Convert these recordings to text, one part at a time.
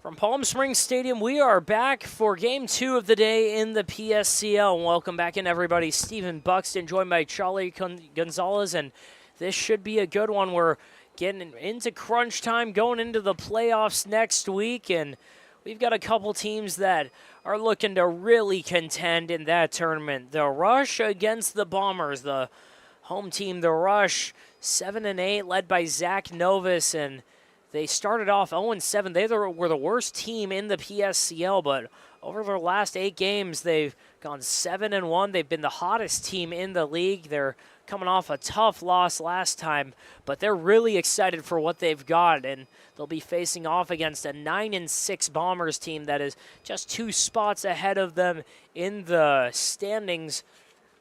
From Palm Springs Stadium, we are back for Game 2 of the day in the PSCL. Welcome back in, everybody. Stephen Buxton, joined by Charlie Gonzalez, and this should be a good one. We're getting into crunch time, going into the playoffs next week, and we've got a couple teams that are looking to really contend in that tournament. The Rush against the Bombers. The home team, the Rush, 7-8, led by Zach Novus, and they started off 0-7. They were the worst team in the PSCL, but over their last 8 games, they've gone 7-1. They've been the hottest team in the league. They're coming off a tough loss last time, but they're really excited for what they've got, and they'll be facing off against a 9-6 Bombers team that is just 2 spots ahead of them in the standings.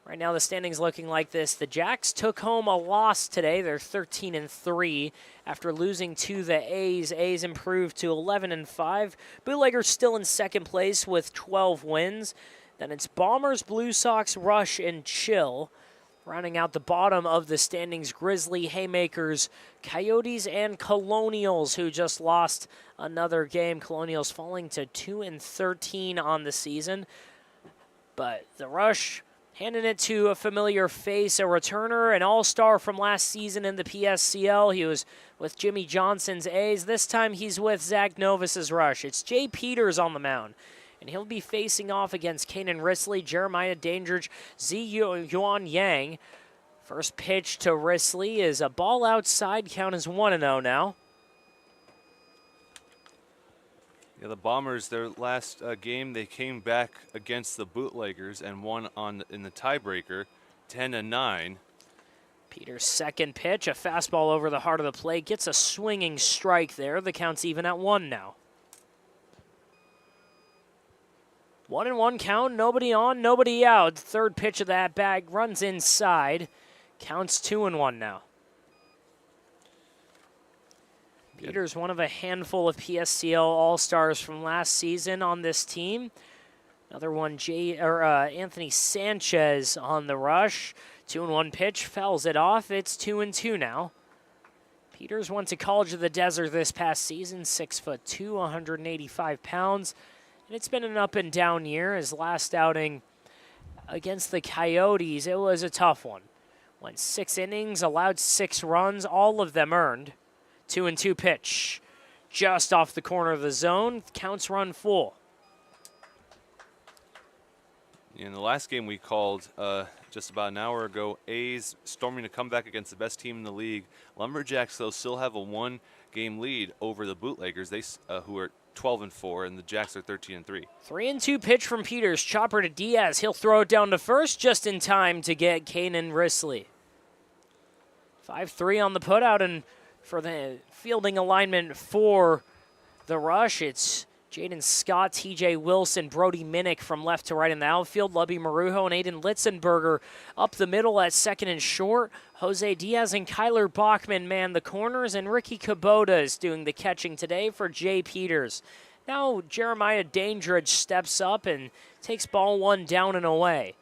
Right now, the standings looking like this. The Jacks took home a loss today. They're 13-3 after losing to the A's. A's improved to 11-5. Bootleggers still in second place with 12 wins. Then it's Bombers, Blue Sox, Rush, and Chill. Rounding out the bottom of the standings, Grizzly, Haymakers, Coyotes, and Colonials, who just lost another game. Colonials falling to 2-13 on the season. But the Rush handing it to a familiar face, a returner, an all-star from last season in the PSCL. He was with Jimmy Johnson's A's. This time he's with Zach Novus's Rush. It's Jay Peters on the mound, and he'll be facing off against Kanan Risley, Jeremiah Dandridge, Yuan Yang. First pitch to Risley is a ball outside. Count is 1-0 now. Yeah, the Bombers, their last game, they came back against the Bootleggers and won in the tiebreaker, 10-9. Peters' second pitch, a fastball over the heart of the plate, gets a swinging strike there. The count's even at 1 now. 1-1 count, nobody on, nobody out. Third pitch of that bag runs inside. Counts 2-1 now. Peters, one of a handful of PSCL All-Stars from last season on this team. Another one, Anthony Sanchez on the Rush. 2-1 pitch, fouls it off. It's 2-2 now. Peters went to College of the Desert this past season, 6'2", 185 pounds. And it's been an up and down year. His last outing against the Coyotes, it was a tough one. Went 6 innings, allowed 6 runs, all of them earned. 2-2 pitch, just off the corner of the zone. Counts run full. In the last game we called just about an hour ago, A's storming a comeback against the best team in the league. Lumberjacks, though, still have a 1-game lead over the Bootleggers, who are 12-4, and the Jacks are 13-3. 3-2 pitch from Peters. Chopper to Diaz. He'll throw it down to first just in time to get Kanan Risley. 5-3 on the putout, and for the fielding alignment for the Rush, it's Jaden Scott, TJ Wilson, Brody Minnick from left to right in the outfield, Lubby Marujo and Aiden Litzenberger up the middle at second and short. Jose Diaz and Kyler Bachman man the corners, and Ricky Kubota is doing the catching today for Jay Peters. Now Jeremiah Dandridge steps up and takes ball 1 down and away.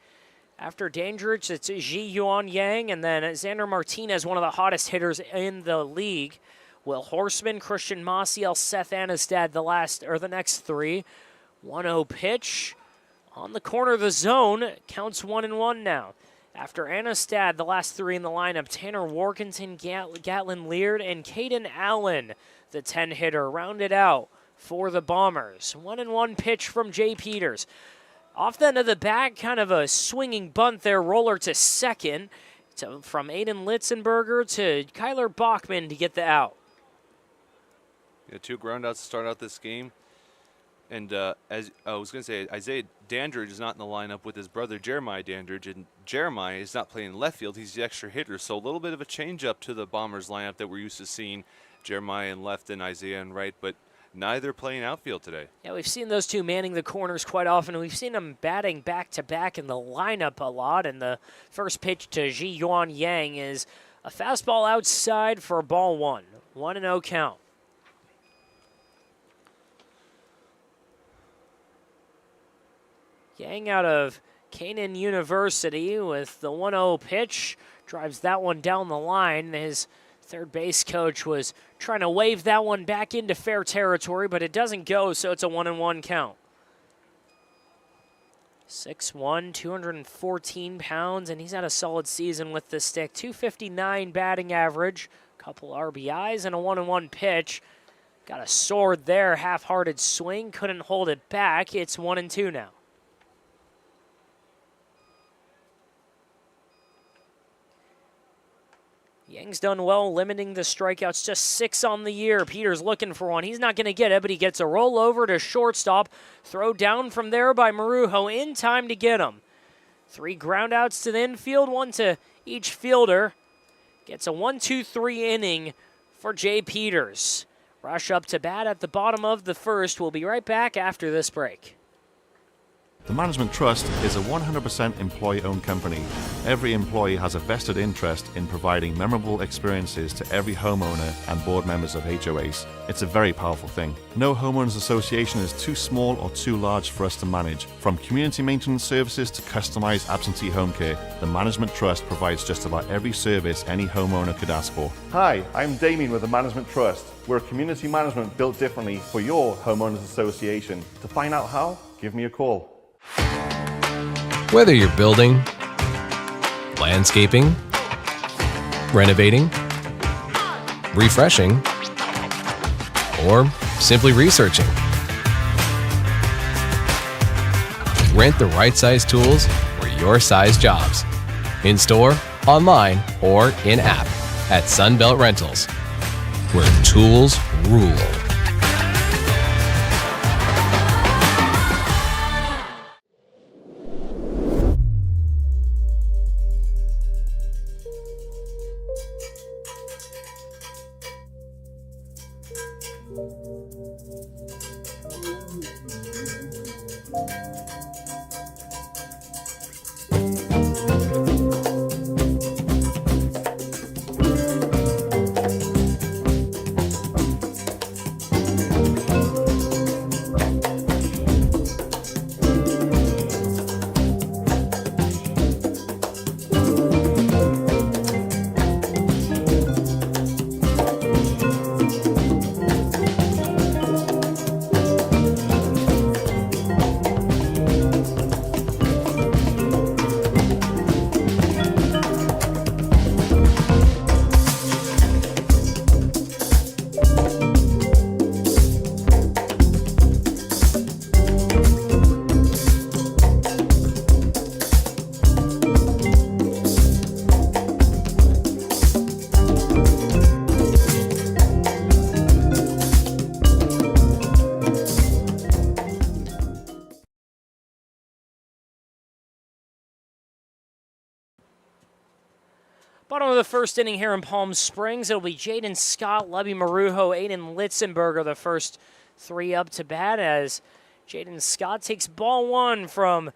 After Dandridge, it's Yuan Yang, and then Xander Martinez, one of the hottest hitters in the league. Will Horseman, Christian Maciel, Seth Anistad, the next 3. 1-0 pitch on the corner of the zone. Counts 1-1 now. After Anistad, the last 3 in the lineup, Tanner Workington, Gatlin Leard, and Caden Allen, the 10-hitter, rounded out for the Bombers. 1-1 pitch from Jay Peters. Off the end of the bat, kind of a swinging bunt there, roller to second. From Aiden Litzenberger to Kyler Bachman to get the out. Yeah, 2 groundouts to start out this game. And as I was going to say, Isaiah Dandridge is not in the lineup with his brother Jeremiah Dandridge, and Jeremiah is not playing left field. He's the extra hitter, so a little bit of a change-up to the Bombers lineup that we're used to seeing, Jeremiah in left and Isaiah in right, but neither playing outfield today. Yeah, we've seen those two manning the corners quite often. We've seen them batting back-to-back in the lineup a lot, and the first pitch to Yuan Yang is a fastball outside for ball 1. 1-0 count. Yang out of Canaan University with the 1-0 pitch. Drives that one down the line. His Third base coach was trying to wave that one back into fair territory, but it doesn't go, so it's a 1-1 count. 6'1", 214 pounds, and he's had a solid season with the stick. 259 batting average, couple RBIs, and a 1-1 pitch. Got a sword there, half-hearted swing, couldn't hold it back. It's 1-2 now. Yang's done well limiting the strikeouts, just 6 on the year. Peters looking for one. He's not going to get it, but he gets a roll over to shortstop. Throw down from there by Marujo in time to get him. 3 groundouts to the infield, 1 to each fielder. Gets a 1-2-3 inning for Jay Peters. Rush up to bat at the bottom of the first. We'll be right back after this break. The Management Trust is a 100% employee-owned company. Every employee has a vested interest in providing memorable experiences to every homeowner and board members of HOAs. It's a very powerful thing. No homeowners association is too small or too large for us to manage. From community maintenance services to customized absentee home care, the Management Trust provides just about every service any homeowner could ask for. Hi, I'm Damien with the Management Trust. We're a community management built differently for your homeowners association. To find out how, give me a call. Whether you're building, landscaping, renovating, refreshing, or simply researching, rent the right size tools for your size jobs. In store, online, or in-app at Sunbelt Rentals, where tools rule. Bottom of the first inning here in Palm Springs. It'll be Jaden Scott, Lubby Marujo, Aiden Litzenberger, the first 3 up to bat as Jaden Scott takes ball 1 from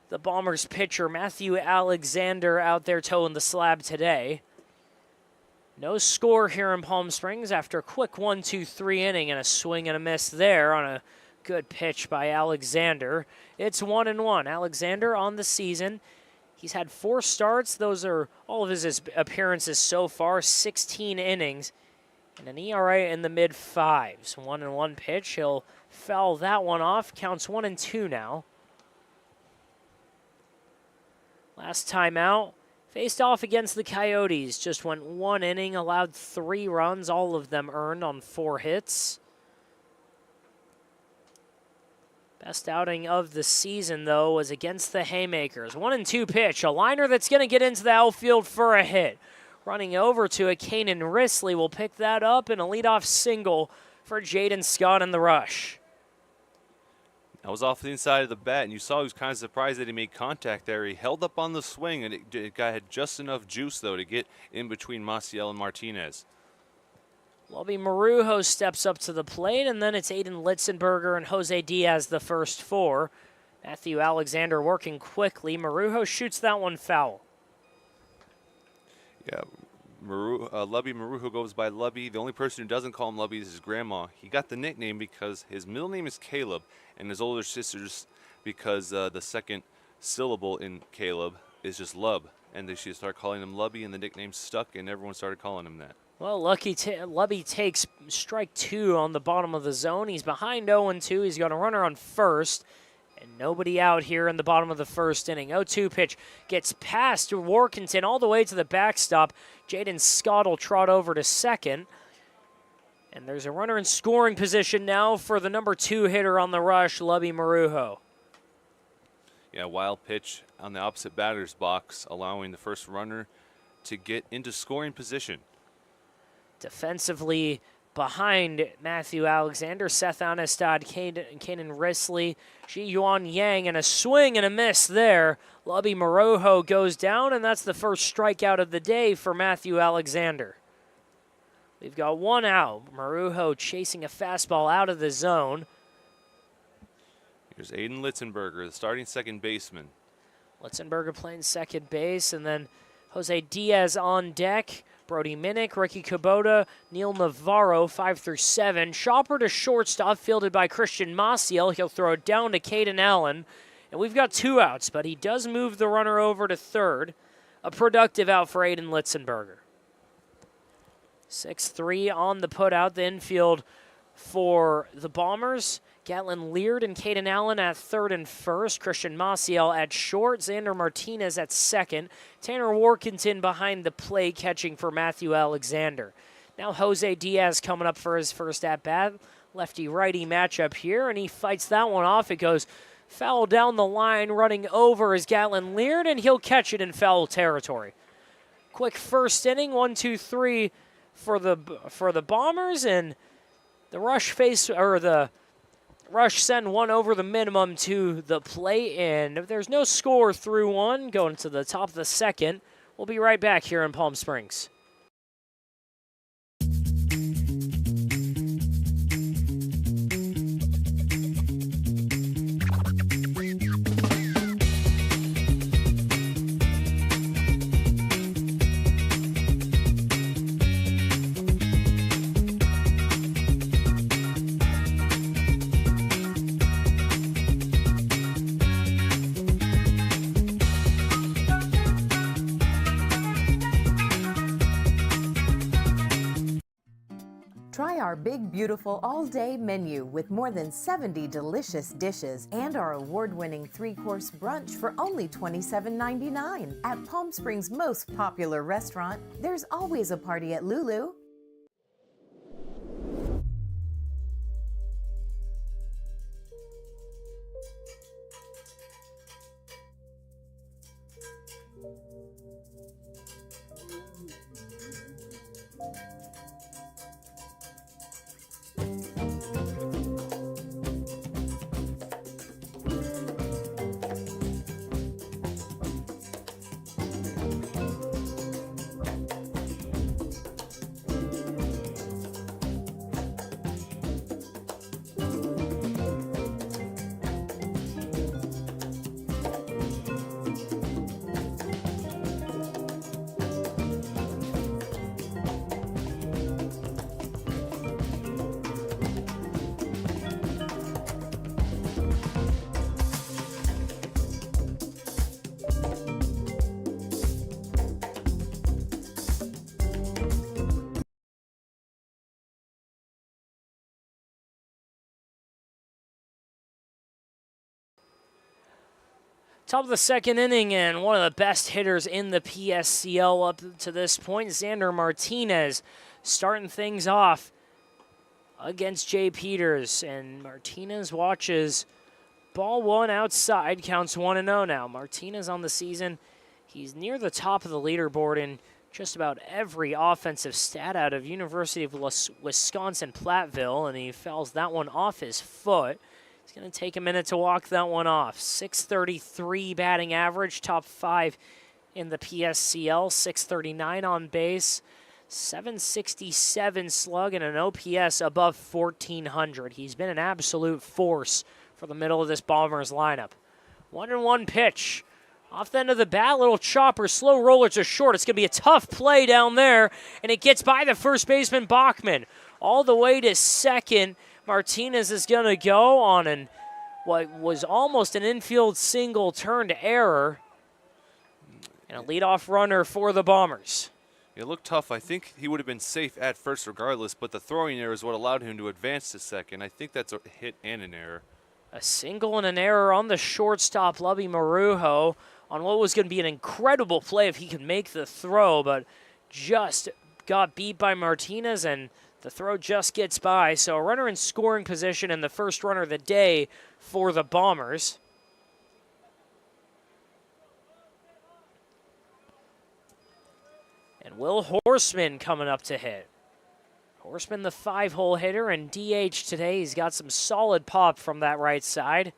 the Bombers pitcher Matthew Alexander out there toeing the slab today. No score here in Palm Springs after a quick 1-2-3 inning and a swing and a miss there on a good pitch by Alexander. It's 1-1. Alexander on the season. He's had 4 starts. Those are all of his appearances so far, 16 innings, and an ERA in the mid-5s. 1-1 pitch. He'll foul that one off. Counts 1-2 now. Last time out, faced off against the Coyotes. Just went 1 inning, allowed 3 runs, all of them earned on 4 hits. Best outing of the season, though, was against the Haymakers. 1-2 pitch, a liner that's going to get into the outfield for a hit. Running over to a Kanan Risley will pick that up, and a leadoff single for Jaden Scott in the rush. That was off the inside of the bat, and you saw he was kind of surprised that he made contact there. He held up on the swing, and it had just enough juice, though, to get in between Maciel and Martinez. Lubby Marujo steps up to the plate, and then it's Aiden Litzenberger and Jose Diaz the first 4. Matthew Alexander working quickly. Marujo shoots that one foul. Yeah, Lubby Marujo goes by Lubby. The only person who doesn't call him Lubby is his grandma. He got the nickname because his middle name is Caleb, and his older sister's because the second syllable in Caleb is just Lub. And she started calling him Lubby, and the nickname stuck, and everyone started calling him that. Well, Lubby takes strike 2 on the bottom of the zone. He's behind 0-2. He's got a runner on first. And nobody out here in the bottom of the first inning. 0-2 pitch gets past Workington all the way to the backstop. Jaden Scott will trot over to second. And there's a runner in scoring position now for the number 2 hitter on the rush, Lubby Marujo. Yeah, wild pitch on the opposite batter's box, allowing the first runner to get into scoring position. Defensively behind Matthew Alexander, Seth Anastad, Kanan Risley, Ji Yuan Yang, and a swing and a miss there. Lubby Marujo goes down, and that's the first strikeout of the day for Matthew Alexander. We've got one out. Marujo chasing a fastball out of the zone. Here's Aiden Litzenberger, the starting second baseman. Litzenberger playing second base, and then Jose Diaz on deck. Brody Minnick, Ricky Kubota, Neil Navarro, 5 through 7. Chopper to shortstop, fielded by Christian Maciel. He'll throw it down to Caden Allen. And we've got 2 outs, but he does move the runner over to third. A productive out for Aiden Litzenberger. 6-3 on the putout, the infield for the Bombers. Gatlin Leard and Caden Allen at third and first. Christian Maciel at short. Xander Martinez at second. Tanner Workington behind the plate catching for Matthew Alexander. Now Jose Diaz coming up for his first at-bat. Lefty-righty matchup here, and he fights that one off. It goes foul down the line. Running over is Gatlin Leard, and he'll catch it in foul territory. Quick first inning, 1-2-3 for the Bombers, and the Rush send one over the minimum to the plate, and if there's no score through one, going to the top of the second. We'll be right back here in Palm Springs. Try our big, beautiful all-day menu with more than 70 delicious dishes and our award-winning 3-course brunch for only $27.99. At Palm Springs' most popular restaurant, there's always a party at Lulu. Top of the second inning, and one of the best hitters in the PSCL up to this point, Xander Martinez, starting things off against Jay Peters. And Martinez watches ball one outside, counts 1-0 now. Martinez on the season, he's near the top of the leaderboard in just about every offensive stat out of University of Wisconsin-Platteville, and he fouls that one off his foot. It's going to take a minute to walk that one off. .633 batting average, top 5 in the PSCL, .639 on base, .767 slug, and an OPS above 1,400. He's been an absolute force for the middle of this Bombers lineup. 1-1 pitch. Off the end of the bat, little chopper, slow roller to short. It's going to be a tough play down there, and it gets by the first baseman, Bachman. All the way to second. Martinez is going to go on what was almost an infield single turned error, and a leadoff runner for the Bombers. It looked tough. I think he would have been safe at first regardless, but the throwing error is what allowed him to advance to second. I think that's a hit and an error. A single and an error on the shortstop, Lubby Marujo, on what was going to be an incredible play if he could make the throw, but just got beat by Martinez, and the throw just gets by. So a runner in scoring position and the first runner of the day for the Bombers. And Will Horseman coming up to hit. Horseman, the 5-hole hitter, and DH today. He's got some solid pop from that right side.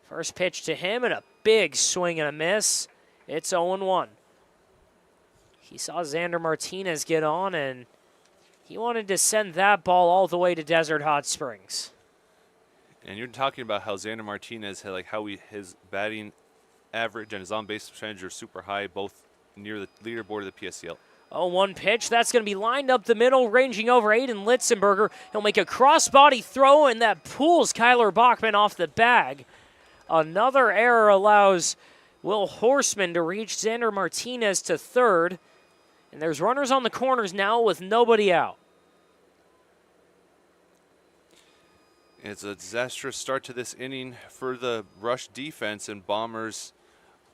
First pitch to him, and a big swing and a miss. It's 0-1. He saw Xander Martinez get on, and he wanted to send that ball all the way to Desert Hot Springs. And you're talking about how Xander Martinez had his batting average and his on-base percentage are super high, both near the leaderboard of the PSCL. 0-1 pitch. That's going to be lined up the middle, ranging over Aiden Litzenberger. He'll make a cross-body throw, and that pulls Kyler Bachman off the bag. Another error allows Will Horseman to reach Xander Martinez to third. And there's runners on the corners now with nobody out. It's a disastrous start to this inning for the Rush defense, and Bombers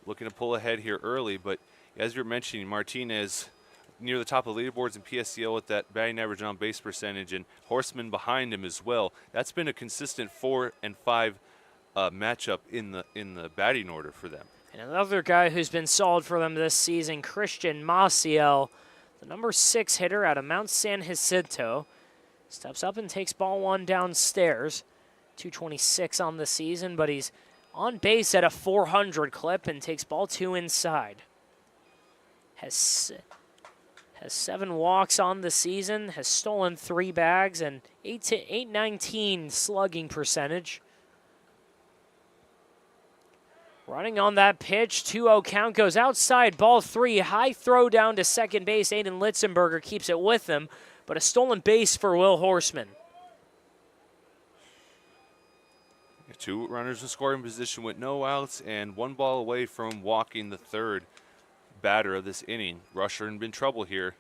looking to pull ahead here early. But as you're mentioning, Martinez near the top of the leaderboards in PSCL with that batting average and on-base percentage, and Horseman behind him as well. That's been a consistent 4 and 5 matchup in the batting order for them. And another guy who's been solid for them this season, Christian Maciel, the number 6 hitter out of Mount San Jacinto, steps up and takes ball 1 downstairs. 226 on the season, but he's on base at a 400 clip and takes ball 2 inside. Has 7 walks on the season, has stolen 3 bags, and 819 slugging percentage. Running on that pitch, 2-0 count goes outside, ball 3, high throw down to second base. Aiden Litzenberger keeps it with him, but a stolen base for Will Horseman. 2 runners in scoring position with no outs, and 1 ball away from walking the third batter of this inning. Rusher in trouble here.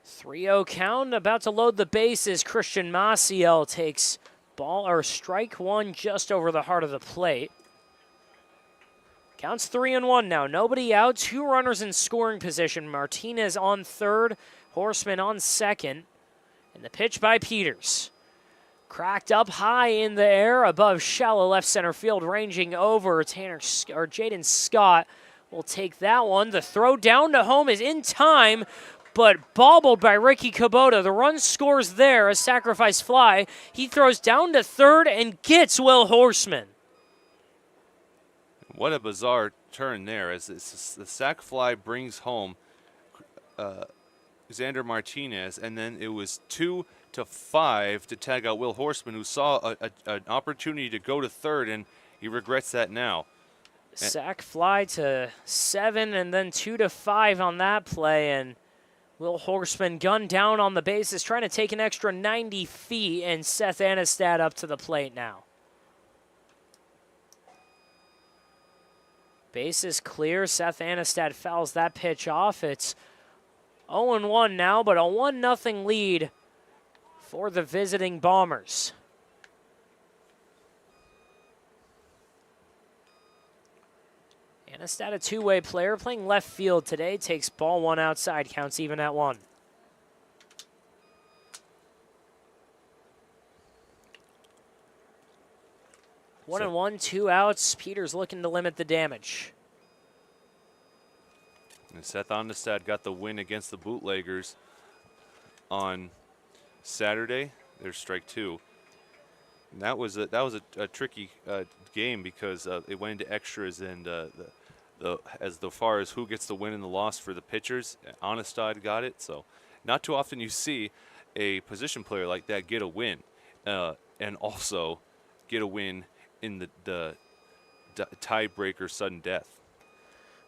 3-0 count, about to load the bases. Christian Maciel takes strike 1 just over the heart of the plate. Counts 3-1 now. Nobody out. 2 runners in scoring position. Martinez on third, Horseman on second. And the pitch by Peters. Cracked up high in the air above shallow left center field, ranging over. Jaden Scott will take that one. The throw down to home is in time, but bobbled by Ricky Kubota. The run scores there, a sacrifice fly. He throws down to third and gets Will Horseman. What a bizarre turn there, as the sac fly brings home Xander Martinez, and then it was 2-5 to tag out Will Horseman, who saw an opportunity to go to third, and he regrets that now. Sac fly to 7 and then 2-5 on that play, and Will Horseman gunned down on the bases, trying to take an extra 90 feet, and Seth Anistad up to the plate now. Base is clear. Seth Anistad fouls that pitch off. It's 0-1 now, but a 1-0 lead for the visiting Bombers. Anistad, a two-way player, playing left field today, takes ball 1 outside, counts even at 1. One and 1, 2 outs. Peters looking to limit the damage. And Seth Anistad got the win against the Bootleggers on Saturday. There's strike 2. And that was a tricky game because it went into extras, and as far as who gets the win and the loss for the pitchers, Anistad got it. So not too often you see a position player like that get a win, and also get a win in the tiebreaker sudden death.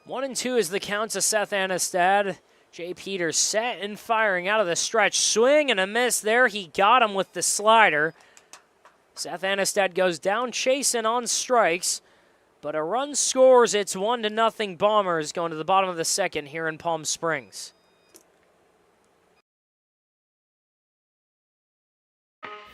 1-2 is the count to Seth Anistad. Jay Peters set and firing out of the stretch. Swing and a miss there. He got him with the slider. Seth Anistad goes down chasing on strikes. But a run scores. It's 1-0 Bombers going to the bottom of the second here in Palm Springs.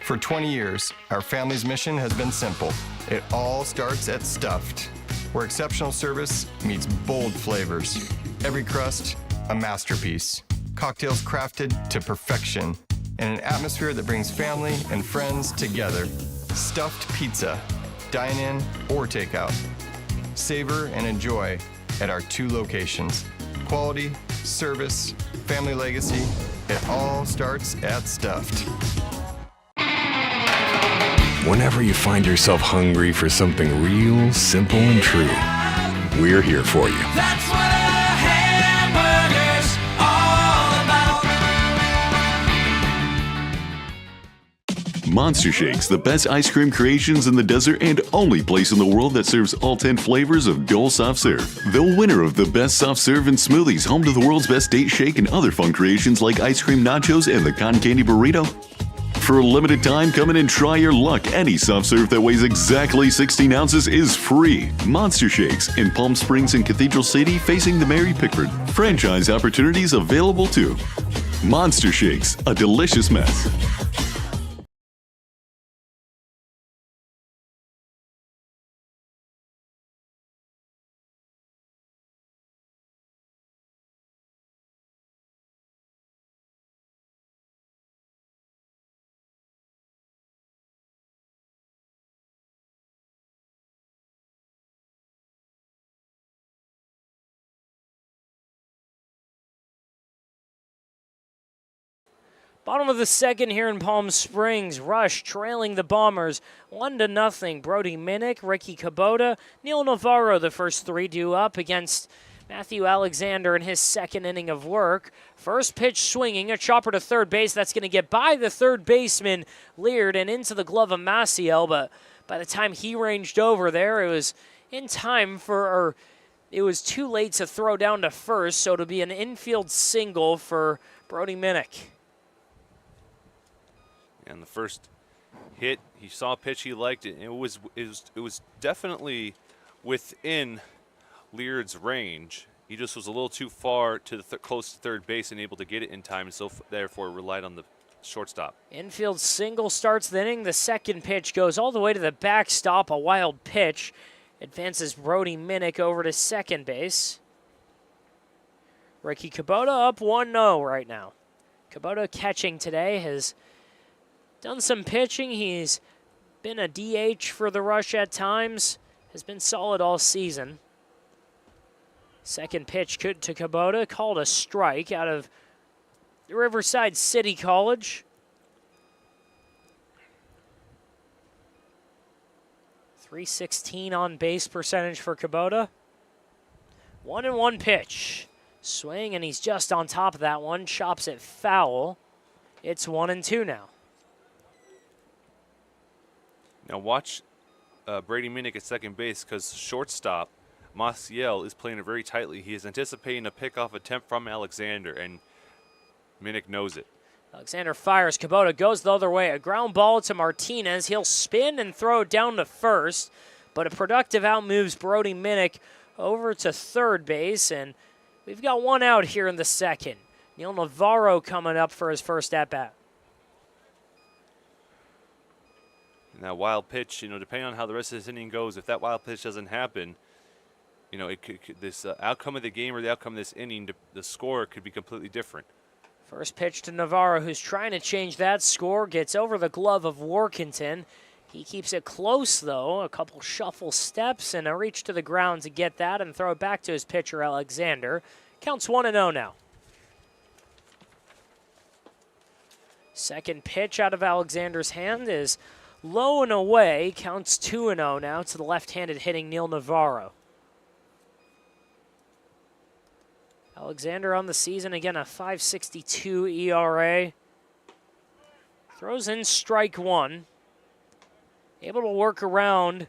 For 20 years, our family's mission has been simple. It all starts at Stuffed, where exceptional service meets bold flavors. Every crust, a masterpiece. Cocktails crafted to perfection in an atmosphere that brings family and friends together. Stuffed pizza, dine-in or takeout. Savor and enjoy at our 2 locations. Quality, service, family legacy, it all starts at Stuffed. Whenever you find yourself hungry for something real, simple, and true, we're here for you. That's what a hamburger's all about. Monster Shakes, the best ice cream creations in the desert and only place in the world that serves all 10 flavors of Dole Soft Serve. The winner of the best soft serve and smoothies, home to the world's best date shake and other fun creations like ice cream nachos and the cotton candy burrito. For a limited time, come in and try your luck. Any soft serve that weighs exactly 16 ounces is free. Monster Shakes in Palm Springs and Cathedral City facing the Mary Pickford. Franchise opportunities available too. Monster Shakes, a delicious mess. Bottom of the second here in Palm Springs. Rush trailing the Bombers 1-0. Brody Minnick, Ricky Kubota, Neil Navarro, the first 3 due up against Matthew Alexander in his second inning of work. First pitch swinging, a chopper to third base. That's going to get by the third baseman, Leard, and into the glove of Maciel. But by the time he ranged over there, it was in time for, it was too late to throw down to first, so it'll be an infield single for Brody Minnick. And the first hit, he saw a pitch he liked, and it was definitely within Leard's range. He just was a little too far to the close to third base and able to get it in time, and so therefore relied on the shortstop. Infield single starts the inning. The second pitch goes all the way to the backstop. A wild pitch advances Brody Minnick over to second base. Ricky Kubota up 1-0 right now. Kubota catching today, has done some pitching. He's been a DH for the Rush at times. Has been solid all season. Second pitch to Kubota, called a strike out of the Riverside City College. .316 on base percentage for Kubota. 1-1 pitch. Swing, and he's just on top of that one. Chops it foul. It's 1-2 now. Now watch Brady Minnick at second base, because shortstop Maciel is playing it very tightly. He is anticipating a pickoff attempt from Alexander, and Minnick knows it. Alexander fires. Kubota goes the other way. A ground ball to Martinez. He'll spin and throw it down to first, but a productive out moves Brody Minnick over to third base, and we've got one out here in the second. Neil Navarro coming up for his first at-bat. And that wild pitch, depending on how the rest of this inning goes, if that wild pitch doesn't happen, it could this outcome of the game or the outcome of this inning, the score could be completely different. First pitch to Navarro, who's trying to change that score, gets over the glove of Workington. He keeps it close, though. A couple shuffle steps and a reach to the ground to get that and throw it back to his pitcher, Alexander. Counts 1-0 now. Second pitch out of Alexander's hand is low and away. Counts 2-0 now to the left-handed hitting Neil Navarro. Alexander on the season, again, a .562 ERA. Throws in strike one. Able to work around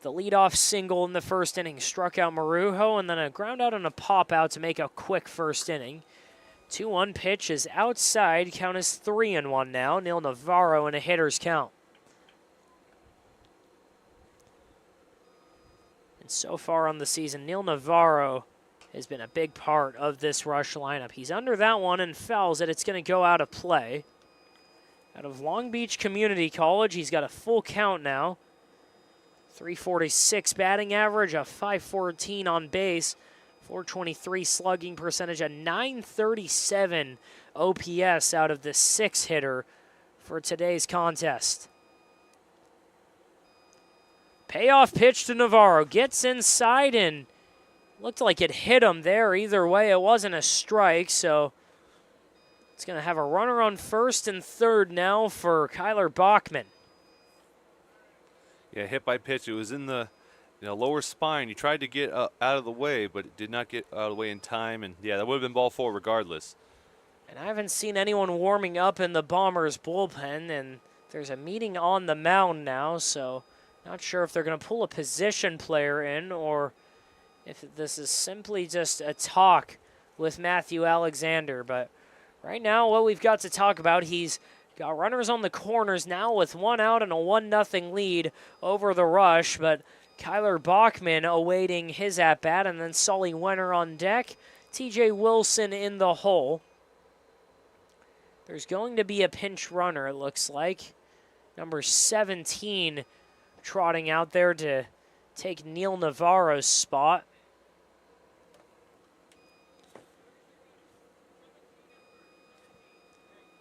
the leadoff single in the first inning. Struck out Marujo, and then a ground out and a pop out to make a quick first inning. 2-1 pitch is outside. Count is 3-1 now. Neil Navarro in a hitter's count. so far on the season, Neil Navarro has been a big part of this Rush lineup. He's under that one and fouls it. It's going to go out of play. Out of Long Beach Community College, he's got a full count now. 346 batting average, a 514 on base, 423 slugging percentage, a 937 OPS out of the 6-hitter for today's contest. Payoff pitch to Navarro. Gets inside and looked like it hit him there. Either way, it wasn't a strike, so it's going to have a runner on first and third now for Kyler Bachman. Yeah, hit by pitch. It was in the lower spine. He tried to get out of the way, but it did not get out of the way in time. And, yeah, that would have been ball 4 regardless. And I haven't seen anyone warming up in the Bombers bullpen, and there's a meeting on the mound now, so not sure if they're going to pull a position player in or if this is simply just a talk with Matthew Alexander. But right now, what we've got to talk about, he's got runners on the corners now with 1 out and a 1-0 lead over the Rush. But Kyler Bachman awaiting his at-bat, and then Sully Wenner on deck. TJ Wilson in the hole. There's going to be a pinch runner, it looks like. Number 17 trotting out there to take Neil Navarro's spot.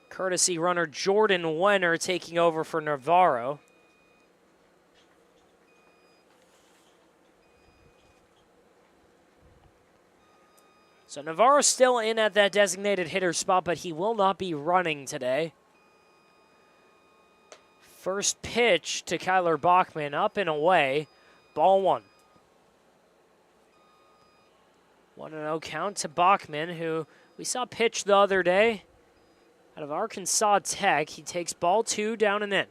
Courtesy runner Jordan Wenner taking over for Navarro. So Navarro's still in at that designated hitter spot, but he will not be running today. First pitch to Kyler Bachman, up and away, ball 1. 1-0 count to Bachman, who we saw pitch the other day out of Arkansas Tech. He takes ball 2 down and in.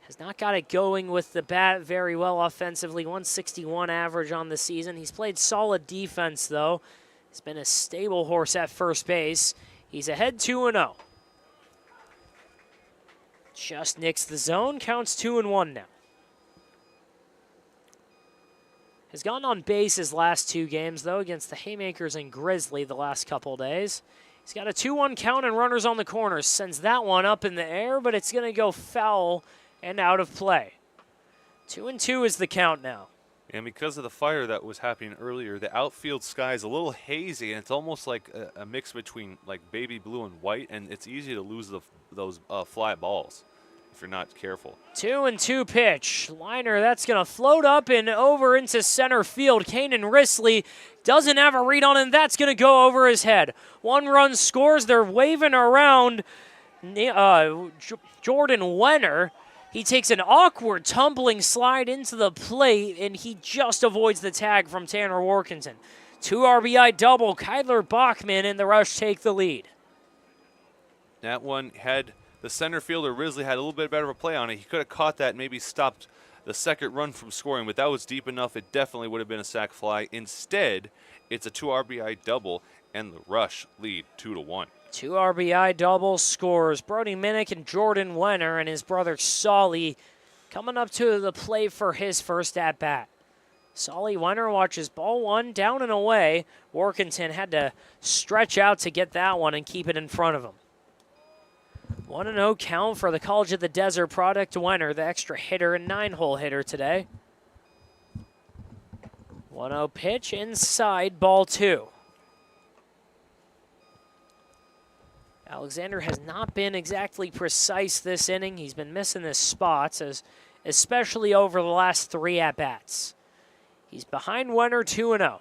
Has not got it going with the bat very well offensively. 161 average on the season. He's played solid defense, though. He's been a stable horse at first base. He's ahead 2-0. Just nicks the zone. Counts 2-1 now. Has gotten on base his last 2 games, though, against the Haymakers and Grizzly the last couple days. He's got a 2-1 count and runners on the corners. Sends that one up in the air, but it's going to go foul and out of play. 2-2 is the count now. And because of the fire that was happening earlier, the outfield sky is a little hazy, and it's almost like a mix between like baby blue and white, and it's easy to lose those fly balls if you're not careful. 2-2 pitch. Liner, that's going to float up and over into center field. Kanan Risley doesn't have a read on it, and that's going to go over his head. 1 run scores. They're waving around Jordan Wenner. He takes an awkward tumbling slide into the plate, and he just avoids the tag from Tanner Workington. 2 RBI double. Kyler Bachman and the Rush take the lead. That one had the center fielder, Risley, had a little bit better of a play on it. He could have caught that and maybe stopped the second run from scoring, but that was deep enough. It definitely would have been a sac fly. Instead, it's a 2 RBI double, and the Rush lead 2-1. 2 RBI double scores. Brody Minnick and Jordan Wenner and his brother Sully coming up to the plate for his first at-bat. Sully Wenner watches ball 1 down and away. Workington had to stretch out to get that one and keep it in front of him. 1-0 count for the College of the Desert product Wenner, the extra hitter and 9-hole hitter today. 1-0 pitch inside, ball 2. Alexander has not been exactly precise this inning. He's been missing his spots, especially over the last 3 at-bats. He's behind Wenner 2-0.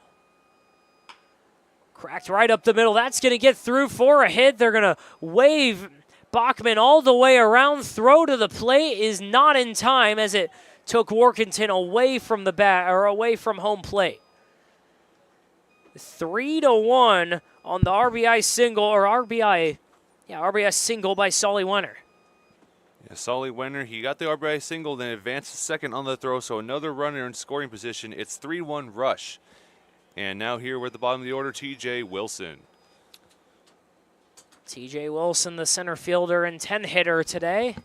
Cracked right up the middle. That's going to get through for a hit. They're going to wave Bachman all the way around. Throw to the plate is not in time as it took Workington away from the bat or away from home plate. 3-1 on the RBI single or RBI single by Sully Wenner. Yeah, Sully Wenner, he got the RBI single, then advanced to second on the throw, so another runner in scoring position. It's 3-1 Rush. And now here we're at the bottom of the order, TJ Wilson. TJ Wilson, the center fielder and 10-hitter today.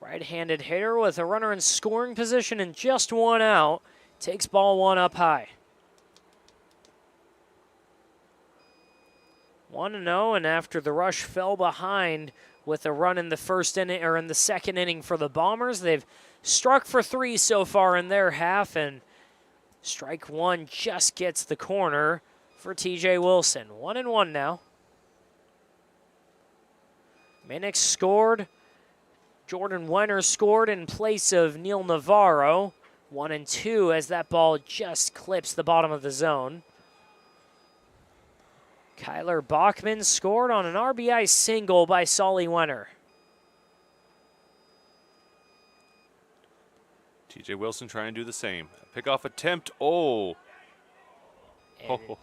Right-handed hitter with a runner in scoring position and just one out. Takes ball one up high. 1-0, and after the Rush fell behind with a run in the first inning or in the second inning for the Bombers, they've struck for 3 so far in their half, and strike one just gets the corner for TJ Wilson. 1-1 now. Minnick scored. Jordan Wenner scored in place of Neil Navarro. 1-2 as that ball just clips the bottom of the zone. Kyler Bachman scored on an RBI single by Solly Wenner. TJ Wilson trying to do the same. Pickoff attempt. Oh.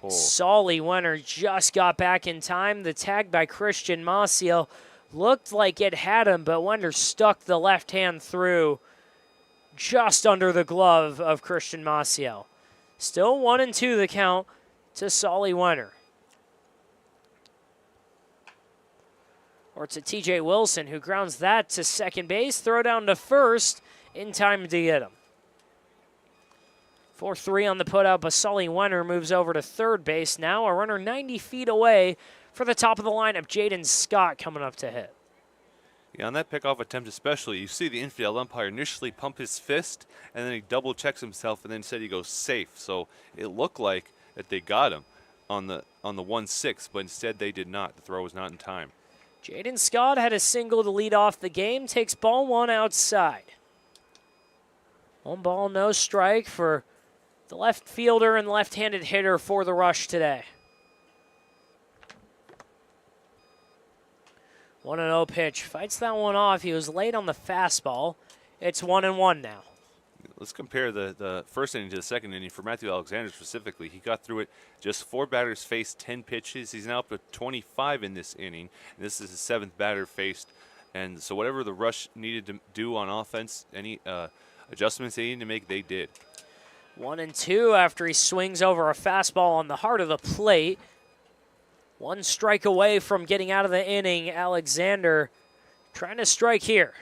Solly Wenner just got back in time. The tag by Christian Maciel looked like it had him, but Wenner stuck the left hand through just under the glove of Christian Maciel. Still 1-2 the count to Solly Wenner. Or to TJ Wilson, who grounds that to second base. Throw down to first in time to get him. 4-3 on the putout, but Solly Wenner moves over to third base now. A runner 90 feet away for the top of the lineup. Jaden Scott coming up to hit. Yeah, on that pickoff attempt especially, you see the infield umpire initially pump his fist, and then he double checks himself, and then said he goes safe. So it looked like that they got him on the 1-6, but instead they did not. The throw was not in time. Jaden Scott had a single to lead off the game. Takes ball one outside. 1 ball, no strike for the left fielder and left-handed hitter for the Rush today. 1-0 pitch. Fights that one off. He was late on the fastball. It's 1-1 now. Let's compare the first inning to the second inning for Matthew Alexander specifically. He got through it, just 4 batters faced, 10 pitches. He's now up to 25 in this inning. And this is his 7th batter faced. And so whatever the Rush needed to do on offense, any adjustments they needed to make, they did. 1-2 after he swings over a fastball on the heart of the plate. 1 strike away from getting out of the inning. Alexander trying to strike here.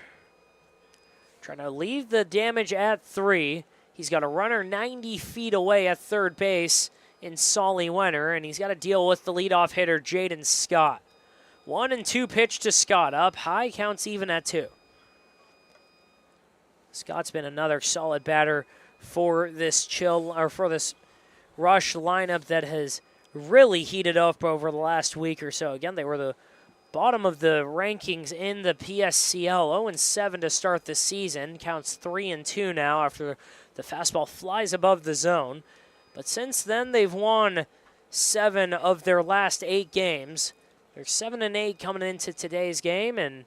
Trying to leave the damage at 3. He's got a runner 90 feet away at third base in Solly Wenner, and he's got to deal with the leadoff hitter, Jaden Scott. 1-2 pitch to Scott. Up high, counts even at 2. Scott's been another solid batter for this Rush lineup that has really heated up over the last week or so. Again, they were the bottom of the rankings in the PSCL, 0-7 to start the season. Counts 3-2 now after the fastball flies above the zone. But since then, they've won 7 of their last 8 games. They're 7-8 coming into today's game, and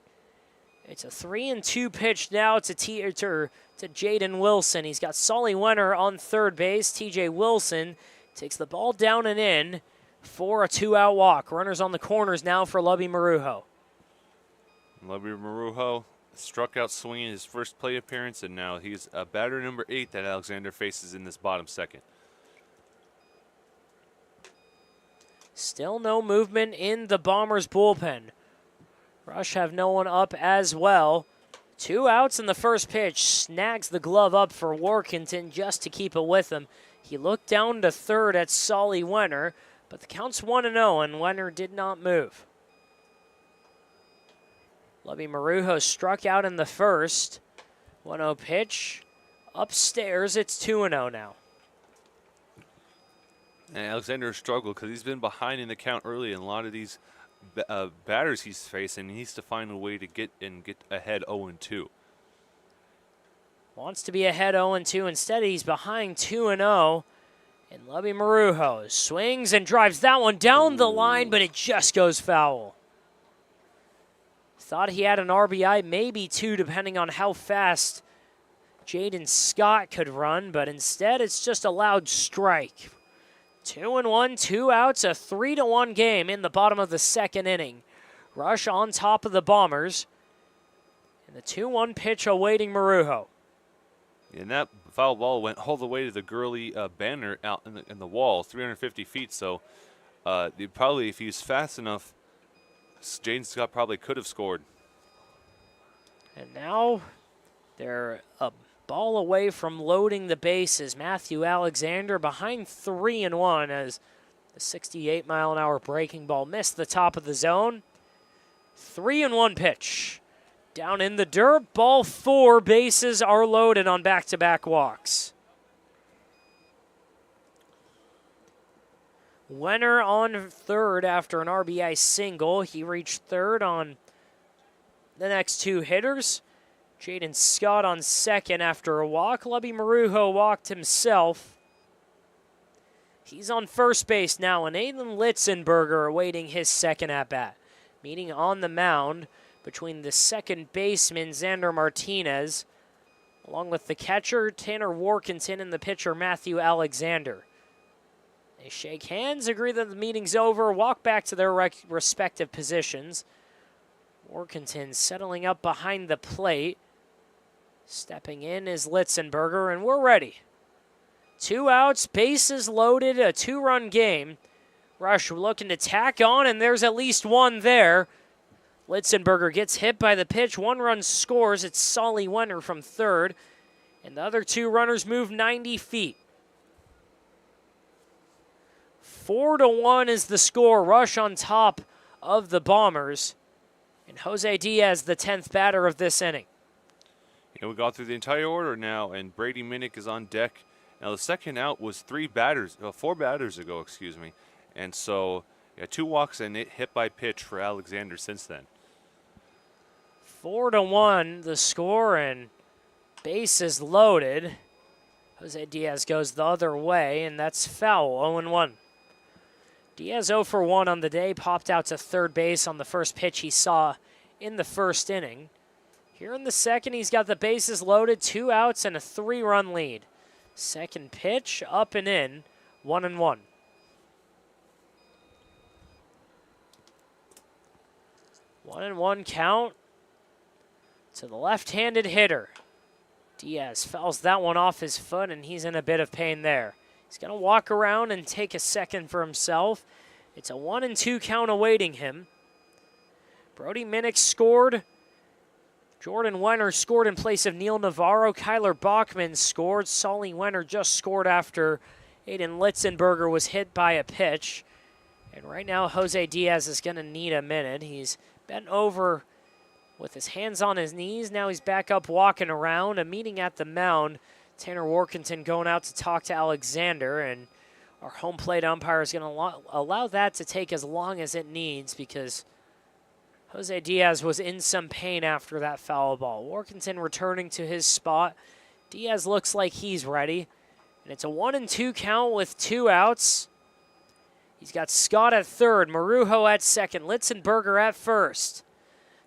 it's a 3-2 pitch now to Jaden Wilson. He's got Solly Wenner on third base. TJ Wilson takes the ball down and in for a 2-out walk. Runners on the corners now for Lubby Marujo. Lubby Marujo struck out swinging his first plate appearance, and now he's a batter number 8 that Alexander faces in this bottom second. Still no movement in the Bombers' bullpen. Rush have no one up as well. 2 outs in the first pitch. Snags the glove up for Workington just to keep it with him. He looked down to third at Solly Wenner, but the count's 1-0, and Wenner did not move. Lubby Marujo struck out in the first. 1-0 pitch. Upstairs, it's 2-0 now. And Alexander struggled because he's been behind in the count early, and a lot of these batters he's facing, he needs to find a way to get ahead 0-2. Wants to be ahead 0-2. Instead, he's behind 2-0. And Lubby Marujo swings and drives that one down the line, but it just goes foul. Thought he had an RBI, maybe 2, depending on how fast Jaden Scott could run, but instead it's just a loud strike. 2-1, 2 outs, a 3-1 game in the bottom of the second inning. Rush on top of the Bombers. And the 2-1 pitch awaiting Marujo. And that foul ball went all the way to the Gurley banner out in the wall, 350 feet. So probably, if he was fast enough, Jaden Scott probably could have scored. And now They're a ball away from loading the bases. Matthew Alexander behind 3-1 as the 68-mile-an-hour breaking ball missed the top of the zone. 3-1 pitch. Down in the dirt, ball 4, bases are loaded on back-to-back walks. Wenner on third after an RBI single. He reached third on the next 2 hitters. Jaden Scott on second after a walk. Lubby Marujo walked himself. He's on first base now, and Aiden Litzenberger awaiting his second at-bat. Meeting on the mound between the second baseman, Xander Martinez, along with the catcher, Tanner Warkentin, and the pitcher, Matthew Alexander. They shake hands, agree that the meeting's over, walk back to their respective positions. Warkentin settling up behind the plate. Stepping in is Litzenberger, and we're ready. 2 outs, bases loaded, a 2-run game. Rush looking to tack on, and there's at least 1 there. Litzenberger gets hit by the pitch. 1 run scores. It's Solly Wenner from third. And the other 2 runners move 90 feet. 4-1 is the score. Rush on top of the Bombers. And Jose Diaz, the 10th batter of this inning. We got through the entire order now, and Brady Minnick is on deck. Now, the second out was 4 batters ago, excuse me. And so, 2 walks and hit by pitch for Alexander since then. 4-1 the score, and bases loaded. Jose Diaz goes the other way, and that's foul, 0-1. Diaz 0 for 1 on the day, popped out to third base on the first pitch he saw in the first inning. Here in the second, he's got the bases loaded, 2 outs, and a 3-run lead. Second pitch, up and in, 1-1. One and one count to the left-handed hitter. Diaz fouls that one off his foot, and he's in a bit of pain there. He's going to walk around and take a second for himself. It's a 1-2 count awaiting him. Brody Minnick scored. Jordan Wenner scored in place of Neil Navarro. Kyler Bachman scored. Solly Wenner just scored after Aiden Litzenberger was hit by a pitch. And right now, Jose Diaz is going to need a minute. He's bent over with his hands on his knees. Now he's back up walking around. A meeting at the mound. Tanner Warkentin going out to talk to Alexander. And our home plate umpire is going to allow that to take as long as it needs because Jose Diaz was in some pain after that foul ball. Warkentin returning to his spot. Diaz looks like he's ready. And it's a 1-2 count with 2 outs. He's got Scott at third, Marujo at second, Litzenberger at first.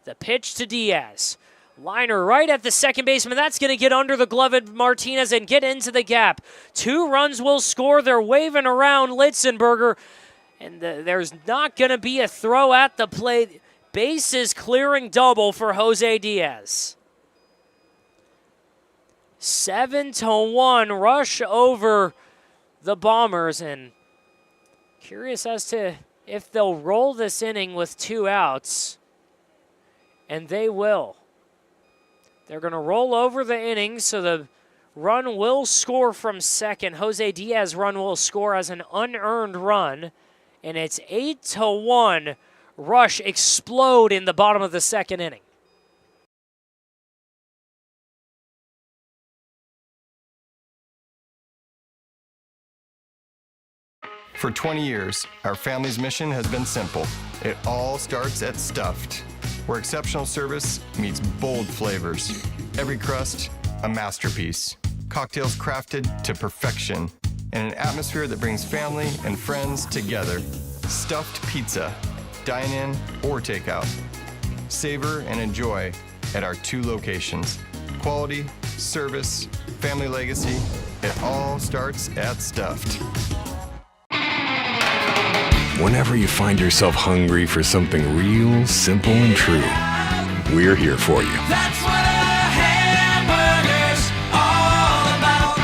The pitch to Diaz. Liner right at the second baseman. That's going to get under the glove of Martinez and get into the gap. 2 runs will score. They're waving around Litzenberger. And there's not going to be a throw at the plate. Bases clearing double for Jose Diaz. 7-1 rush over the Bombers, and curious as to if they'll roll this inning with 2 outs, and they will. They're going to roll over the inning, so the run will score from second. Jose Diaz run will score as an unearned run, and it's 8-1. Rush explode in the bottom of the second inning. For 20 years, our family's mission has been simple. It all starts at Stuffed, where exceptional service meets bold flavors. Every crust, a masterpiece. Cocktails crafted to perfection in an atmosphere that brings family and friends together. Stuffed pizza. Dine in or take out. Savor and enjoy at our 2 locations. Quality, service, family legacy, it all starts at Stuffed. Whenever you find yourself hungry for something real, simple, and true, we're here for you. That's what a hamburger's all about.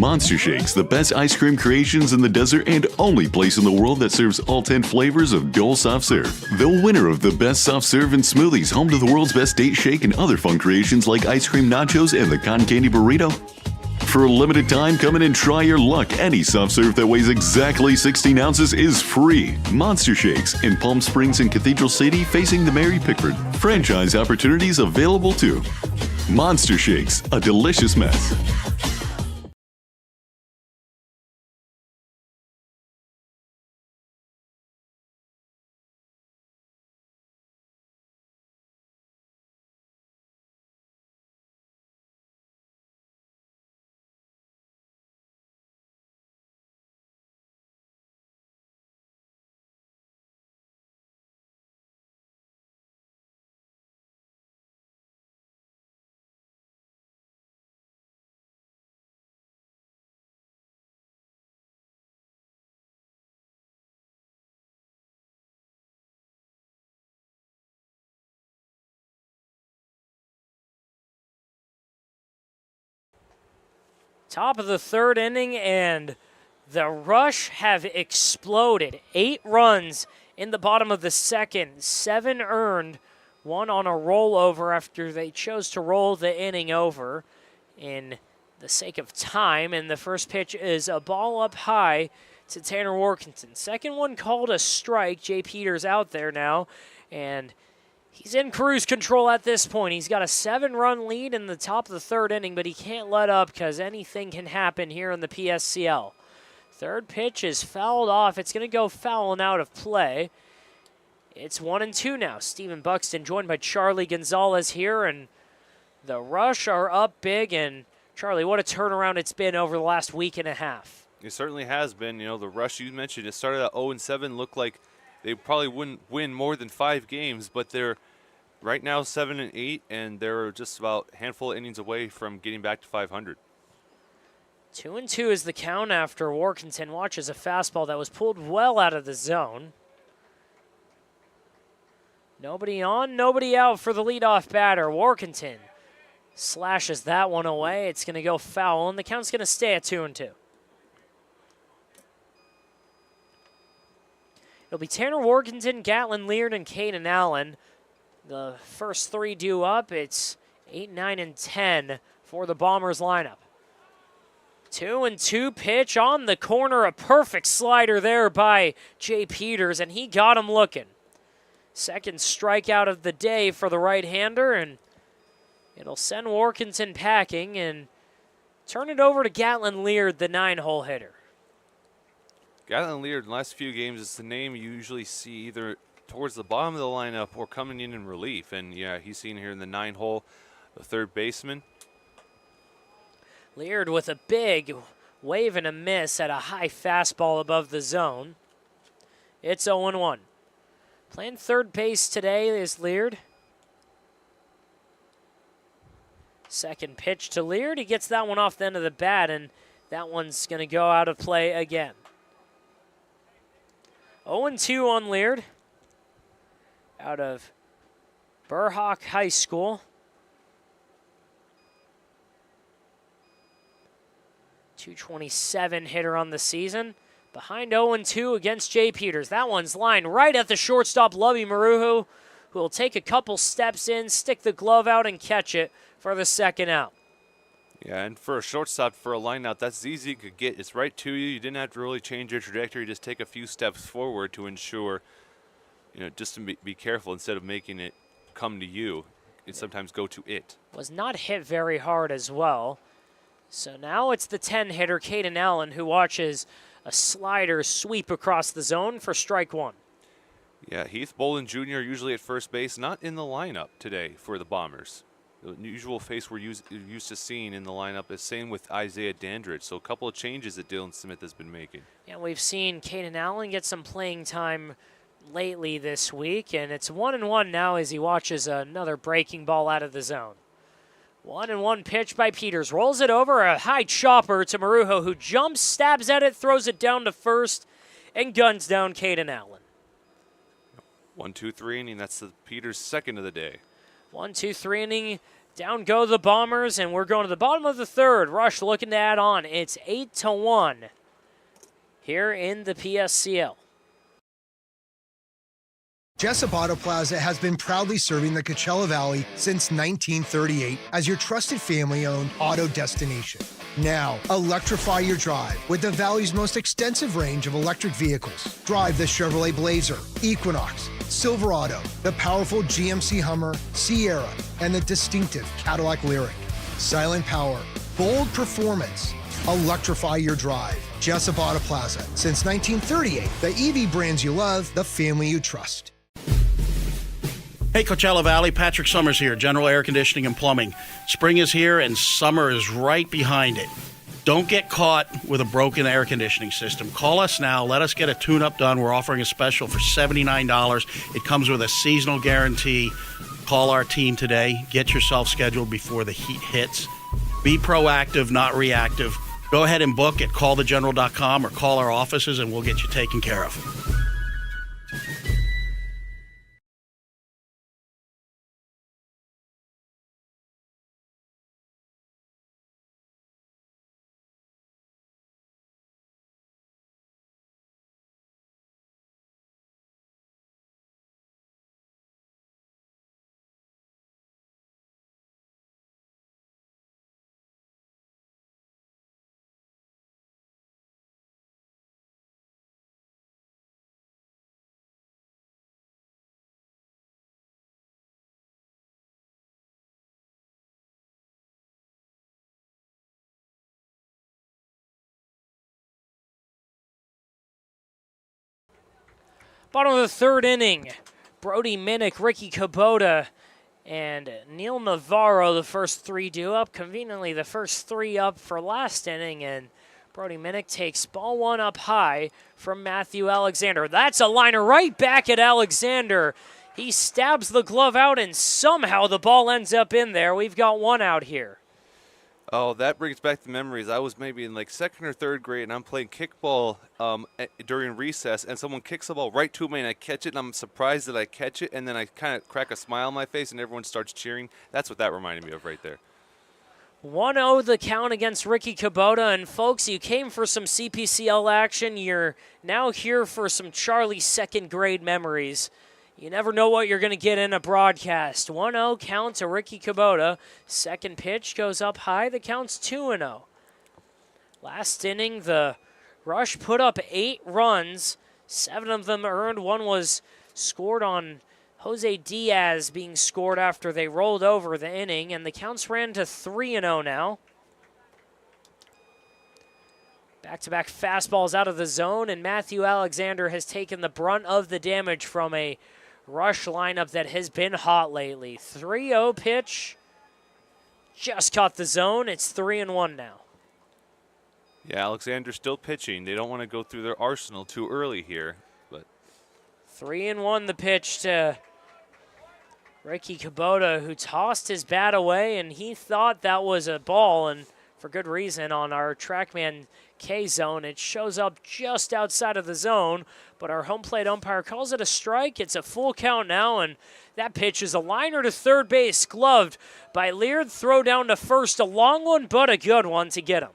Monster Shakes, the best ice cream creations in the desert and only place in the world that serves all 10 flavors of Dole Soft Serve. The winner of the best soft serve and smoothies, home to the world's best date shake and other fun creations like ice cream nachos and the cotton candy burrito. For a limited time, come in and try your luck. Any soft serve that weighs exactly 16 ounces is free. Monster Shakes in Palm Springs and Cathedral City facing the Mary Pickford. Franchise opportunities available too. Monster Shakes, a delicious mess. Top of the third inning, and the Rush have exploded. 8 runs in the bottom of the second, 7 earned, 1 on a rollover after they chose to roll the inning over in the sake of time. And the first pitch is a ball up high to Tanner Workington. Second one called a strike. Jay Peters out there now, and he's in cruise control at this point. He's got a 7-run lead in the top of the third inning, but he can't let up because anything can happen here in the PSCL. Third pitch is fouled off. It's going to go foul and out of play. It's 1-2 now. Stephen Buxton joined by Charlie Gonzalez here, and the Rush are up big. And Charlie, what a turnaround it's been over the last week and a half. It certainly has been. You know, the Rush you mentioned, it started at 0-7, looked like they probably wouldn't win more than 5 games, but they're right now 7-8, and they're just about a handful of innings away from getting back to 500. 2-2 is the count after Workington watches a fastball that was pulled well out of the zone. Nobody on, nobody out for the leadoff batter. Workington slashes that one away. It's going to go foul, and the count's going to stay at 2-2. It'll be Tanner Workington, Gatlin Leard, and Caden Allen. The first 3 due up. It's 8, 9, and 10 for the Bombers lineup. 2-2 pitch on the corner. A perfect slider there by Jay Peters, and he got him looking. Second strikeout of the day for the right-hander, and it'll send Workington packing and turn it over to Gatlin Leard, the 9-hole hitter. Gatlin Leard, in the last few games, is the name you usually see either towards the bottom of the lineup or coming in relief. And, yeah, he's seen here in the 9-hole, the third baseman. Leard with a big wave and a miss at a high fastball above the zone. It's 0-1. Playing third base today is Leard. Second pitch to Leard. He gets that one off the end of the bat, and that one's going to go out of play again. 0-2 on Leard out of Burhock High School. 227 hitter on the season. Behind 0-2 against Jay Peters. That one's lined right at the shortstop, Lovey Maruhu, who will take a couple steps in, stick the glove out, and catch it for the second out. Yeah, and for a shortstop, for a line out, that's easy you could get. It's right to you. You didn't have to really change your trajectory. Just take a few steps forward to ensure, just to be careful instead of making it come to you. It sometimes go to it. Was not hit very hard as well. So now it's the 10-hitter, Caden Allen, who watches a slider sweep across the zone for strike 1. Yeah, Heath Bolin Jr. usually at first base, not in the lineup today for the Bombers. The usual face we're used to seeing in the lineup is same with Isaiah Dandridge. So a couple of changes that Dylan Smith has been making. Yeah, we've seen Caden Allen get some playing time lately this week, and it's 1-1 now as he watches another breaking ball out of the zone. 1-1 pitch by Peters. Rolls it over, a high chopper to Marujo, who jumps, stabs at it, throws it down to first, and guns down Caden Allen. 1-2-3 inning. That's the Peters' second of the day. 1-2-3 inning Down go the Bombers, and we're going to the bottom of the third. Rush looking to add on. It's 8-1 here in the PSCL. Jessup Auto Plaza has been proudly serving the Coachella Valley since 1938 as your trusted family-owned auto destination. Now, electrify your drive with the Valley's most extensive range of electric vehicles. Drive the Chevrolet Blazer, Equinox, Silverado, the powerful GMC Hummer, Sierra, and the distinctive Cadillac Lyriq. Silent power, bold performance. Electrify your drive. Jessup Auto Plaza. Since 1938, the EV brands you love, the family you trust. Hey, Coachella Valley, Patrick Summers here, General Air Conditioning and Plumbing. Spring is here and summer is right behind it. Don't get caught with a broken air conditioning system. Call us now. Let us get a tune-up done. We're offering a special for $79. It comes with a seasonal guarantee. Call our team today. Get yourself scheduled before the heat hits. Be proactive, not reactive. Go ahead and book at callthegeneral.com or call our offices and we'll get you taken care of. Bottom of the third inning, Brody Minnick, Ricky Kubota, and Neil Navarro, the first three due up. Conveniently, the first three up for last inning, and Brody Minnick takes ball one up high from Matthew Alexander. That's a liner right back at Alexander. He stabs the glove out, and somehow the ball ends up in there. We've got one out here. Oh, that brings back the memories. I was maybe in like second or third grade, and I'm playing kickball during recess, and someone kicks the ball right to me, and I catch it, and I'm surprised that I catch it, and then I kind of crack a smile on my face, and everyone starts cheering. That's what that reminded me of right there. 1-0 the count against Ricky Kubota, and folks, you came for some CPCL action. You're now here for some Charlie second grade memories. You never know what you're going to get in a broadcast. 1-0 count to Ricky Kubota. Second pitch goes up high. The count's 2-0. Last inning, the Rush put up 8 runs. 7 of them earned. One was scored on Jose Diaz being scored after they rolled over the inning, and the counts ran to 3-0 now. Back-to-back fastballs out of the zone, and Matthew Alexander has taken the brunt of the damage from a Rush lineup that has been hot lately. 3-0 pitch. Just caught the zone. It's 3-1 now. Yeah, Alexander's still pitching. They don't want to go through their arsenal too early here. But 3-1 the pitch to Ricky Kubota, who tossed his bat away, and he thought that was a ball, and for good reason. On our TrackMan K zone, it shows up just outside of the zone, but our home plate umpire calls it a strike. It's a full count now, and that pitch is a liner to third base, gloved by Leard. Throw down to first, a long one, but a good one to get him.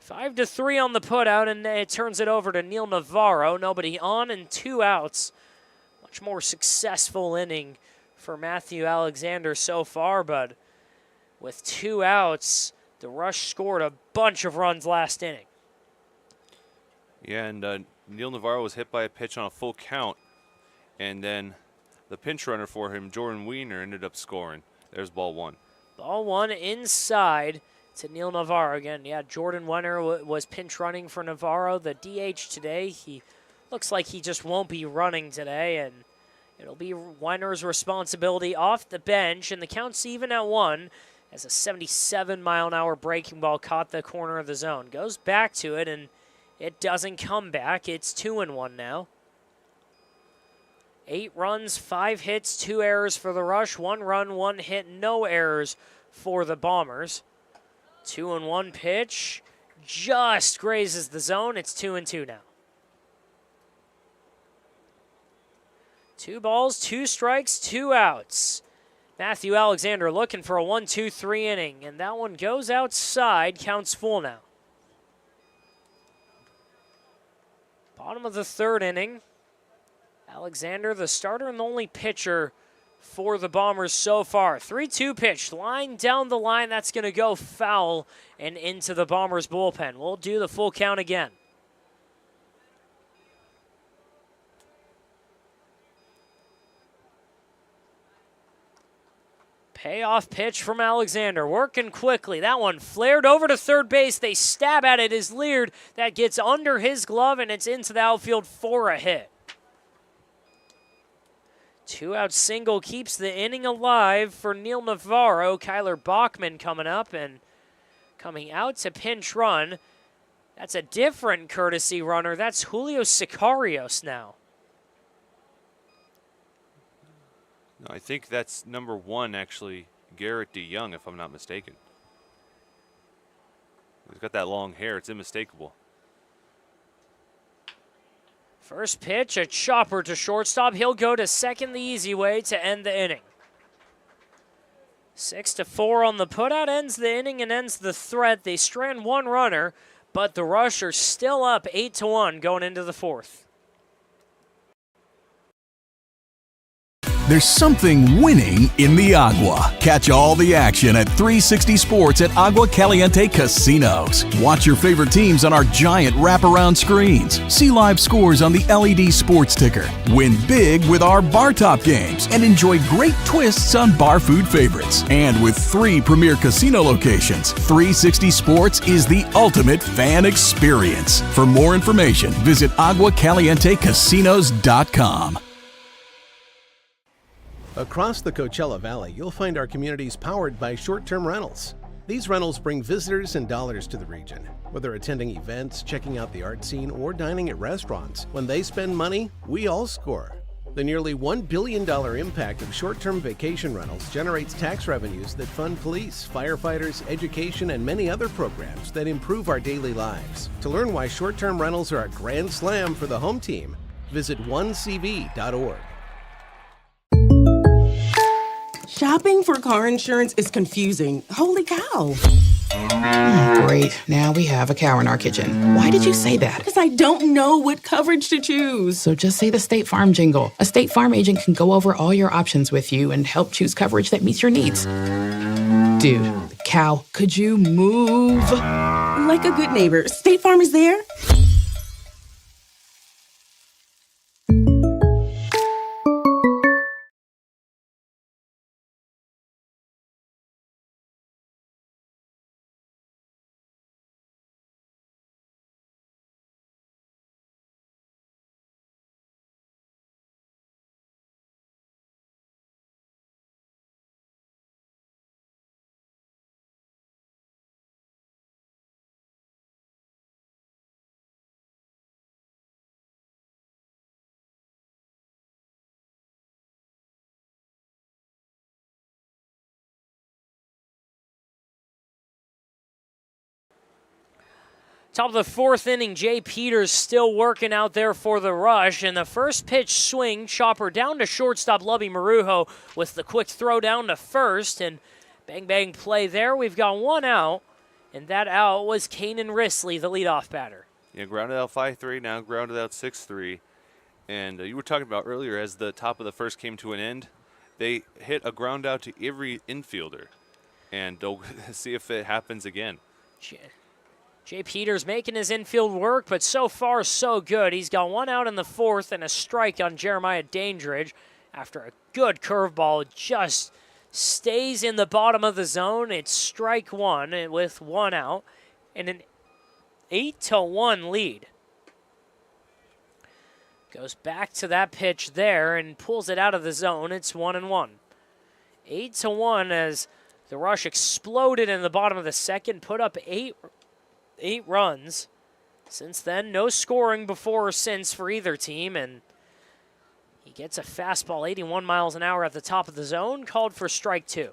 5-3 on the putout, and it turns it over to Neil Navarro. Nobody on and 2 outs. Much more successful inning for Matthew Alexander so far, but with 2 outs, the Rush scored a bunch of runs last inning. yeah, and Neil Navarro was hit by a pitch on a full count, and then the pinch runner for him, Jordan Wiener, ended up scoring. There's ball one. Ball one inside to Neil Navarro again. Yeah, Jordan Wiener was pinch running for Navarro. The DH today, he looks like he just won't be running today, and it'll be Wiener's responsibility off the bench, and the count's even at 1 as a 77-mile-an-hour breaking ball caught the corner of the zone. Goes back to it, and it doesn't come back. It's 2-1 now. 8 runs, 5 hits, 2 errors for the Rush. 1 run, 1 hit, no errors for the Bombers. 2-1 pitch. Just grazes the zone. It's 2-2 now. 2 balls, 2 strikes, 2 outs. Matthew Alexander looking for a 1-2-3 inning, and that one goes outside, counts full now. Bottom of the third inning. Alexander, the starter and the only pitcher for the Bombers so far. 3-2 pitch, line down the line. That's going to go foul and into the Bombers bullpen. We'll do the full count again. Payoff pitch from Alexander, working quickly. That one flared over to third base. They stab at it as Leard. That gets under his glove, and it's into the outfield for a hit. 2-out single keeps the inning alive for Neil Navarro. Kyler Bachman coming up and coming out to pinch run. That's a different courtesy runner. That's Julio Sicarios now. No, I think that's number 1, actually, Garrett DeYoung, if I'm not mistaken. He's got that long hair. It's unmistakable. First pitch, a chopper to shortstop. He'll go to second the easy way to end the inning. 6-4 on the putout, ends the inning and ends the threat. They strand one runner, but the Rush are still up 8-1 going into the fourth. There's something winning in the Agua. Catch all the action at 360 Sports at Agua Caliente Casinos. Watch your favorite teams on our giant wraparound screens. See live scores on the LED sports ticker. Win big with our bar top games and enjoy great twists on bar food favorites. And with 3 premier casino locations, 360 Sports is the ultimate fan experience. For more information, visit aguacalientecasinos.com. Across the Coachella Valley, you'll find our communities powered by short-term rentals. These rentals bring visitors and dollars to the region. Whether attending events, checking out the art scene, or dining at restaurants, when they spend money, we all score. The nearly $1 billion impact of short-term vacation rentals generates tax revenues that fund police, firefighters, education, and many other programs that improve our daily lives. To learn why short-term rentals are a grand slam for the home team, visit onecv.org. Shopping for car insurance is confusing. Holy cow. Great. Now we have a cow in our kitchen. Why did you say that? Because I don't know what coverage to choose. So just say the State Farm jingle. A State Farm agent can go over all your options with you and help choose coverage that meets your needs. Dude, cow, could you move? Like a good neighbor, State Farm is there. Top of the fourth inning, Jay Peters still working out there for the Rush. And the first pitch swing, chopper down to shortstop Lubby Marujo with the quick throw down to first. And bang, bang play there. We've got one out. And that out was Kanan Risley, the leadoff batter. Yeah, grounded out 5-3, now grounded out 6-3. And you were talking about earlier, as the top of the first came to an end, they hit a ground out to every infielder. And they'll see if it happens again. Jay Peters making his infield work, but so far so good. He's got one out in the fourth and a strike on Jeremiah Dandridge after a good curveball. Just stays in the bottom of the zone. It's strike one with one out and an 8-1 lead. Goes back to that pitch there and pulls it out of the zone. It's 1-1. 8-1 as the Rush exploded in the bottom of the second, put up eight runs. Since then, no scoring before or since for either team, and he gets a fastball 81 miles an hour at the top of the zone, called for strike 2.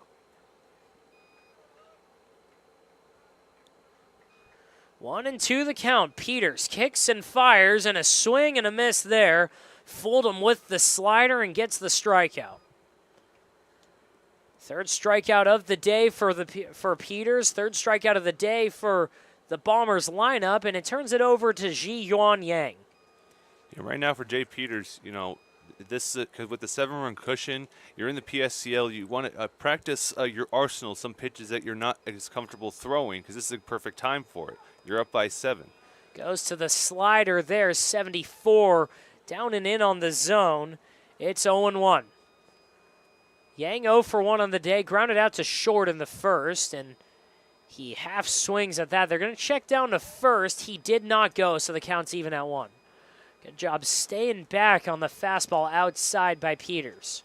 One and two the count. Peters kicks and fires, and a swing and a miss there. Fooled him with the slider and gets the strikeout. Third strikeout of the day for Peters. Third strikeout of the day for the Bombers lineup, and it turns it over to Ji Yuan Yang. Yeah, right now for Jay Peters, you know, this cause with the 7-run cushion, you're in the PSCL. You want to practice your arsenal, some pitches that you're not as comfortable throwing, because this is a perfect time for it. You're up by 7. Goes to the slider there, 74, down and in on the zone. It's 0-1. Yang 0 for 1 on the day, grounded out to short in the first, and he half swings at that. They're going to check down to first. He did not go, so the count's even at 1. Good job staying back on the fastball outside by Peters.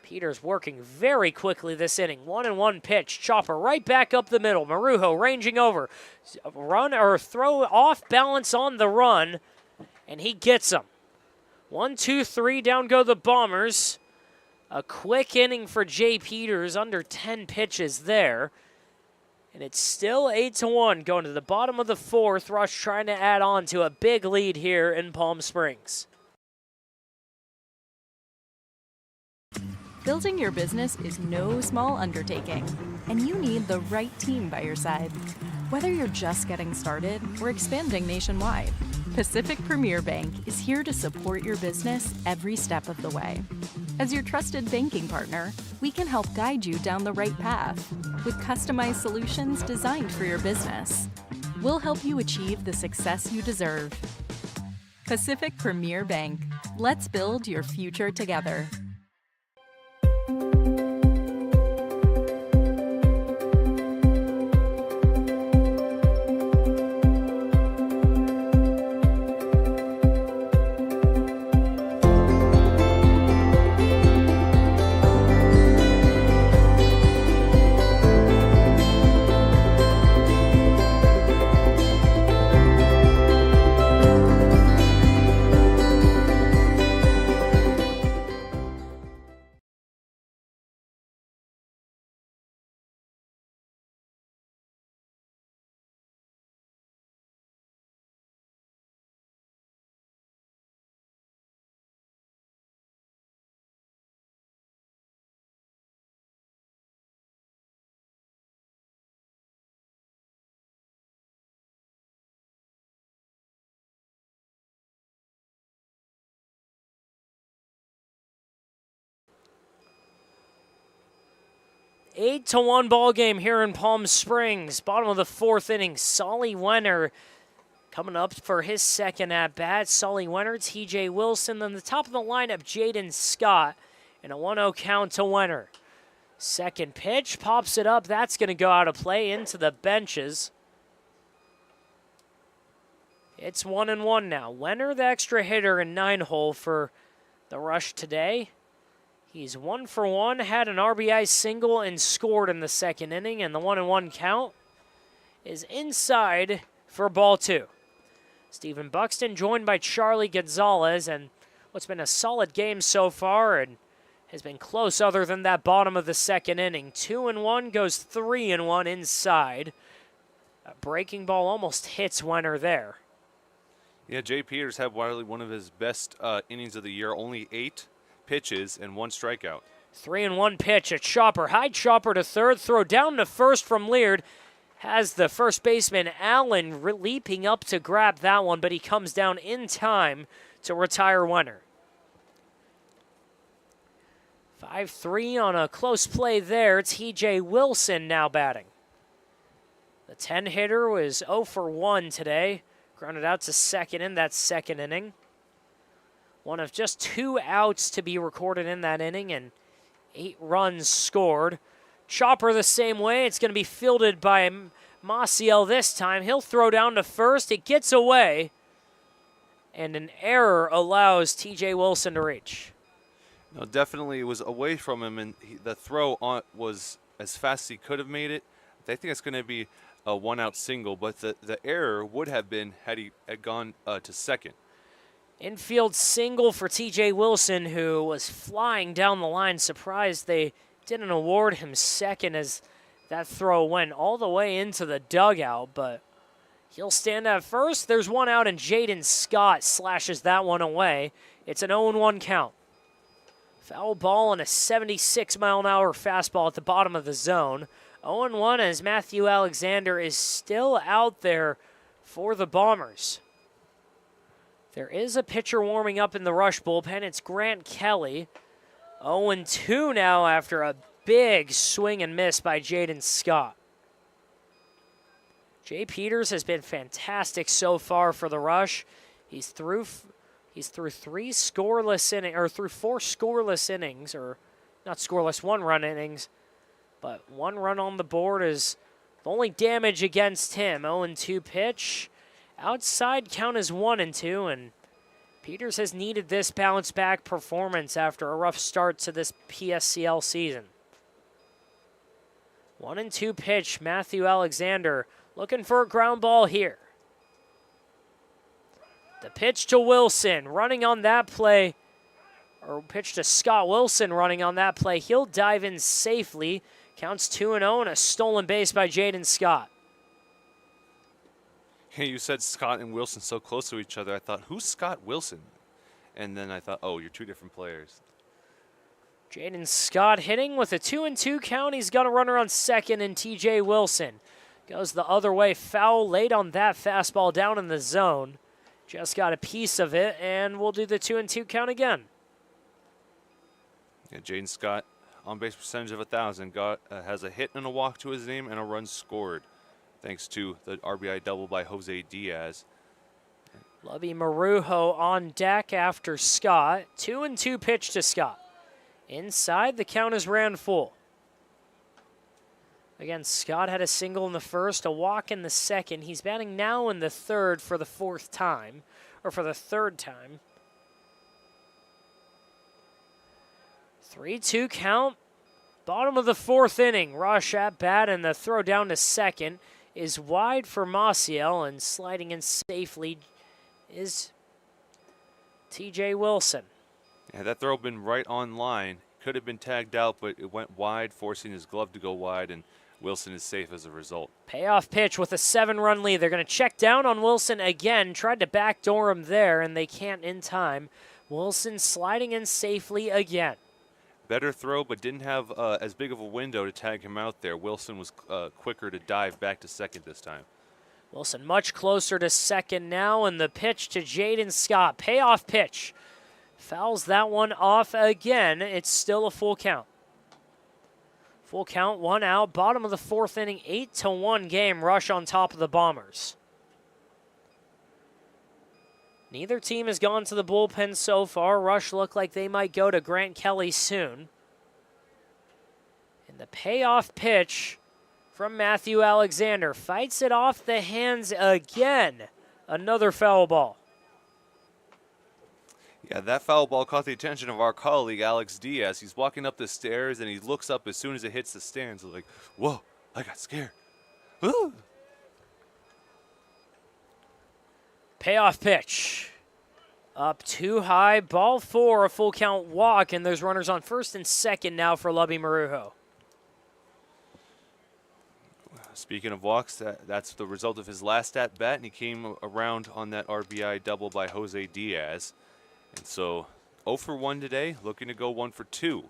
Peters working very quickly this inning. 1-1 pitch. Chopper right back up the middle. Marujo ranging over. Run or throw off balance on the run, and he gets him. 1, 2, 3, down go the Bombers. A quick inning for Jay Peters, under 10 pitches there. And it's still 8-1 going to the bottom of the 4th. Rush trying to add on to a big lead here in Palm Springs. Building your business is no small undertaking, and you need the right team by your side. Whether you're just getting started or expanding nationwide, Pacific Premier Bank is here to support your business every step of the way. As your trusted banking partner, we can help guide you down the right path with customized solutions designed for your business. We'll help you achieve the success you deserve. Pacific Premier Bank. Let's build your future together. Eight to 1 ball game here in Palm Springs. Bottom of the 4th inning. Solly Wenner coming up for his second at bat. Solly Wenner, TJ Wilson. Then the top of the lineup, Jaden Scott. And a 1-0 count to Wenner. Second pitch, pops it up. That's going to go out of play into the benches. It's 1-1 now. Wenner, the extra hitter in 9-hole for the Rush today. He's 1 for 1, had an RBI single and scored in the second inning, and the 1-1 count is inside for ball 2. Stephen Buxton joined by Charlie Gonzalez, and what's been a solid game so far and has been close other than that bottom of the second inning. 2-1 goes 3-1 inside. A breaking ball almost hits Wenner there. Yeah, Jay Peters had probably one of his best innings of the year, only 8 pitches and 1 strikeout. 3-1 pitch, a chopper, high chopper to third, throw down to first from Leard. Has the first baseman Allen leaping up to grab that one, but he comes down in time to retire Wenner. 5-3 on a close play there. TJ Wilson now batting. The 10 hitter was 0 for 1 today. Grounded out to second in that second inning. One of just 2 outs to be recorded in that inning and 8 runs scored. Chopper the same way. It's going to be fielded by Maciel this time. He'll throw down to first. It gets away. And an error allows TJ Wilson to reach. No, definitely it was away from him, and the throw was as fast as he could have made it. I think it's going to be a 1-out single, but the error would have been had he had gone to second. Infield single for TJ Wilson, who was flying down the line. Surprised they didn't award him second as that throw went all the way into the dugout, but he'll stand at first. There's 1 out, and Jaden Scott slashes that one away. It's an 0-1 count. Foul ball and a 76-mile-an-hour fastball at the bottom of the zone. 0-1 as Matthew Alexander is still out there for the Bombers. There is a pitcher warming up in the Rush bullpen. It's Grant Kelly. 0-2 now after a big swing and miss by Jaden Scott. Jay Peters has been fantastic so far for the Rush. He's through four scoreless innings, or not scoreless, 1-run innings. But 1 run on the board is the only damage against him. 0-2 pitch. Outside count is 1-2, and Peters has needed this bounce-back performance after a rough start to this PSCL season. 1-2 pitch, Matthew Alexander looking for a ground ball here. The pitch to Wilson, running on that play, or pitch to Scott Wilson running on that play. He'll dive in safely. Counts 2-0 and a stolen base by Jaden Scott. Hey, you said Scott and Wilson so close to each other. I thought, who's Scott Wilson? And then I thought, oh, you're 2 different players. Jaden Scott hitting with a 2-2 count. He's got a runner on second, and TJ Wilson goes the other way. Foul late on that fastball down in the zone. Just got a piece of it, and we'll do the 2-2 count again. Yeah, Jaden Scott, on-base percentage of 1,000, has a hit and a walk to his name and a run scored, thanks to the RBI double by Jose Diaz. Lubby Marujo on deck after Scott. 2-2 pitch to Scott. Inside, the count is ran full. Again, Scott had a single in the first, a walk in the second. He's batting now in the third for the third time. 3-2 count. Bottom of the 4th inning. Rush at bat, and the throw down to second is wide for Maciel, and sliding in safely is TJ Wilson. Yeah, that throw been right on line. Could have been tagged out, but it went wide, forcing his glove to go wide, and Wilson is safe as a result. Payoff pitch with a 7-run lead. They're going to check down on Wilson again. Tried to backdoor him there, and they can't in time. Wilson sliding in safely again. Better throw, but didn't have as big of a window to tag him out there. Wilson was quicker to dive back to second this time. Wilson much closer to second now, and the pitch to Jaden Scott. Payoff pitch. Fouls that one off again. It's still a full count. Full count, 1 out. Bottom of the 4th inning, 8-1 game. Rush on top of the Bombers. Neither team has gone to the bullpen so far. Rush look like they might go to Grant Kelly soon. And the payoff pitch from Matthew Alexander. Fights it off the hands again. Another foul ball. Yeah, that foul ball caught the attention of our colleague, Alex Diaz. He's walking up the stairs, and he looks up as soon as it hits the stands. Like, whoa, I got scared. Woo! Payoff pitch. Up too high, ball 4, a full count walk, and there's runners on first and second now for Lubby Marujo. Speaking of walks, that's the result of his last at bat, and he came around on that RBI double by Jose Diaz. And so 0 for 1 today, looking to go 1 for 2.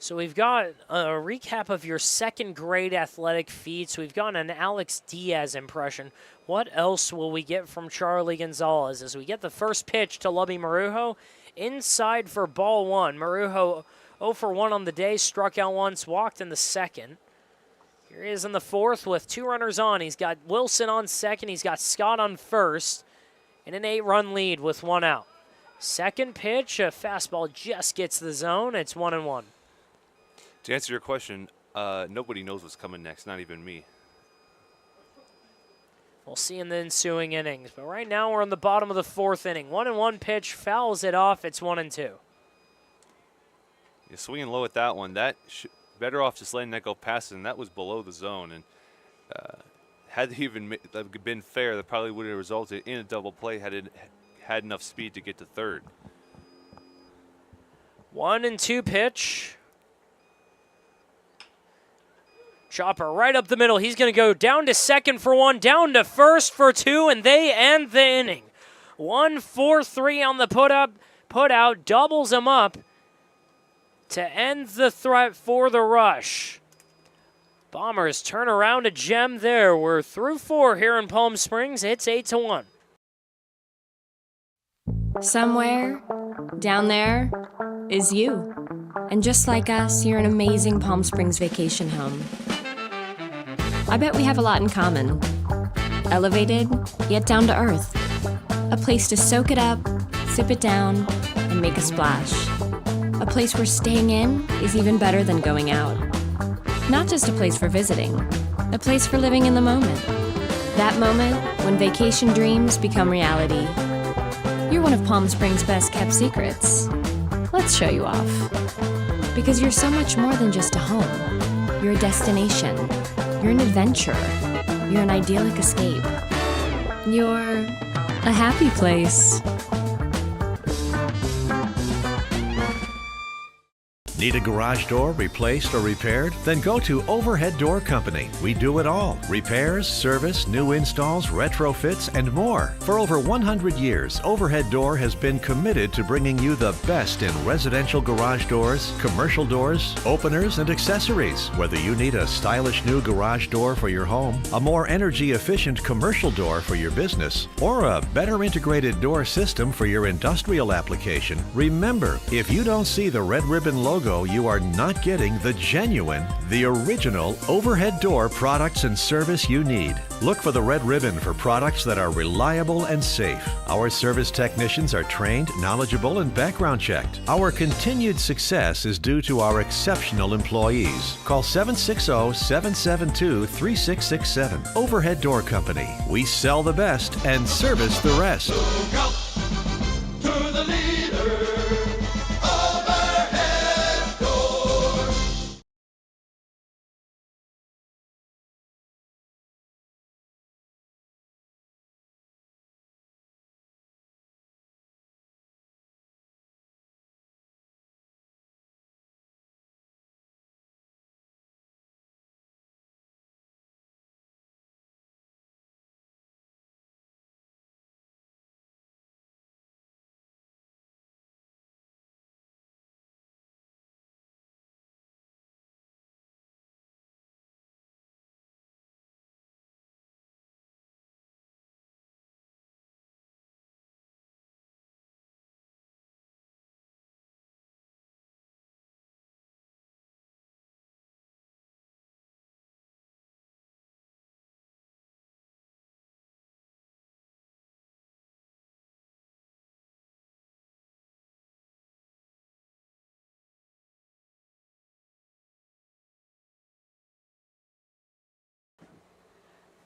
So we've got a recap of your second grade athletic feats. We've got an Alex Diaz impression. What else will we get from Charlie Gonzalez as we get the first pitch to Lubby Marujo? Inside for ball 1. Marujo 0 for 1 on the day, struck out once, walked in the second. Here he is in the 4th with 2 runners on. He's got Wilson on second. He's got Scott on first. And an 8-run lead with 1 out. Second pitch, a fastball just gets the zone. It's 1-1. To answer your question, nobody knows what's coming next, not even me. We'll see in the ensuing innings. But right now we're in the bottom of the 4th inning. 1-1 pitch, fouls it off. It's 1-2. You're swinging low at that one. Better off just letting that go past it, and that was below the zone. And had it even been fair, that probably would have resulted in a double play had it had enough speed to get to third. 1-2 pitch. Chopper right up the middle. He's going to go down to second for 1, down to first for 2, and they end the inning. 1-4-3 on the put out, doubles him up. to end the threat for the Rush. Bombers turn around a gem there. We're through 4 here in Palm Springs. It's 8-1. Somewhere down there is you. And just like us, you're an amazing Palm Springs vacation home. I bet we have a lot in common. Elevated, yet down to earth. A place to soak it up, sip it down, and make a splash. A place where staying in is even better than going out. Not just a place for visiting, a place for living in the moment. That moment when vacation dreams become reality. You're one of Palm Springs' best kept secrets. Let's show you off. Because you're so much more than just a home. You're a destination. You're an adventure. You're an idyllic escape. You're a happy place. Need a garage door replaced or repaired? Then go to Overhead Door Company. We do it all. Repairs, service, new installs, retrofits, and more. For over 100 years, Overhead Door has been committed to bringing you the best in residential garage doors, commercial doors, openers, and accessories. Whether you need a stylish new garage door for your home, a more energy-efficient commercial door for your business, or a better integrated door system for your industrial application, remember, if you don't see the red ribbon logo, you are not getting the genuine, the original overhead door products and service you need. Look for the red ribbon for products that are reliable and safe. Our service technicians are trained, knowledgeable, and background checked. Our continued success is due to our exceptional employees. Call 760-772-3667. Overhead Door Company. We sell the best and service the rest. To the leader.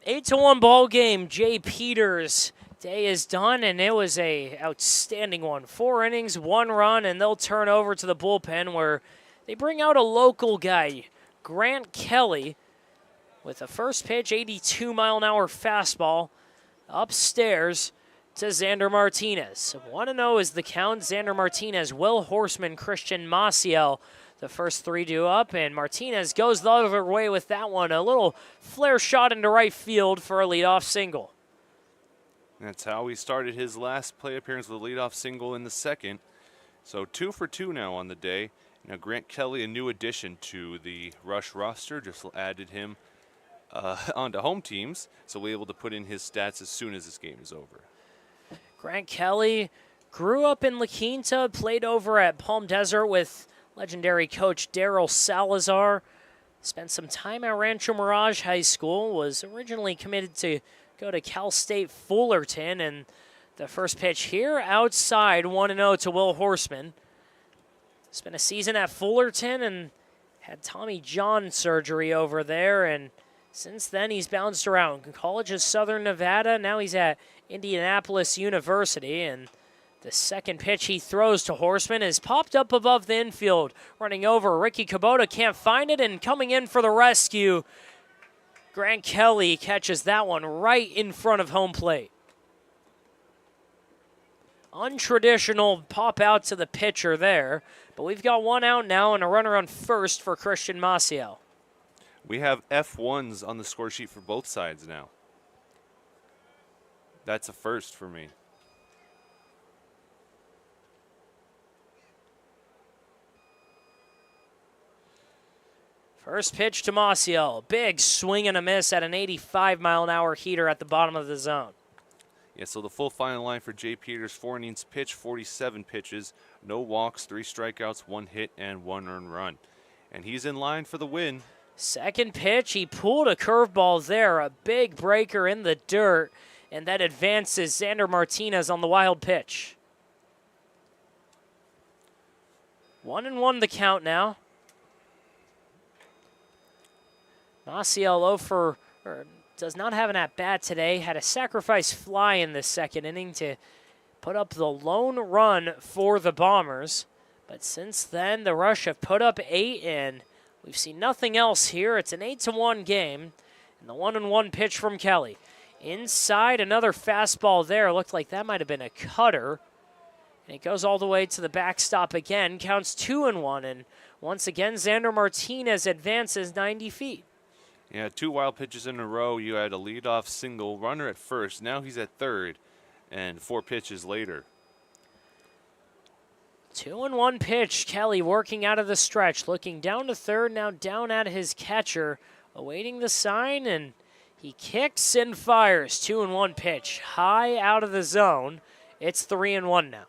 8-1 ball game. Jay Peters' day is done, and it was a outstanding one. 4 innings, 1 run, and they'll turn over to the bullpen where they bring out a local guy, Grant Kelly, with a first pitch, 82-mile-an-hour fastball upstairs to Xander Martinez. 1-0 is the count. Xander Martinez, Will Horseman, Christian Maciel, the first 3 due up, and Martinez goes the other way with that one. A little flare shot into right field for a leadoff single. That's how he started his last play appearance with a leadoff single in the second. So 2 for 2 now on the day. Now Grant Kelly, a new addition to the Rush roster, just added him onto home teams, so we'll be able to put in his stats as soon as this game is over. Grant Kelly grew up in La Quinta, played over at Palm Desert with legendary coach Daryl Salazar. Spent some time at Rancho Mirage High School, was originally committed to go to Cal State Fullerton, and the first pitch here outside, 1-0 to Will Horseman. Spent a season at Fullerton and had Tommy John surgery over there, and since then he's bounced around. College of Southern Nevada, now he's at Indianapolis University, and the second pitch he throws to Horseman is popped up above the infield. Running over, Ricky Kubota can't find it, and coming in for the rescue, Grant Kelly catches that one right in front of home plate. Untraditional pop out to the pitcher there, but we've got 1 out now and a runner on first for Christian Maciel. We have F1s on the score sheet for both sides now. That's a first for me. First pitch to Maciel. Big swing and a miss at an 85-mile-an-hour heater at the bottom of the zone. Yeah, so the full final line for Jay Peters, 4 innings pitched, 47 pitches, no walks, 3 strikeouts, 1 hit, and 1 earned run. And he's in line for the win. Second pitch, he pulled a curveball there, a big breaker in the dirt, and that advances Xander Martinez on the wild pitch. 1-1 the count now. Maciel does not have an at-bat today. Had a sacrifice fly in the second inning to put up the lone run for the Bombers. But since then, the Rush have put up 8, and we've seen nothing else here. It's an 8-1 game, and the 1-1 pitch from Kelly. Inside, another fastball there. Looked like that might have been a cutter. And it goes all the way to the backstop again. Counts 2-1, and once again, Xander Martinez advances 90 feet. Yeah, 2 wild pitches in a row. You had a leadoff single, runner at first. Now he's at third, and 4 pitches later. 2-1 pitch. Kelly working out of the stretch, looking down to third, now down at his catcher, awaiting the sign, and he kicks and fires. 2-1 pitch, high out of the zone. It's 3-1 now.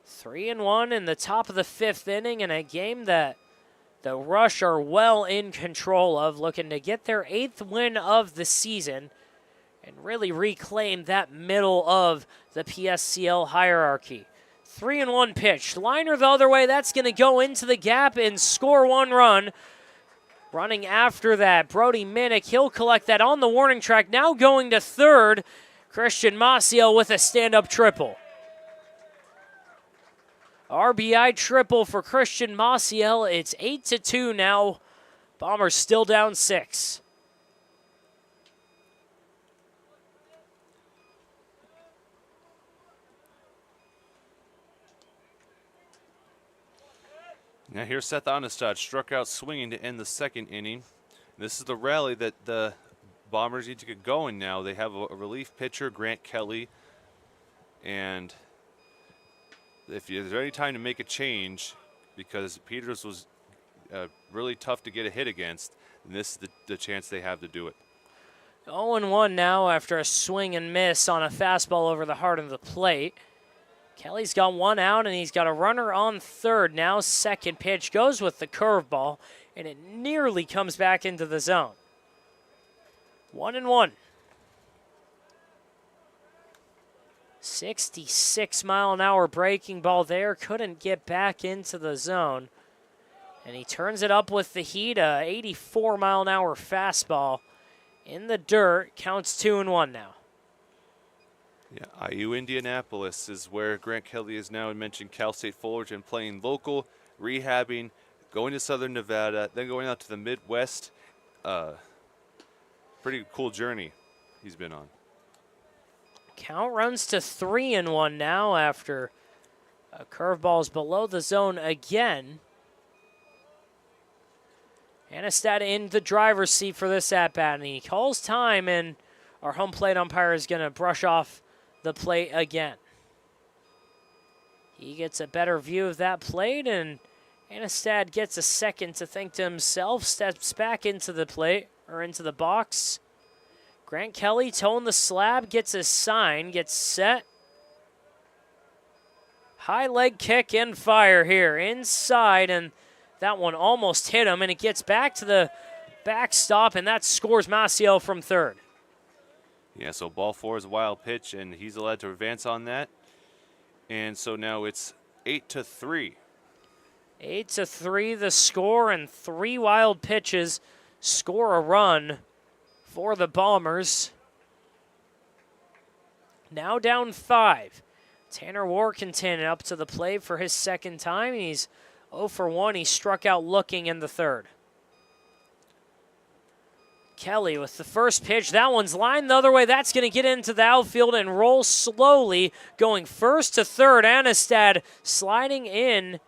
3-1 in the top of the 5th inning, in a game that the Rush are well in control of, looking to get their 8th win of the season and really reclaim that middle of the PSCL hierarchy. 3-1 pitch. Liner the other way. That's going to go into the gap and score 1 run. Running after that, Brody Minnick. He'll collect that on the warning track. Now going to third, Christian Maciel with a stand-up triple. RBI triple for Christian Maciel. It's 8-2 now. Bombers still down 6. Now here's Seth Onestad, struck out swinging to end the second inning. This is the rally that the Bombers need to get going now. They have a relief pitcher, Grant Kelly, and if there's any time to make a change, because Peters was really tough to get a hit against, and this is the chance they have to do it. 0-1 now after a swing and miss on a fastball over the heart of the plate. Kelly's got 1 out, and he's got a runner on third. Now second pitch goes with the curveball, and it nearly comes back into the zone. 1-1. 66-mile-an-hour breaking ball there. Couldn't get back into the zone. And he turns it up with the heat. 84-mile-an-hour fastball in the dirt. Counts 2-1 now. Yeah, IU Indianapolis is where Grant Kelly is now. I mentioned Cal State Fullerton, playing local, rehabbing, going to Southern Nevada, then going out to the Midwest. Pretty cool journey he's been on. Count runs to 3-1 now after a curveball's below the zone again. Anastad in the driver's seat for this at-bat, and he calls time, and our home plate umpire is going to brush off the plate again. He gets a better view of that plate, and Anastad gets a second to think to himself, steps back into the plate, or into the box. Grant Kelly toeing the slab, gets his sign, gets set. High leg kick and fire here inside, and that one almost hit him, and it gets back to the backstop, and that scores Maciel from third. Yeah, so ball 4 is a wild pitch, and he's allowed to advance on that. And so now it's 8-3. 8-3 the score, and 3 wild pitches score a run for the Bombers. Now down 5. Tanner Warkentin up to the plate for his second time. He's 0 for 1. He struck out looking in the third. Kelly with the first pitch. That one's lined the other way. That's going to get into the outfield and roll slowly, going first to third. Anastad sliding in,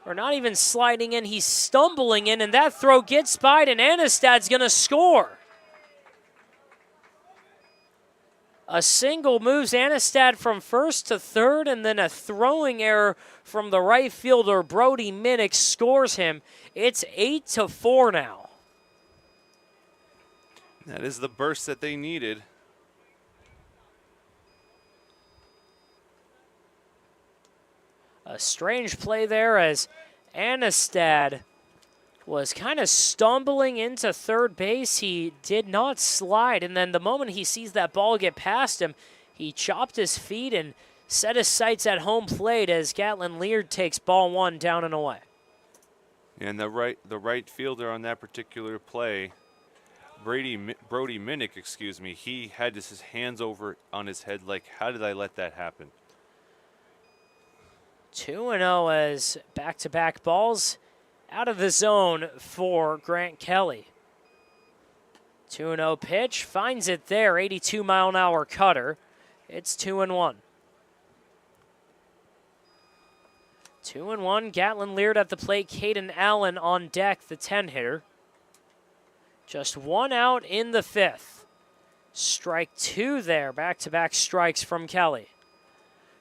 or not even sliding in. He's stumbling in, and that throw gets spied, and Anastad's going to score. A single moves Anistad from first to third, and then a throwing error from the right fielder, Brody Minnick, scores him. It's 8-4 now. That is the burst that they needed. A strange play there as Anistad was kind of stumbling into third base. He did not slide, and then the moment he sees that ball get past him, he chopped his feet and set his sights at home plate as Gatlin Leard takes ball one down and away. And the right fielder on that particular play, Brody Minnick, he had his hands over on his head like, how did I let that happen? 2-0 as back-to-back balls out of the zone for Grant Kelly. 2-0 pitch, finds it there, 82-mile-an-hour cutter. It's 2-1. 2-1, Gatlin Leard at the plate, Caden Allen on deck, the 10-hitter. Just one out in the fifth. Strike two there, back-to-back strikes from Kelly.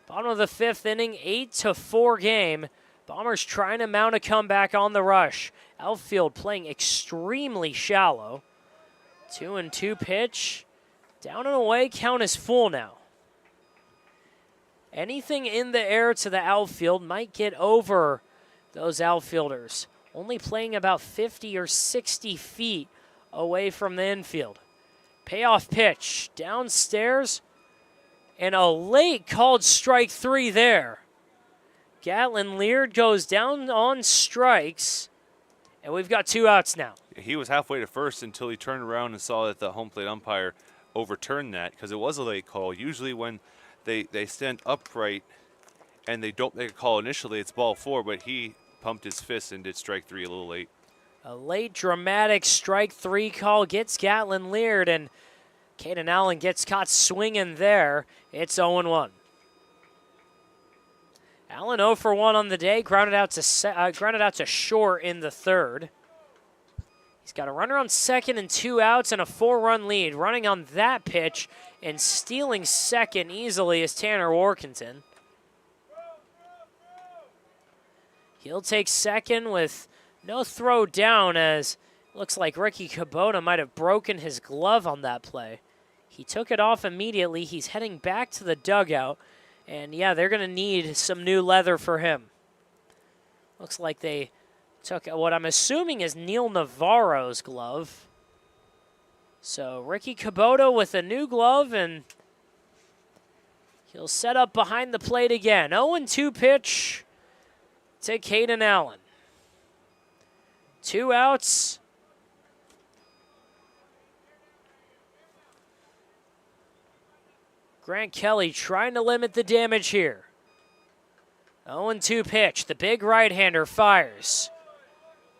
Bottom of the fifth inning, 8-4 game. Bombers trying to mount a comeback on the rush. Outfield playing extremely shallow. 2-2 pitch. Down and away, count is full now. Anything in the air to the outfield might get over those outfielders. Only playing about 50 or 60 feet away from the infield. Payoff pitch downstairs. And a late called strike three there. Gatlin Leard goes down on strikes, and we've got two outs now. He was halfway to first until he turned around and saw that the home plate umpire overturned that because it was a late call. Usually when they stand upright and they don't make a call initially, it's ball four, but he pumped his fist and did strike three a little late. A late dramatic strike three call gets Gatlin Leard, and Caden Allen gets caught swinging there. It's 0-1. Allen 0 for 1 on the day, grounded out to short in the third. He's got a runner on second and two outs and a 4-run lead. Running on that pitch and stealing second easily is Tanner Workington. He'll take second with no throw down, as looks like Ricky Kubota might have broken his glove on that play. He took it off immediately. He's heading back to the dugout. And yeah, they're going to need some new leather for him. Looks like they took what I'm assuming is Neil Navarro's glove. So Ricky Kubota with a new glove, and he'll set up behind the plate again. 0-2 pitch to Caden Allen. Two outs. Grant Kelly trying to limit the damage here. 0-2 pitch. The big right-hander fires.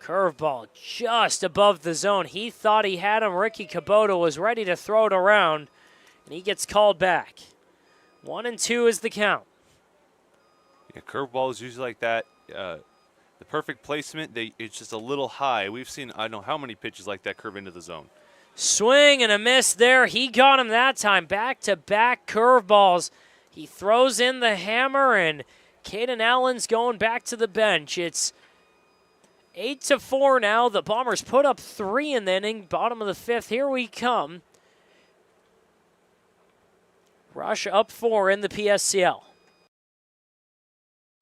Curveball just above the zone. He thought he had him. Ricky Kubota was ready to throw it around, and he gets called back. 1-2 is the count. Yeah, curveball is usually like that. The perfect placement, it's just a little high. We've seen, I don't know how many pitches like that curve into the zone. Swing and a miss there. He got him that time. Back-to-back curveballs. He throws in the hammer, and Caden Allen's going back to the bench. It's 8-4 now. The Bombers put up 3 in the inning. Bottom of the fifth. Here we come. Rush up 4 in the PSCL.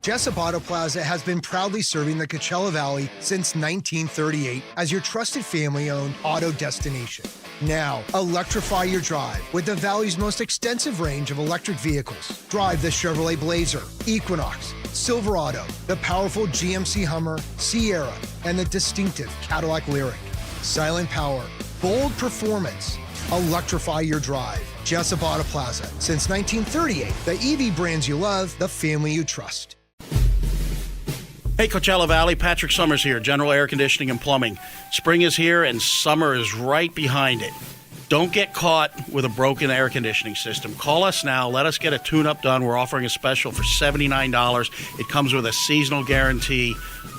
Jessup Auto Plaza has been proudly serving the Coachella Valley since 1938 as your trusted family-owned auto destination. Now, electrify your drive with the Valley's most extensive range of electric vehicles. Drive the Chevrolet Blazer, Equinox, Silverado, the powerful GMC Hummer, Sierra, and the distinctive Cadillac Lyric. Silent power, bold performance. Electrify your drive. Jessup Auto Plaza. Since 1938, the EV brands you love, the family you trust. Hey, Coachella Valley, Patrick Summers here, General Air Conditioning and Plumbing. Spring is here and summer is right behind it. Don't get caught with a broken air conditioning system. Call us now. Let us get a tune-up done. We're offering a special for $79. It comes with a seasonal guarantee.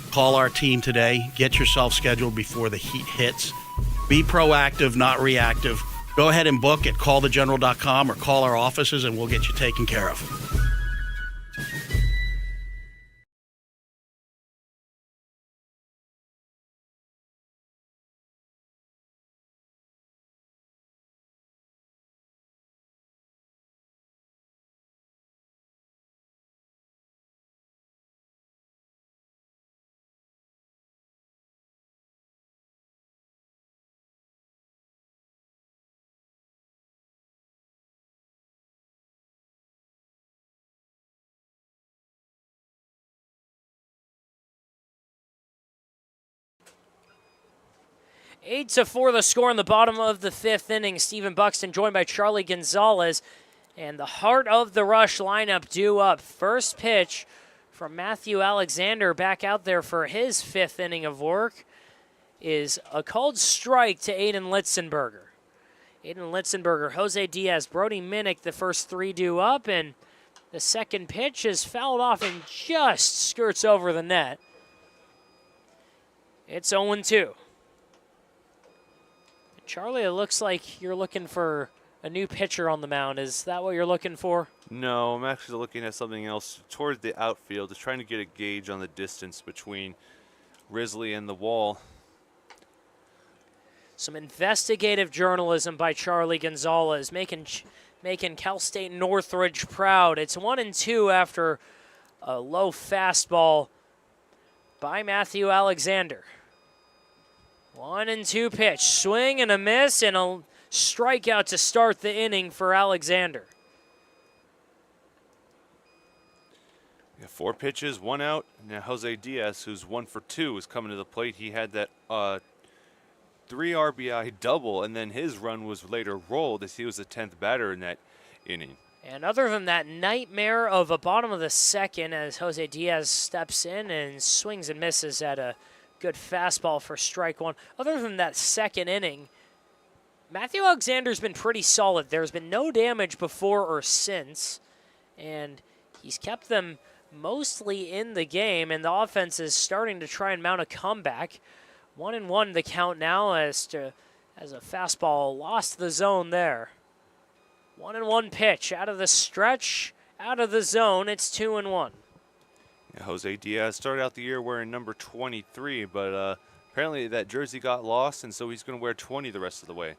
Call our team today. Get yourself scheduled before the heat hits. Be proactive, not reactive. Go ahead and book at callthegeneral.com or call our offices and we'll get you taken care of. Eight to 4 the score in the bottom of the fifth inning. Stephen Buxton joined by Charlie Gonzalez. And the heart of the Rush lineup due up. First pitch from Matthew Alexander back out there for his fifth inning of work is a called strike to Aiden Litzenberger. Aiden Litzenberger, Jose Diaz, Brody Minnick, the first three due up, and the second pitch is fouled off and just skirts over the net. It's 0-2. Charlie, it looks like you're looking for a new pitcher on the mound. Is that what you're looking for? No, I'm actually looking at something else toward the outfield. Just trying to get a gauge on the distance between Risley and the wall. Some investigative journalism by Charlie Gonzalez, making Cal State Northridge proud. It's 1-2 after a low fastball by Matthew Alexander. 1-2 pitch, swing and a miss, and a strikeout to start the inning for Alexander. Yeah, 4 pitches, 1 out. Now Jose Diaz, who's 1 for 2, is coming to the plate. He had that 3 RBI double, and then his run was later rolled as he was the 10th batter in that inning. And other than that nightmare of a bottom of the second as Jose Diaz steps in and swings and misses at a good fastball for strike one. Other than that second inning, Matthew Alexander's been pretty solid. There's been no damage before or since, and he's kept them mostly in the game, and the offense is starting to try and mount a comeback. 1-1 the count now as a fastball lost the zone there. 1-1 pitch out of the stretch, out of the zone. It's 2-1. Yeah, Jose Diaz started out the year wearing number 23, but apparently that jersey got lost, and so he's going to wear 20 the rest of the way.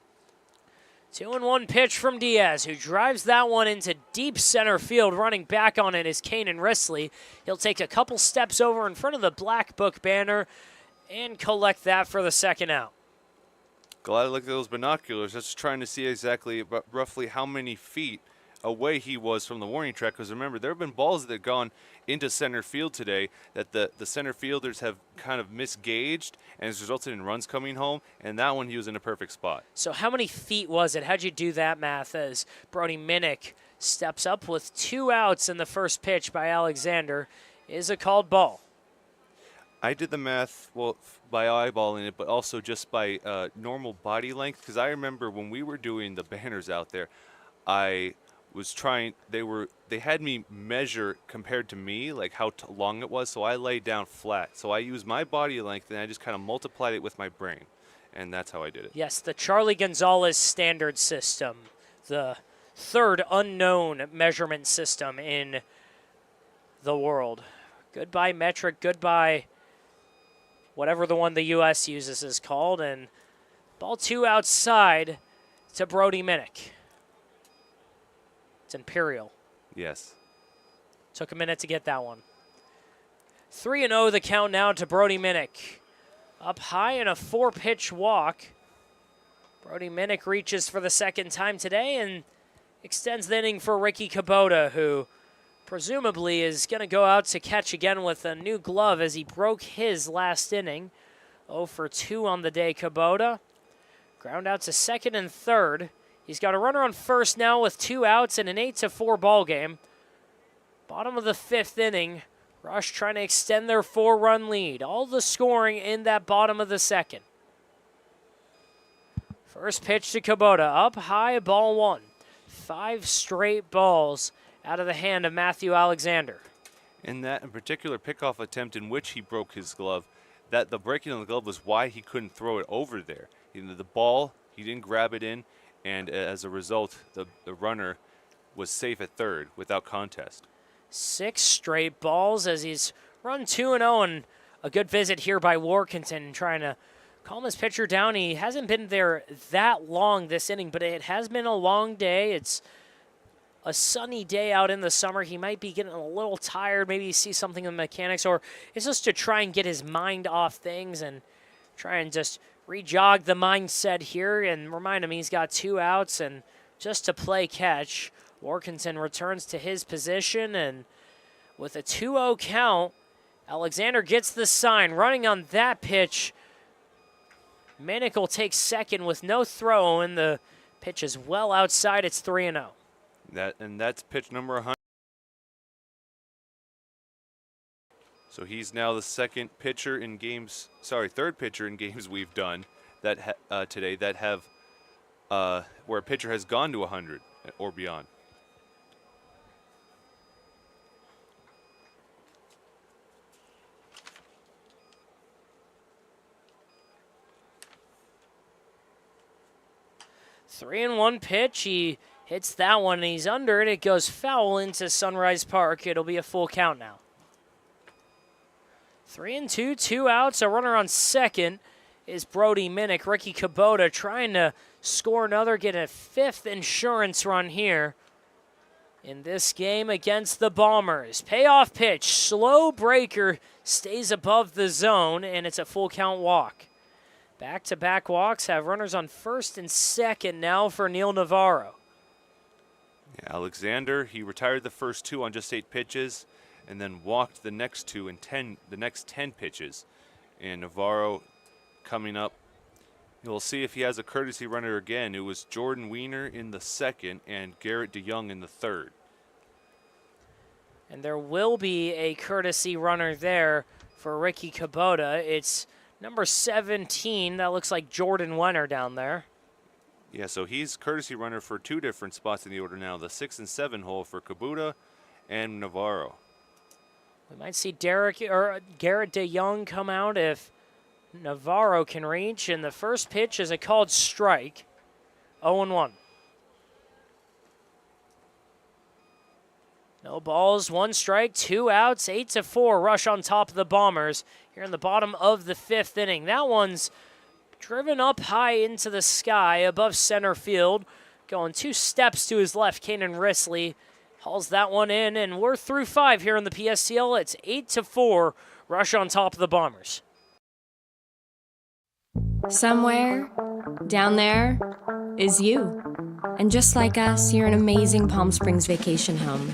2-1 pitch from Diaz, who drives that one into deep center field. Running back on it is Kanan Risley. He'll take a couple steps over in front of the Black Book banner and collect that for the second out. Glad I looked at those binoculars. Just trying to see exactly roughly how many feet away he was from the warning track, because remember, there have been balls that have gone into center field today that the center fielders have kind of misgauged, and it's resulted in runs coming home, and that one he was in a perfect spot. So how many feet was it? How'd you do that math as Brody Minnick steps up with 2 outs in the first pitch by Alexander? Is a called ball. I did the math, well, by eyeballing it, but also just by normal body length, because I remember when we were doing the banners out there, I was trying, they had me measure compared to me, like how long it was, so I laid down flat. So I used my body length and I just kind of multiplied it with my brain, and that's how I did it. Yes, the Charlie Gonzalez standard system, the third unknown measurement system in the world. Goodbye metric, goodbye whatever the one the U.S. uses is called, and ball 2 outside to Brody Minnick. It's Imperial. Yes. Took a minute to get that one. 3-0 the count now to Brody Minnick. Up high in a 4-pitch walk. Brody Minnick reaches for the second time today and extends the inning for Ricky Kubota, who presumably is going to go out to catch again with a new glove as he broke his last inning. 0 for 2 on the day, Kubota. Ground out to second and third. He's got a runner on first now with 2 outs and an 8-4 ball game. Bottom of the 5th inning. Rush trying to extend their 4-run lead. All the scoring in that bottom of the 2nd. First pitch to Kubota. Up high, ball 1. 5 straight balls out of the hand of Matthew Alexander. In that in particular pickoff attempt in which he broke his glove, that the breaking of the glove was why he couldn't throw it over there. The ball, he didn't grab it in, and as a result, the runner was safe at third without contest. 6 straight balls as he's run 2-0, and a good visit here by Workington trying to calm his pitcher down. He hasn't been there that long this inning, but it has been a long day. It's a sunny day out in the summer. He might be getting a little tired, maybe see something in the mechanics, or it's just to try and get his mind off things and try and just re-jog the mindset here and remind him he's got 2 outs and just to play catch. Workington returns to his position, and with a 2-0 count, Alexander gets the sign. Running on that pitch, Minnick will take second with no throw, and the pitch is well outside. It's 3-0. That's pitch number 100. So he's now the third pitcher in games we've done that today that have where a pitcher has gone to 100 or beyond. Three and one pitch. He hits that one, and he's under it. It goes foul into Sunrise Park. It'll be a full count now. 3-2, 2 outs. A runner on second is Brody Minnick. Ricky Kubota trying to score another, get a 5th insurance run here in this game against the Bombers. Payoff pitch, slow breaker, stays above the zone, and it's a full count walk. Back-to-back walks have runners on first and second now for Neil Navarro. Yeah, Alexander, he retired the first 2 on just 8 pitches and then walked the next 2 in the next 10 pitches. And Navarro coming up, we'll see if he has a courtesy runner again. It was Jordan Wiener in the second and Garrett DeYoung in the third. And there will be a courtesy runner there for Ricky Kubota. It's number 17, that looks like Jordan Wenner down there. Yeah, so he's courtesy runner for 2 different spots in the order now, the 6 and 7 hole for Kubota and Navarro. We might see Garrett DeYoung come out if Navarro can reach, and the first pitch is a called strike, 0-1. No balls, 1 strike, 2 outs, 8-4 rush on top of the Bombers here in the bottom of the 5th inning. That one's driven up high into the sky above center field. Going 2 steps to his left, Kanan Risley hauls that one in, and we're through 5 here in the PSCL. It's 8-4 rush on top of the Bombers. Somewhere down there is you. And just like us, you're an amazing Palm Springs vacation home.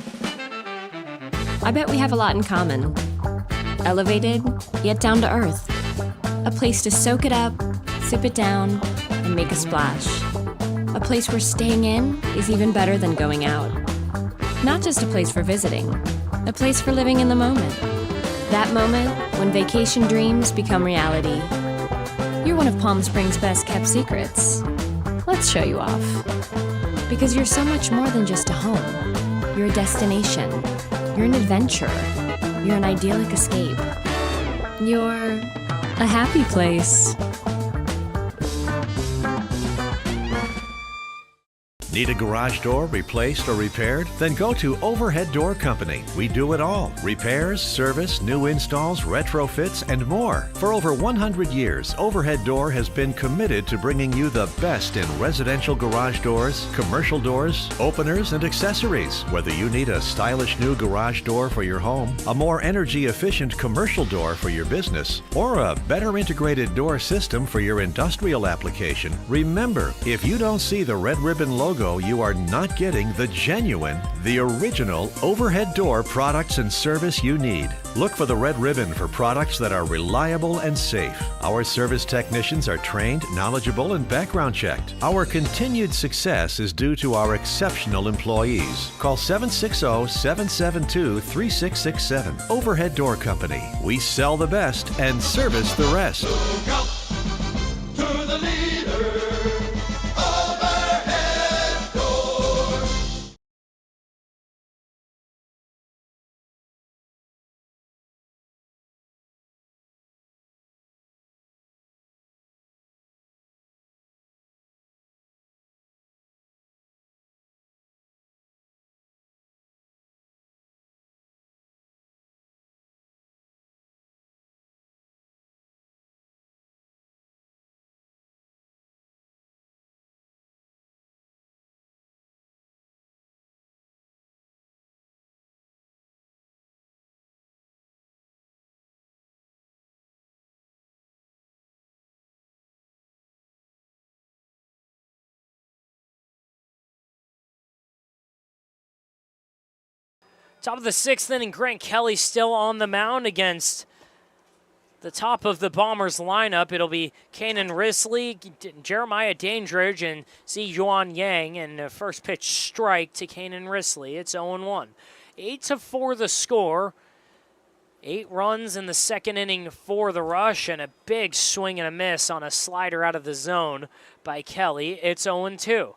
I bet we have a lot in common. Elevated, yet down to earth. A place to soak it up, sip it down, and make a splash. A place where staying in is even better than going out. Not just a place for visiting, a place for living in the moment. That moment when vacation dreams become reality. You're one of Palm Springs' best kept secrets. Let's show you off. Because you're so much more than just a home. You're a destination. You're an adventure. You're an idyllic escape. You're a happy place. Need a garage door replaced or repaired? Then go to Overhead Door Company. We do it all. Repairs, service, new installs, retrofits, and more. For over 100 years, Overhead Door has been committed to bringing you the best in residential garage doors, commercial doors, openers, and accessories. Whether you need a stylish new garage door for your home, a more energy-efficient commercial door for your business, or a better integrated door system for your industrial application, remember, if you don't see the red ribbon logo, you are not getting the genuine, the original Overhead Door products and service you need. Look for the red ribbon for products that are reliable and safe. Our service technicians are trained, knowledgeable, and background checked. Our continued success is due to our exceptional employees. Call 760-772-3667. Overhead Door Company. We sell the best and service the rest. Look out to the leader. Top of the 6th inning, Grant Kelly still on the mound against the top of the Bombers lineup. It'll be Kanan Risley, Jeremiah Dandridge, and Ziyuan Yang. And the first pitch strike to Kanan Risley. It's 0-1. 8-4 the score. 8 runs in the second inning for the Rush, and a big swing and a miss on a slider out of the zone by Kelly. It's 0-2.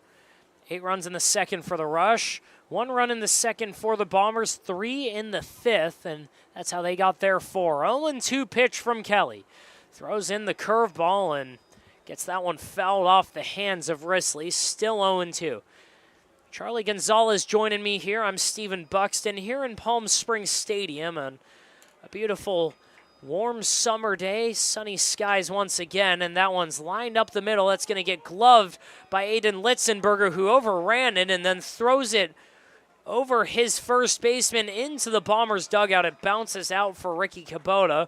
8 runs in the second for the Rush. 1 run in the second for the Bombers, 3 in the fifth, and that's how they got their 4. 0-2 pitch from Kelly. Throws in the curveball and gets that one fouled off the hands of Risley. Still 0-2. Charlie Gonzalez joining me here. I'm Stephen Buxton here in Palm Springs Stadium on a beautiful warm summer day. Sunny skies once again, and that one's lined up the middle. That's going to get gloved by Aiden Litzenberger, who overran it and then throws it over his first baseman into the Bombers dugout. It bounces out for Ricky Kubota,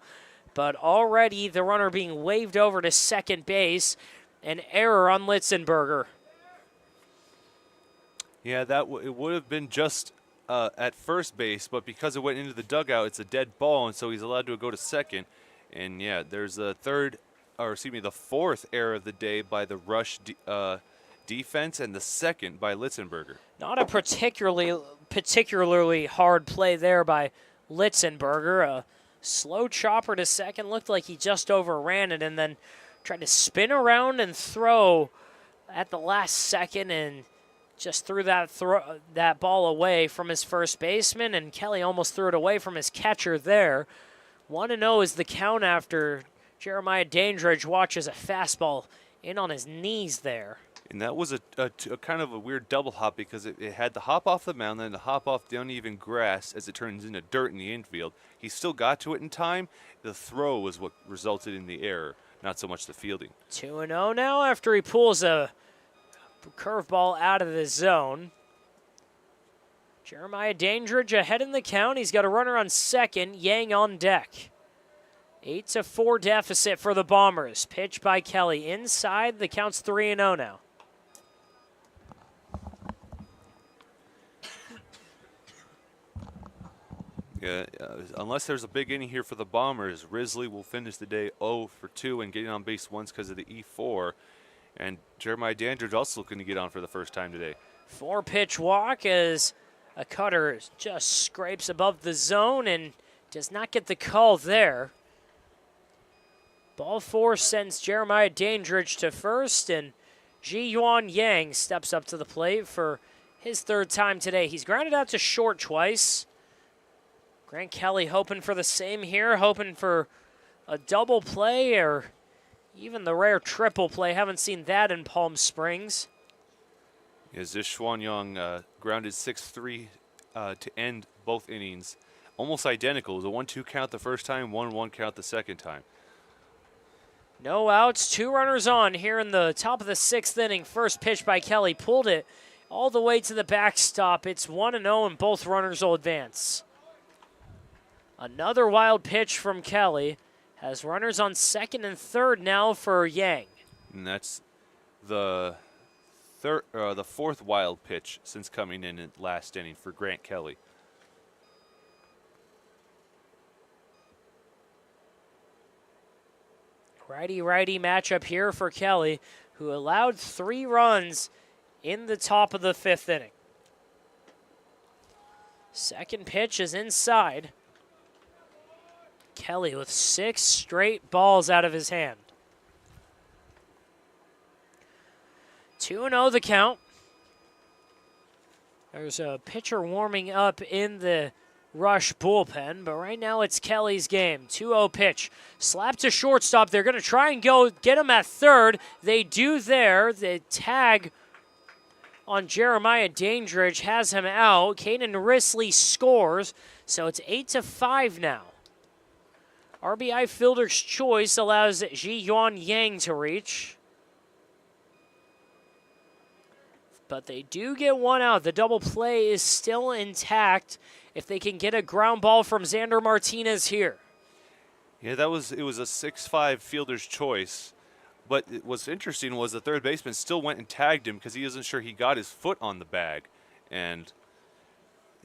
but already the runner being waved over to second base. An error on Litzenberger. Yeah, it would have been just at first base, but because it went into the dugout, it's a dead ball, and so he's allowed to go to second. And yeah, there's the fourth error of the day by the Rush defense, and the second by Litzenberger. Not a particularly hard play there by Litzenberger. A slow chopper to second. Looked like he just overran it and then tried to spin around and throw at the last second and just threw that ball away from his first baseman, and Kelly almost threw it away from his catcher there. 1-0 is the count after Jeremiah Dandridge watches a fastball in on his knees there. And that was a kind of a weird double hop because it had to hop off the mound, then to hop off the uneven grass as it turns into dirt in the infield. He still got to it in time. The throw was what resulted in the error, not so much the fielding. 2-0 now after he pulls a curveball out of the zone. Jeremiah Dandridge ahead in the count. He's got a runner on second, Yang on deck. 8-4 deficit for the Bombers. Pitch by Kelly inside. The count's 3-0 now. Yeah, unless there's a big inning here for the Bombers, Risley will finish the day 0 for 2 and getting on base once because of the E4. And Jeremiah Dandridge also looking to get on for the first time today. 4-pitch walk as a cutter just scrapes above the zone and does not get the call there. Ball 4 sends Jeremiah Dandridge to first, and Ji-Yuan Yang steps up to the plate for his third time today. He's grounded out to short twice. Grant Kelly hoping for the same here, hoping for a double play or even the rare triple play. Haven't seen that in Palm Springs. As this Schwanyang grounded 6-3 to end both innings. Almost identical. It was a 1-2 count the first time, 1-1 count the second time. No outs, 2 runners on here in the top of the 6th inning. First pitch by Kelly, pulled it all the way to the backstop. It's 1-0 and both runners will advance. Another wild pitch from Kelly. Has runners on second and third now for Yang. And that's the fourth wild pitch since coming in last inning for Grant Kelly. Righty-righty matchup here for Kelly, who allowed 3 runs in the top of the 5th inning. Second pitch is inside. Kelly with 6 straight balls out of his hand. 2-0 the count. There's a pitcher warming up in the Rush bullpen, but right now it's Kelly's game. 2-0 pitch. Slap to shortstop. They're going to try and go get him at third. They do there. The tag on Jeremiah Dandridge has him out. Caden Risley scores, so it's 8-5 now. RBI fielder's choice allows Ji-Yuan Yang to reach. But they do get 1 out. The double play is still intact if they can get a ground ball from Xander Martinez here. Yeah, it was a 6-5 fielder's choice. But what's interesting was the third baseman still went and tagged him because he isn't sure he got his foot on the bag. And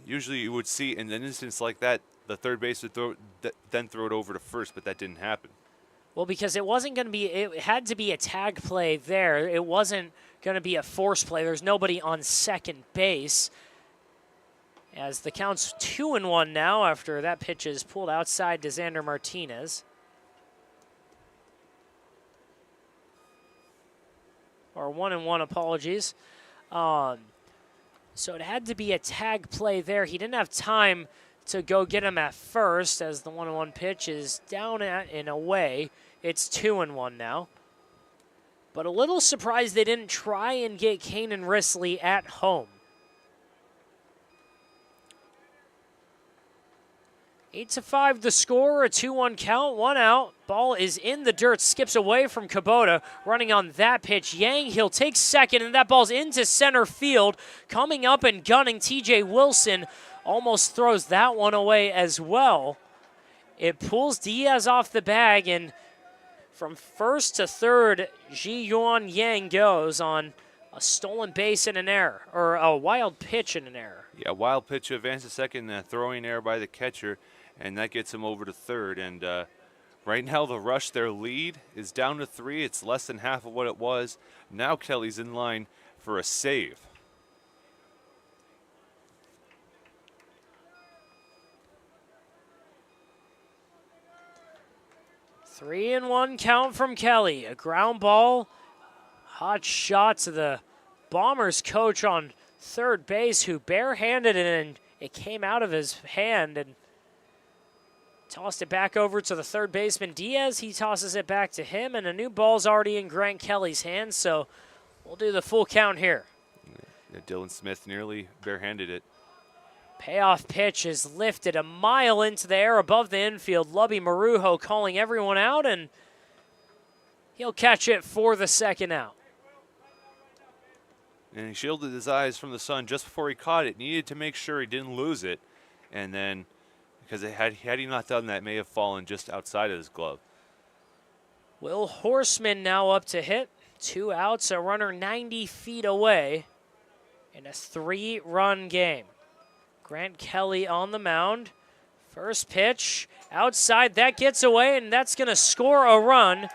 Usually you would see in an instance like that, the third base would then throw it over to first, but that didn't happen. Well, because it wasn't going to be, it had to be a tag play there. It wasn't going to be a force play. There's nobody on second base. As the count's 2-1 now after that pitch is pulled outside to Xander Martinez. Or 1-1, apologies. So it had to be a tag play there. He didn't have time to go get him at first as the 1-1 pitch is down and away. It's 2-1 now. But a little surprised they didn't try and get Kanan Risley at home. 8-5 the score, a 2-1 count, 1 out. Ball is in the dirt, skips away from Kubota, running on that pitch. Yang, he'll take second, and that ball's into center field. Coming up and gunning, TJ Wilson almost throws that one away as well. It pulls Diaz off the bag, and from first to third, Ji-Yuan Yang goes on a stolen base and an error, or a wild pitch and an error. Yeah, wild pitch to advance to second, throwing error by the catcher, and that gets him over to third. And right now the Rush, their lead is down to 3. It's less than half of what it was. Now Kelly's in line for a save. Three and 1 count from Kelly. A ground ball, hot shot to the Bombers coach on third base, who barehanded it, and it came out of his hand and tossed it back over to the third baseman Diaz. He tosses it back to him, and a new ball's already in Grant Kelly's hands, so we'll do the full count here. Yeah, Dylan Smith nearly barehanded it. Payoff pitch is lifted a mile into the air above the infield. Lubby Marujo calling everyone out, and he'll catch it for the second out. And he shielded his eyes from the sun just before he caught it. Needed to make sure he didn't lose it. And then, because had he not done that, it may have fallen just outside of his glove. Will Horseman now up to hit. 2 outs, a runner 90 feet away in a 3-run game. Grant Kelly on the mound. First pitch outside, that gets away, and that's going to score a run.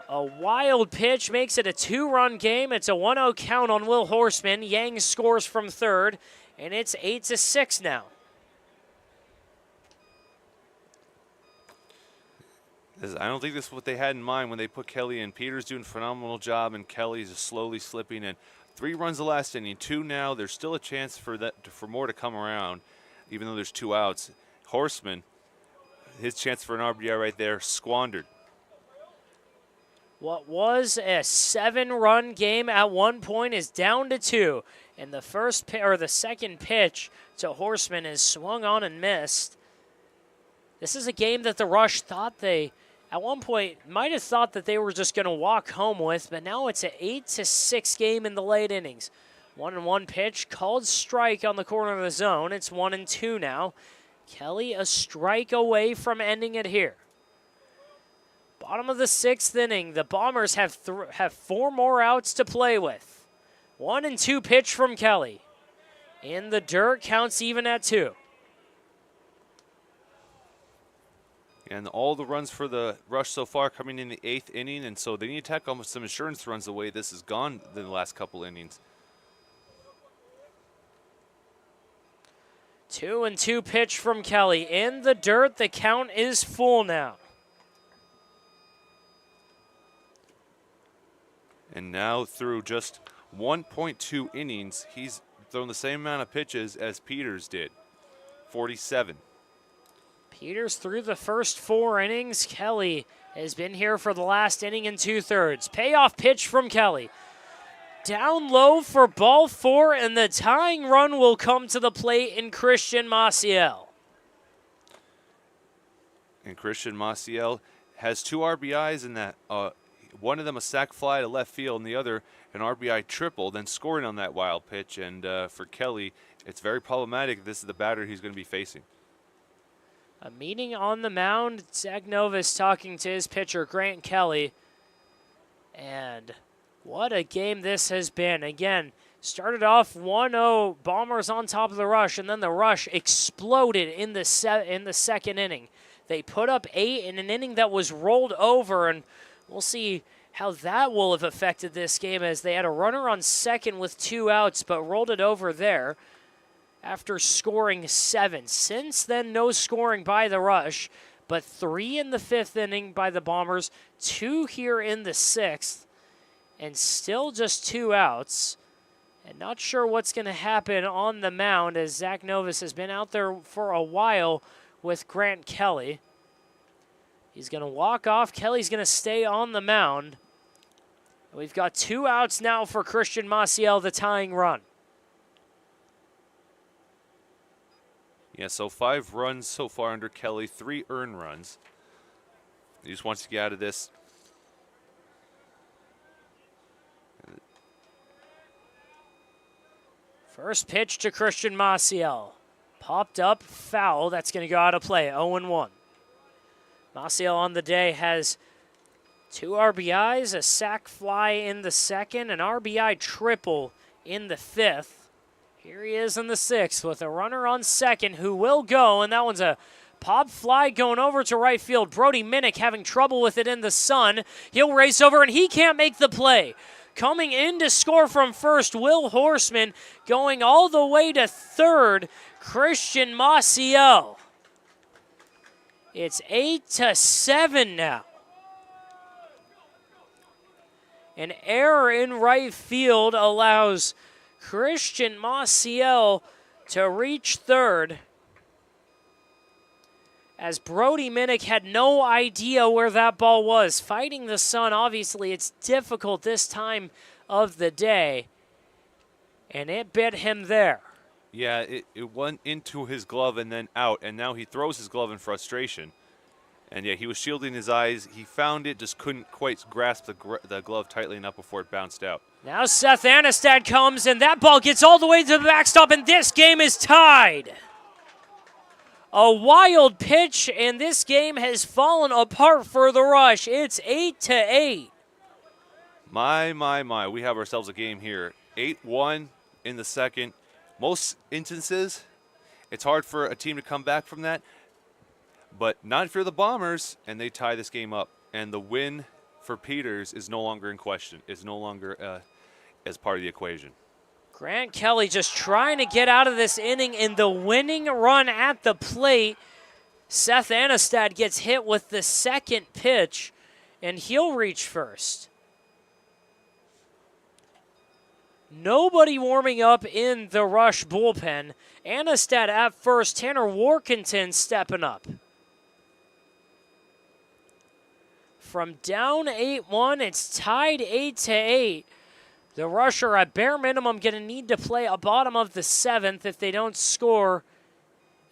A wild pitch makes it a 2-run game. It's a 1-0 count on Will Horseman. Yang scores from third, and it's 8-6 now. I don't think this is what they had in mind when they put Kelly in. Peter's doing a phenomenal job, and Kelly's just slowly slipping in. 3 runs the last inning, 2 now. There's still a chance for more to come around, even though there's 2 outs. Horseman, his chance for an RBI right there, squandered. What was a 7-run game at one point is down to 2, and the second pitch to Horseman is swung on and missed. This is a game that the Rush thought they, at one point, might have thought that they were just going to walk home with, but now it's an 8-6 game in the late innings. 1-1 pitch, called strike on the corner of the zone. It's 1-2 now. Kelly a strike away from ending it here. Bottom of the 6th inning, the Bombers have 4 more outs to play with. 1-2 pitch from Kelly. In the dirt, counts even at 2. And all the runs for the Rush so far coming in the 8th inning, and so they need to tack almost some insurance runs the way this has gone in the last couple innings. 2-2 pitch from Kelly. In the dirt, the count is full now. And now through just 1.2 innings, he's thrown the same amount of pitches as Peters did, 47. Peters through the first 4 innings. Kelly has been here for the last inning and 2/3. Payoff pitch from Kelly. Down low for ball 4, and the tying run will come to the plate in Christian Maciel. And Christian Maciel has 2 RBIs in that. One of them a sac fly to left field, and the other an RBI triple, then scoring on that wild pitch. And for Kelly, it's very problematic. This is the batter he's going to be facing. A meeting on the mound. Zach Novus talking to his pitcher, Grant Kelly. And what a game this has been. Again, Started off 1-0, Bombers on top of the Rush, and then the Rush exploded in the second inning. They put up 8 in an inning that was rolled over, and we'll see how that will have affected this game as they had a runner on second with 2 outs, but rolled it over there after scoring 7. Since then, no scoring by the Rush, but 3 in the 5th inning by the Bombers, 2 here in the 6th, and still just 2 outs. And not sure what's going to happen on the mound as Zach Novus has been out there for a while with Grant Kelly. He's going to walk off. Kelly's going to stay on the mound. We've got 2 outs now for Christian Maciel, the tying run. Yeah, so 5 runs so far under Kelly, 3 earned runs. He just wants to get out of this. First pitch to Christian Maciel. Popped up, foul. That's going to go out of play, 0-1. Maciel on the day has 2 RBIs, a sac fly in the second, an RBI triple in the 5th. Here he is in the 6th with a runner on second who will go, and that one's a pop fly going over to right field. Brody Minnick having trouble with it in the sun. He'll race over, and he can't make the play. Coming in to score from first, Will Horseman. Going all the way to third, Christian Maciel. It's 8-7 now. An error in right field allows Christian Maciel to reach third, as Brody Minnick had no idea where that ball was. Fighting the sun, obviously, it's difficult this time of the day, and it bit him there. Yeah, it went into his glove and then out, and now he throws his glove in frustration. And yeah, he was shielding his eyes. He found it, just couldn't quite grasp the glove tightly enough before it bounced out. Now Seth Anistad comes, and that ball gets all the way to the backstop, and this game is tied. A wild pitch, and this game has fallen apart for the Rush. It's 8-8. My. We have ourselves a game here. 8-1 in the second. Most instances, it's hard for a team to come back from that, but not if you're the Bombers, and they tie this game up. And the win for Peters is no longer in question. It's no longer as part of the equation. Grant Kelly just trying to get out of this inning in the winning run at the plate. Seth Anistad gets hit with the second pitch, and he'll reach first. Nobody warming up in the Rush bullpen. Anistad at first, Tanner Workington stepping up. From down 8-1, it's tied 8-8. The Rush are at bare minimum going to need to play a bottom of the 7th if they don't score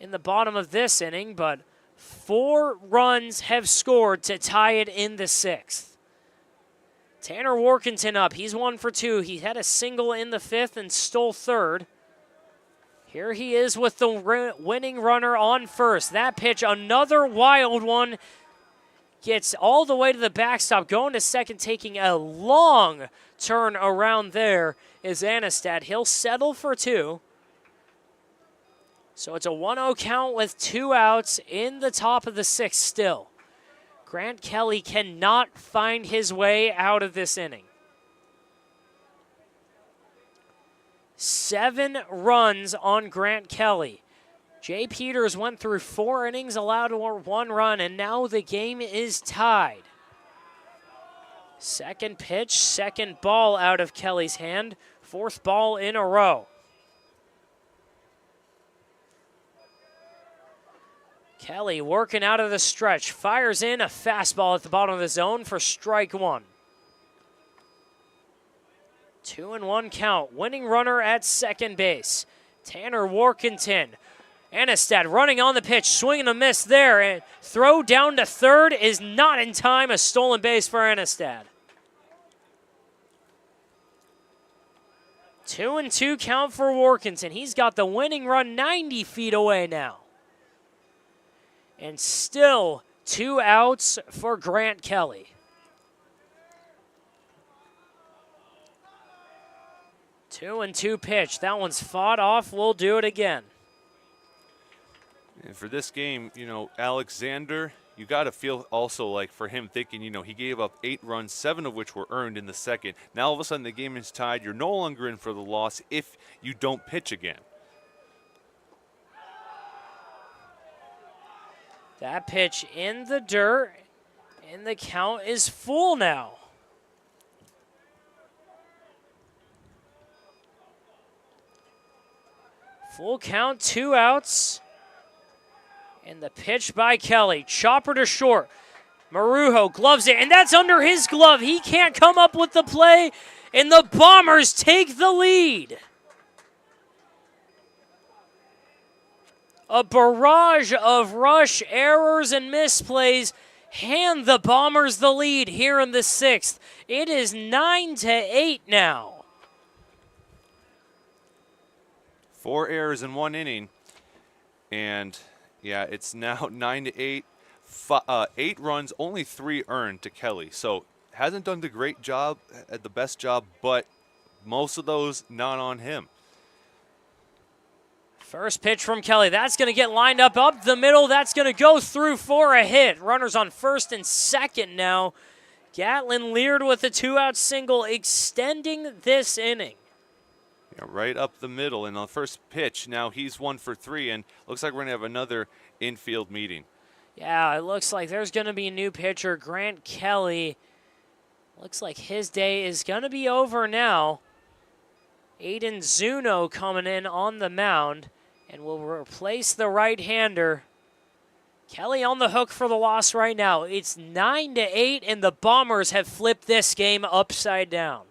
in the bottom of this inning, but 4 runs have scored to tie it in the 6th. Tanner Workington up. He's 1 for 2. He had a single in the 5th and stole third. Here he is with the winning runner on first. That pitch, another wild one, gets all the way to the backstop, going to second, taking a long turn around there is Anistad. He'll settle for 2. So it's a 1-0 count with 2 outs in the top of the 6th still. Grant Kelly cannot find his way out of this inning. 7 runs on Grant Kelly. Jay Peters went through 4 innings, allowed 1 run, and now the game is tied. Second pitch, second ball out of Kelly's hand. 4th ball in a row. Kelly working out of the stretch, fires in a fastball at the bottom of the zone for strike 1. 2-1 count. Winning runner at second base. Tanner Workington. Anistad running on the pitch, swinging a miss there, and throw down to third is not in time. A stolen base for Anistad. 2-2 count for Workington. He's got the winning run 90 feet away now. And still 2 outs for Grant Kelly. 2-2 pitch. That one's fought off. We'll do it again. And for this game, Alexander, you got to feel also like for him thinking, he gave up 8 runs, 7 of which were earned in the second. Now all of a sudden the game is tied. You're no longer in for the loss if you don't pitch again. That pitch in the dirt, and the count is full now. Full count, 2 outs. And the pitch by Kelly. Chopper to short. Marujo gloves it, and that's under his glove. He can't come up with the play, and the Bombers take the lead. A barrage of rush errors and misplays hand the Bombers the lead here in the 6th. It is 9-8 now. 4 errors in 1 inning, and yeah, it's now 9-8. 8 runs, only 3 earned to Kelly. So hasn't done the great job, the best job, but most of those not on him. First pitch from Kelly. That's going to get lined up the middle. That's going to go through for a hit. Runners on first and second now. Gatlin Leard with a 2-out single, extending this inning. Yeah, right up the middle. And on the first pitch, now he's 1 for 3, and looks like we're going to have another infield meeting. Yeah, it looks like there's going to be a new pitcher, Grant Kelly. Looks like his day is going to be over now. Aiden Zuno coming in on the mound and will replace the right-hander. Kelly on the hook for the loss right now. It's 9-8, and the Bombers have flipped this game upside down.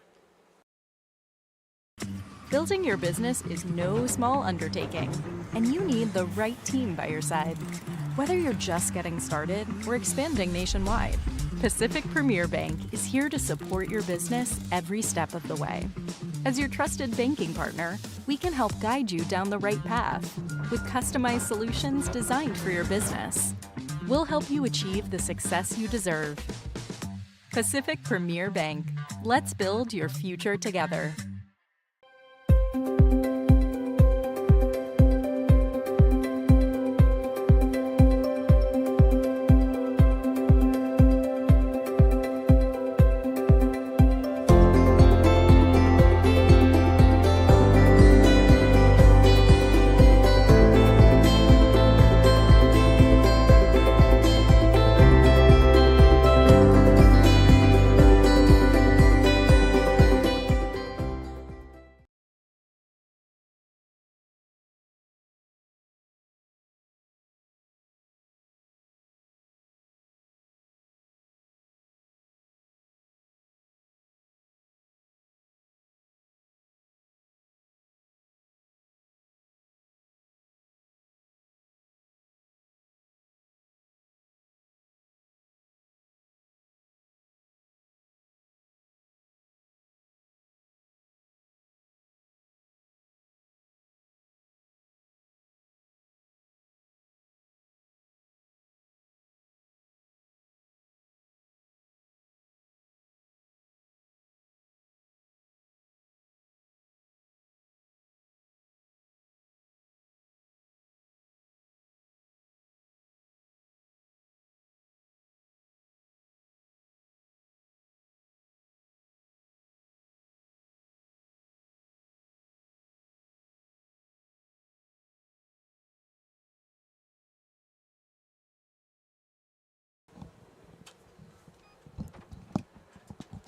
Building your business is no small undertaking, and you need the right team by your side. Whether you're just getting started or expanding nationwide, Pacific Premier Bank is here to support your business every step of the way. As your trusted banking partner, we can help guide you down the right path with customized solutions designed for your business. We'll help you achieve the success you deserve. Pacific Premier Bank. Let's build your future together.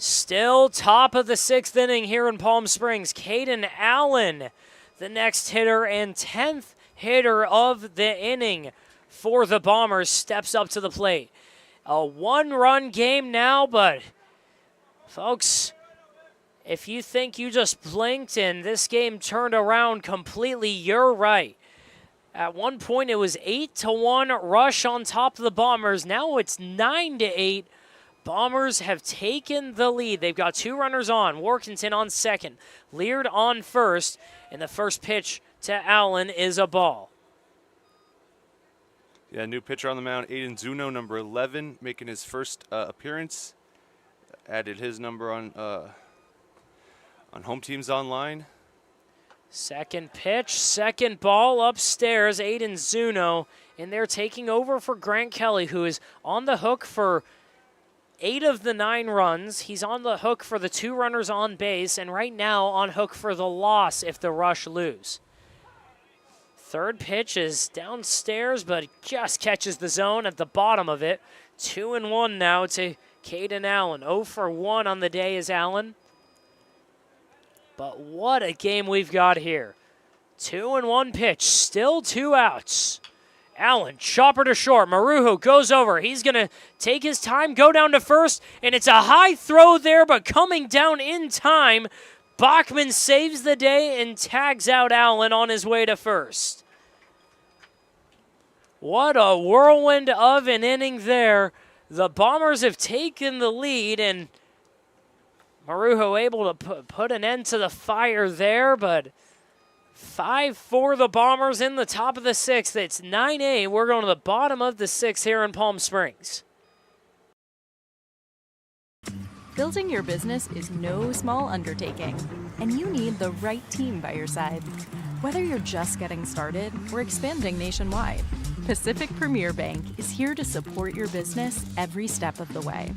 Still top of the 6th inning here in Palm Springs. Caden Allen, the next hitter and 10th hitter of the inning for the Bombers, steps up to the plate. A 1-run game now, but folks, if you think you just blinked and this game turned around completely, you're right. At one point, it was 8-1 rush on top of the Bombers. Now it's 9-8. Bombers have taken the lead. They've got 2 runners on. Workington on second. Leard on first. And the first pitch to Allen is a ball. Yeah, new pitcher on the mound, Aiden Zuno, number 11, making his first appearance. Added his number on Home Teams Online. Second pitch, second ball upstairs. Aiden Zuno in there taking over for Grant Kelly, who is on the hook for 8 of the 9 runs. He's on the hook for the 2 runners on base, and right now on hook for the loss if the Rush lose. Third pitch is downstairs, but just catches the zone at the bottom of it. 2-1 now to Caden Allen. 0 for 1 on the day is Allen. But what a game we've got here. 2-1 pitch, still 2 outs. Allen, chopper to short. Marujo goes over. He's going to take his time, go down to first, and it's a high throw there, but coming down in time. Bachman saves the day and tags out Allen on his way to first. What a whirlwind of an inning there. The Bombers have taken the lead, and Marujo able to put an end to the fire there, but 5 for the Bombers in the top of the 6th. It's 9-8. We're going to the bottom of the 6th here in Palm Springs. Building your business is no small undertaking, and you need the right team by your side. Whether you're just getting started or expanding nationwide, Pacific Premier Bank is here to support your business every step of the way.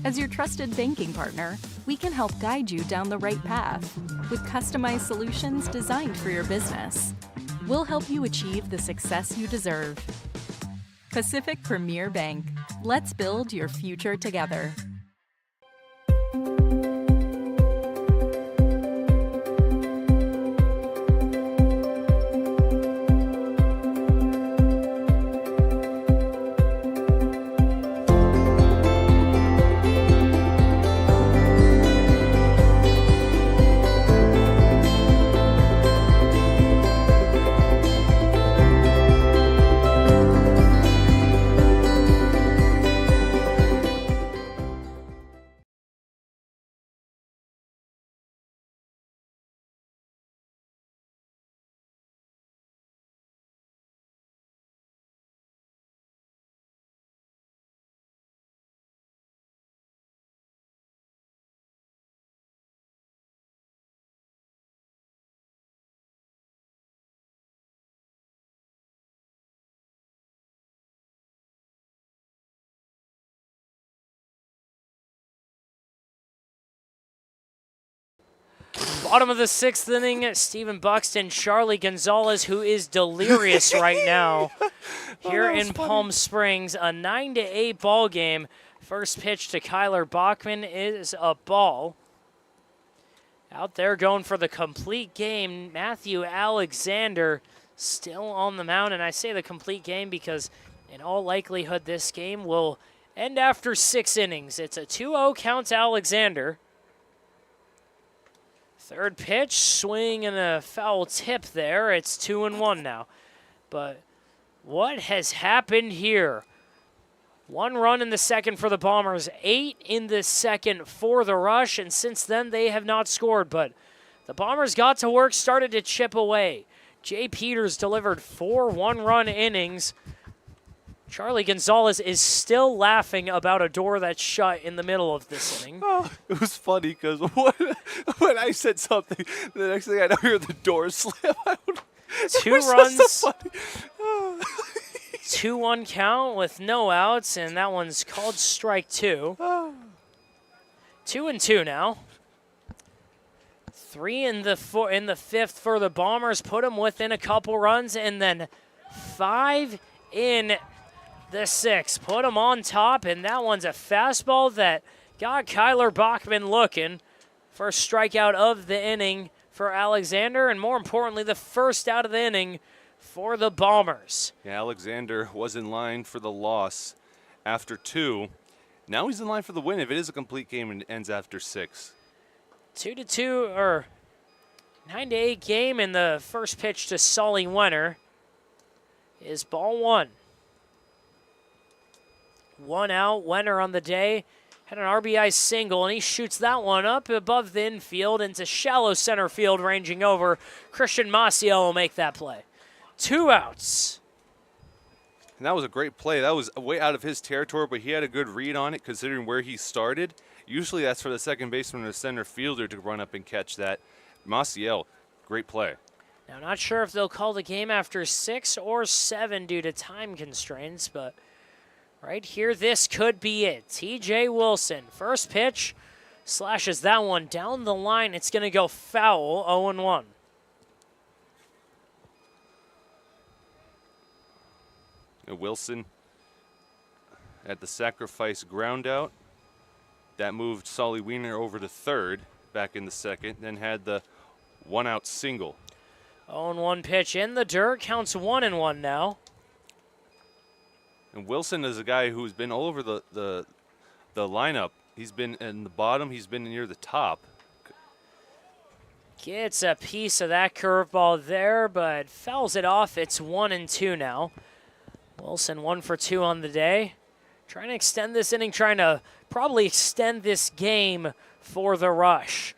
As your trusted banking partner, we can help guide you down the right path with customized solutions designed for your business. We'll help you achieve the success you deserve. Pacific Premier Bank. Let's build your future together. Bottom of the 6th inning, Stephen Buxton, Charlie Gonzalez, who is delirious right now here in Palm Springs. A 9-8 ball game. First pitch to Kyler Bachman is a ball. Out there going for the complete game, Matthew Alexander still on the mound. And I say the complete game because in all likelihood this game will end after 6 innings. It's a 2-0 count to Alexander. Third pitch, swing and a foul tip there. It's 2-1 now. But what has happened here? 1 run in the second for the Bombers, 8 in the second for the Rush, and since then they have not scored. But the Bombers got to work, started to chip away. Jay Peters delivered 4 one-run innings. Charlie Gonzalez is still laughing about a door that's shut in the middle of this inning. Oh, it was funny because when I said something, the next thing I know, I hear the door slam out. 2 runs, so 2-1 count with no outs, and that one's called strike 2. 2-2 now. 3 in the 5th for the Bombers, put them within a couple runs, and then 5 in the 6th. Put them on top, and that one's a fastball that got Kyler Bachman looking. First strikeout of the inning for Alexander, and more importantly, the first out of the inning for the Bombers. Yeah, Alexander was in line for the loss after 2. Now he's in line for the win if it is a complete game and it ends after 6. 2-2 or 9-8 game, and the first pitch to Sully Wenner is ball 1. 1 out, Wenner on the day had an RBI single, and he shoots that one up above the infield into shallow center field, ranging over. Christian Maciel will make that play. 2 outs. And that was a great play. That was way out of his territory, but he had a good read on it considering where he started. Usually that's for the second baseman or the center fielder to run up and catch that. Maciel, great play. Now, not sure if they'll call the game after 6 or 7 due to time constraints, but right here, this could be it. TJ Wilson, first pitch, slashes that one down the line. It's going to go foul, 0-1. Wilson at the sacrifice ground out. That moved Solly Wiener over to third back in the second, then had the 1-out single. 0-1 pitch in the dirt, counts 1-1 now. And Wilson is a guy who's been all over the lineup. He's been in the bottom, he's been near the top. Gets a piece of that curveball there, but fouls it off. It's 1-2 now. Wilson 1 for 2 on the day. Trying to extend this inning, trying to probably extend this game for the Rush.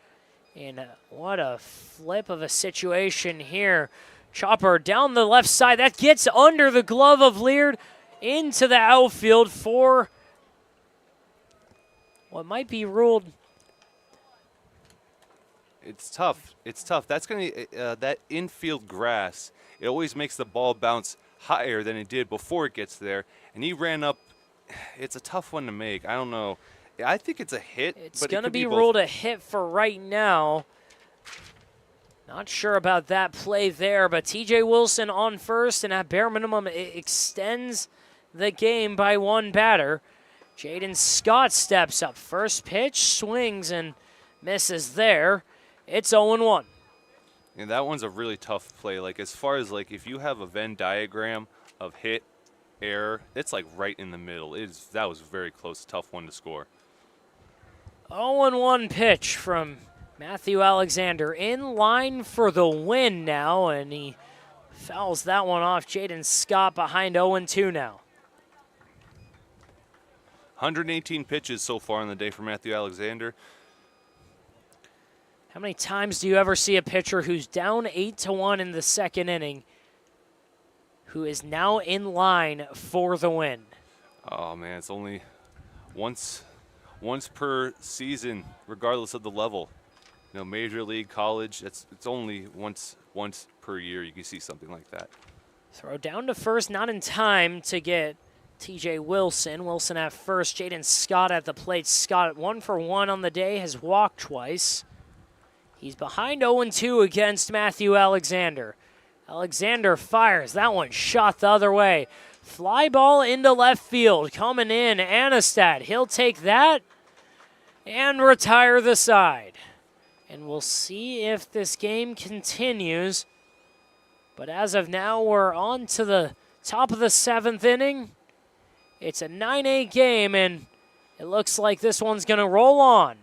And what a flip of a situation here. Chopper down the left side. That gets under the glove of Leard into the outfield for what might be ruled. It's tough. It's tough. That's going to that infield grass. It always makes the ball bounce higher than it did before it gets there. And he ran up. It's a tough one to make. I don't know. I think it's a hit. It's going to be ruled a hit for right now. Not sure about that play there, but TJ Wilson on first, and at bare minimum, it extends the game by one batter. Jaden Scott steps up. First pitch, swings and misses there. It's 0-1. And that one's a really tough play. Like, as far as, like, if you have a Venn diagram of hit, error, it's, like, right in the middle. That was very close, tough one to score. 0-1 pitch from Matthew Alexander, in line for the win now, and he fouls that one off. Jaden Scott behind 0-2 now. 118 pitches so far on the day for Matthew Alexander. How many times do you ever see a pitcher who's down 8-1 in the second inning who is now in line for the win? Oh, man, it's only once per season, regardless of the level. You know, major league, college, it's only once per year you can see something like that. Throw down to first, not in time to get TJ Wilson. Wilson at first, Jaden Scott at the plate. Scott 1 for 1 on the day, has walked twice. He's behind 0-2 against Matthew Alexander. Alexander fires. That one shot the other way. Fly ball into left field. Coming in, Anastad. He'll take that and retire the side. And we'll see if this game continues. But as of now, we're on to the top of the 7th inning. It's a 9-8 game, and it looks like this one's going to roll on.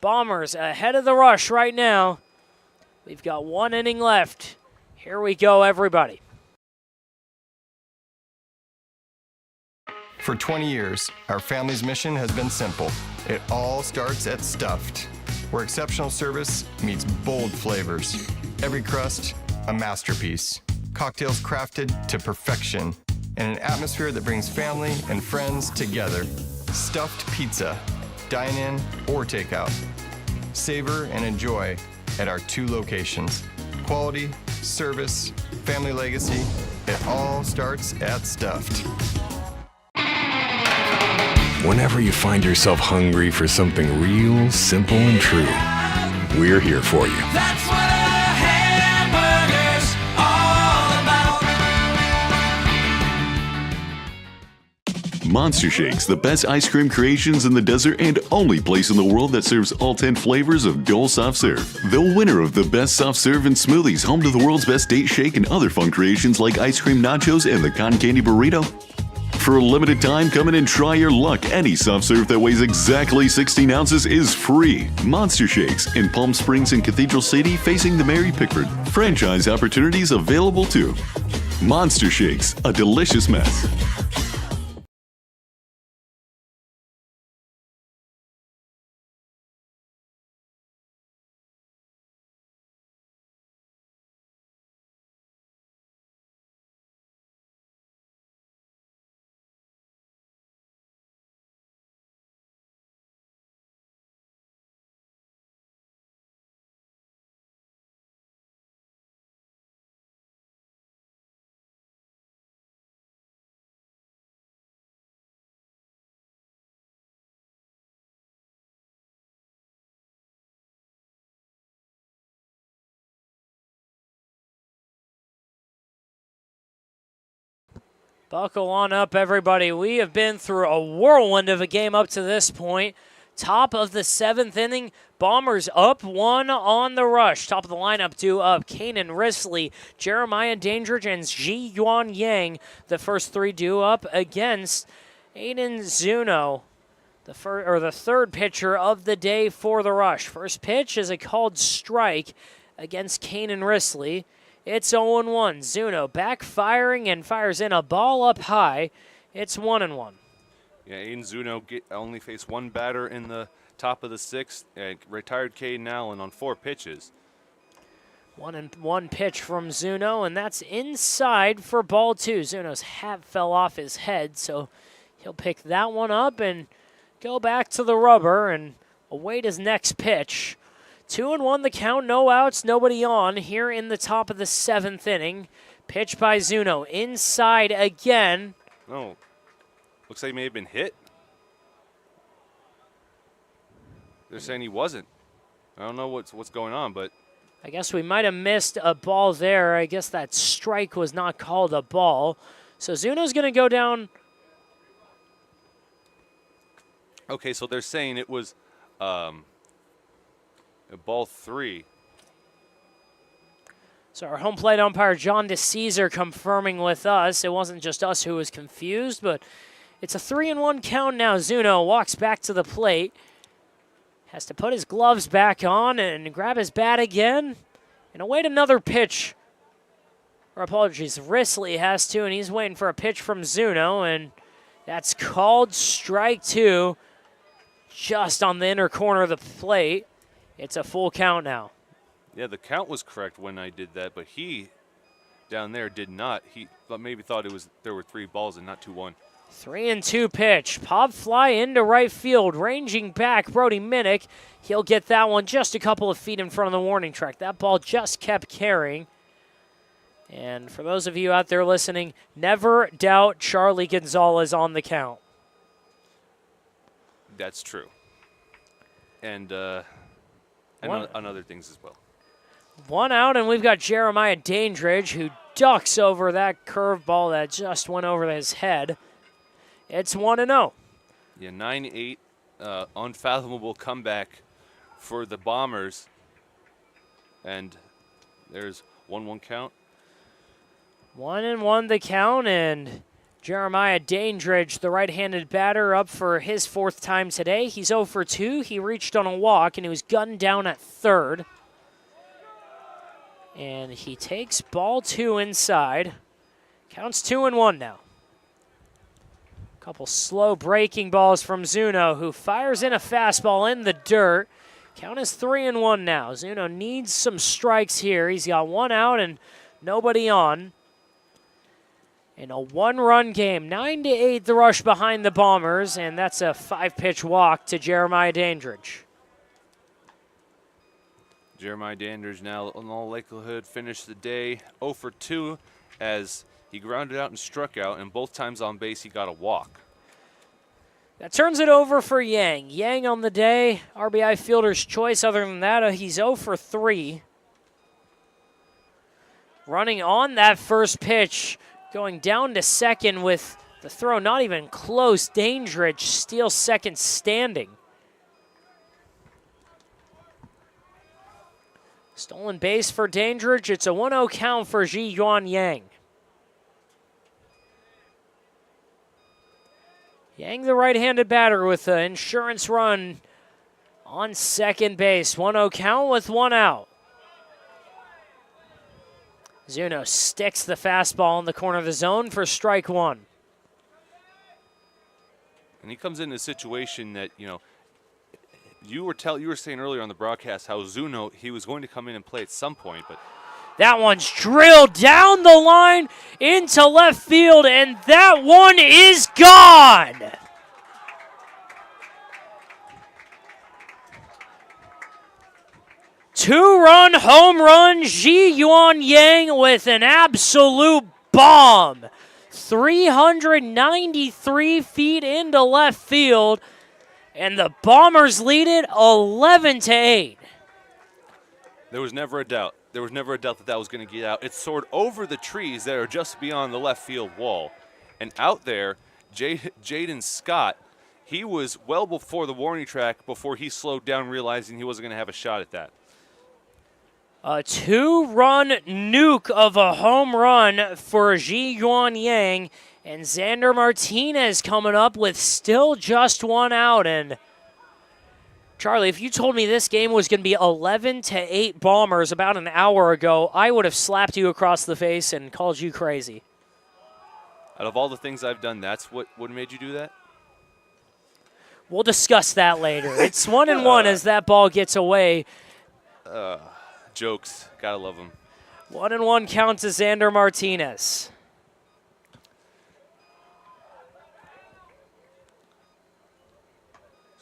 Bombers ahead of the Rush right now. We've got 1 inning left. Here we go, everybody. For 20 years, our family's mission has been simple. It all starts at Stuffed, where exceptional service meets bold flavors. Every crust, a masterpiece. Cocktails crafted to perfection in an atmosphere that brings family and friends together. Stuffed pizza. Dine in or take out. Savor and enjoy at our 2 locations. Quality, service, family legacy, it all starts at Stuffed. Whenever you find yourself hungry for something real, simple, and true, we're here for you. That's what a hamburger's all about. Monster Shakes, the best ice cream creations in the desert and only place in the world that serves all 10 flavors of Dole Soft Serve. The winner of the best soft serve and smoothies, home to the world's best date shake and other fun creations like ice cream nachos and the cotton candy burrito. For a limited time, come in and try your luck. Any soft serve that weighs exactly 16 ounces is free. Monster Shakes in Palm Springs and Cathedral City facing the Mary Pickford. Franchise opportunities available too. Monster Shakes, a delicious mess. Buckle on up, everybody. We have been through a whirlwind of a game up to this point. Top of the 7th inning, Bombers up 1 on the rush. Top of the lineup due up Kanan Risley, Jeremiah Dandridge, and Ji Yuan Yang. The first 3 due up against Aiden Zuno, the third pitcher of the day for the rush. First pitch is a called strike against Kanan Risley. It's 0-1. Zuno backfiring and fires in a ball up high. It's 1-1. Yeah, Aiden Zuno only faced one batter in the top of the 6th. Retired Caden Allen on 4 pitches. 1-1 pitch from Zuno, and that's inside for ball 2. Zuno's hat fell off his head, so he'll pick that one up and go back to the rubber and await his next pitch. 2-1 the count, no outs, nobody on here in the top of the 7th inning. Pitch by Zuno, inside again. Oh, looks like he may have been hit. They're saying he wasn't. I don't know what's going on, but I guess we might have missed a ball there. I guess that strike was not called a ball. So Zuno's going to go down. Okay, so they're saying it was ball 3. So our home plate umpire, John DeCesar, confirming with us. It wasn't just us who was confused, but it's a 3-1 count now. Zuno walks back to the plate. Has to put his gloves back on and grab his bat again and await another pitch. Or apologies, Risley has to, and he's waiting for a pitch from Zuno, and that's called strike 2 just on the inner corner of the plate. It's a full count now. Yeah, the count was correct when I did that, but he down there did not. He maybe thought there were 3 balls and not 2-1. 3-2 pitch. Pop fly into right field. Ranging back, Brody Minnick. He'll get that one just a couple of feet in front of the warning track. That ball just kept carrying. And for those of you out there listening, never doubt Charlie Gonzalez on the count. That's true. And on other things as well. 1 out, and we've got Jeremiah Dandridge, who ducks over that curveball that just went over his head. It's 1-0. Yeah, 9-8, unfathomable comeback for the Bombers. And there's 1-1 count. 1-1 the count, and Jeremiah Dandridge, the right-handed batter, up for his 4th time today. He's 0 for 2. He reached on a walk, and he was gunned down at 3rd. And he takes ball 2 inside. Counts 2-1 now. Couple slow breaking balls from Zuno, who fires in a fastball in the dirt. Count is 3-1 now. Zuno needs some strikes here. He's got 1 out and nobody on. In a 1-run game, 9-8 the rush behind the Bombers, and that's a 5-pitch walk to Jeremiah Dandridge. Jeremiah Dandridge now, in all likelihood, finished the day 0 for 2 as he grounded out and struck out, and both times on base he got a walk. That turns it over for Yang. Yang on the day, RBI fielder's choice. Other than that, he's 0 for 3. Running on that first pitch, going down to second with the throw not even close. Dandridge steals second standing. Stolen base for Dandridge. It's a 1-0 count for Ji Yuan Yang. Yang, the right-handed batter, with an insurance run on second base. 1-0 count with 1 out. Zuno sticks the fastball in the corner of the zone for strike 1. And he comes in a situation that, you were saying earlier on the broadcast how Zuno, he was going to come in and play at some point, but that one's drilled down the line into left field, and that one is gone. Two-run home run, Ji Yuan Yang with an absolute bomb. 393 feet into left field, and the Bombers lead it 11-8. there was never a doubt. There was never a doubt that was going to get out. It soared over the trees that are just beyond the left field wall. And out there, Jaden Scott, he was well before the warning track before he slowed down, realizing he wasn't going to have a shot at that. A 2-run nuke of a home run for Ji Yuan Yang, and Xander Martinez coming up with still just one out. And Charlie, if you told me this game was going to be 11-8 Bombers about an hour ago, I would have slapped you across the face and called you crazy. Out of all the things I've done, that's what made you do that? We'll discuss that later. It's 1-1 as that ball gets away. Jokes. Gotta love them. 1-1 count to Xander Martinez.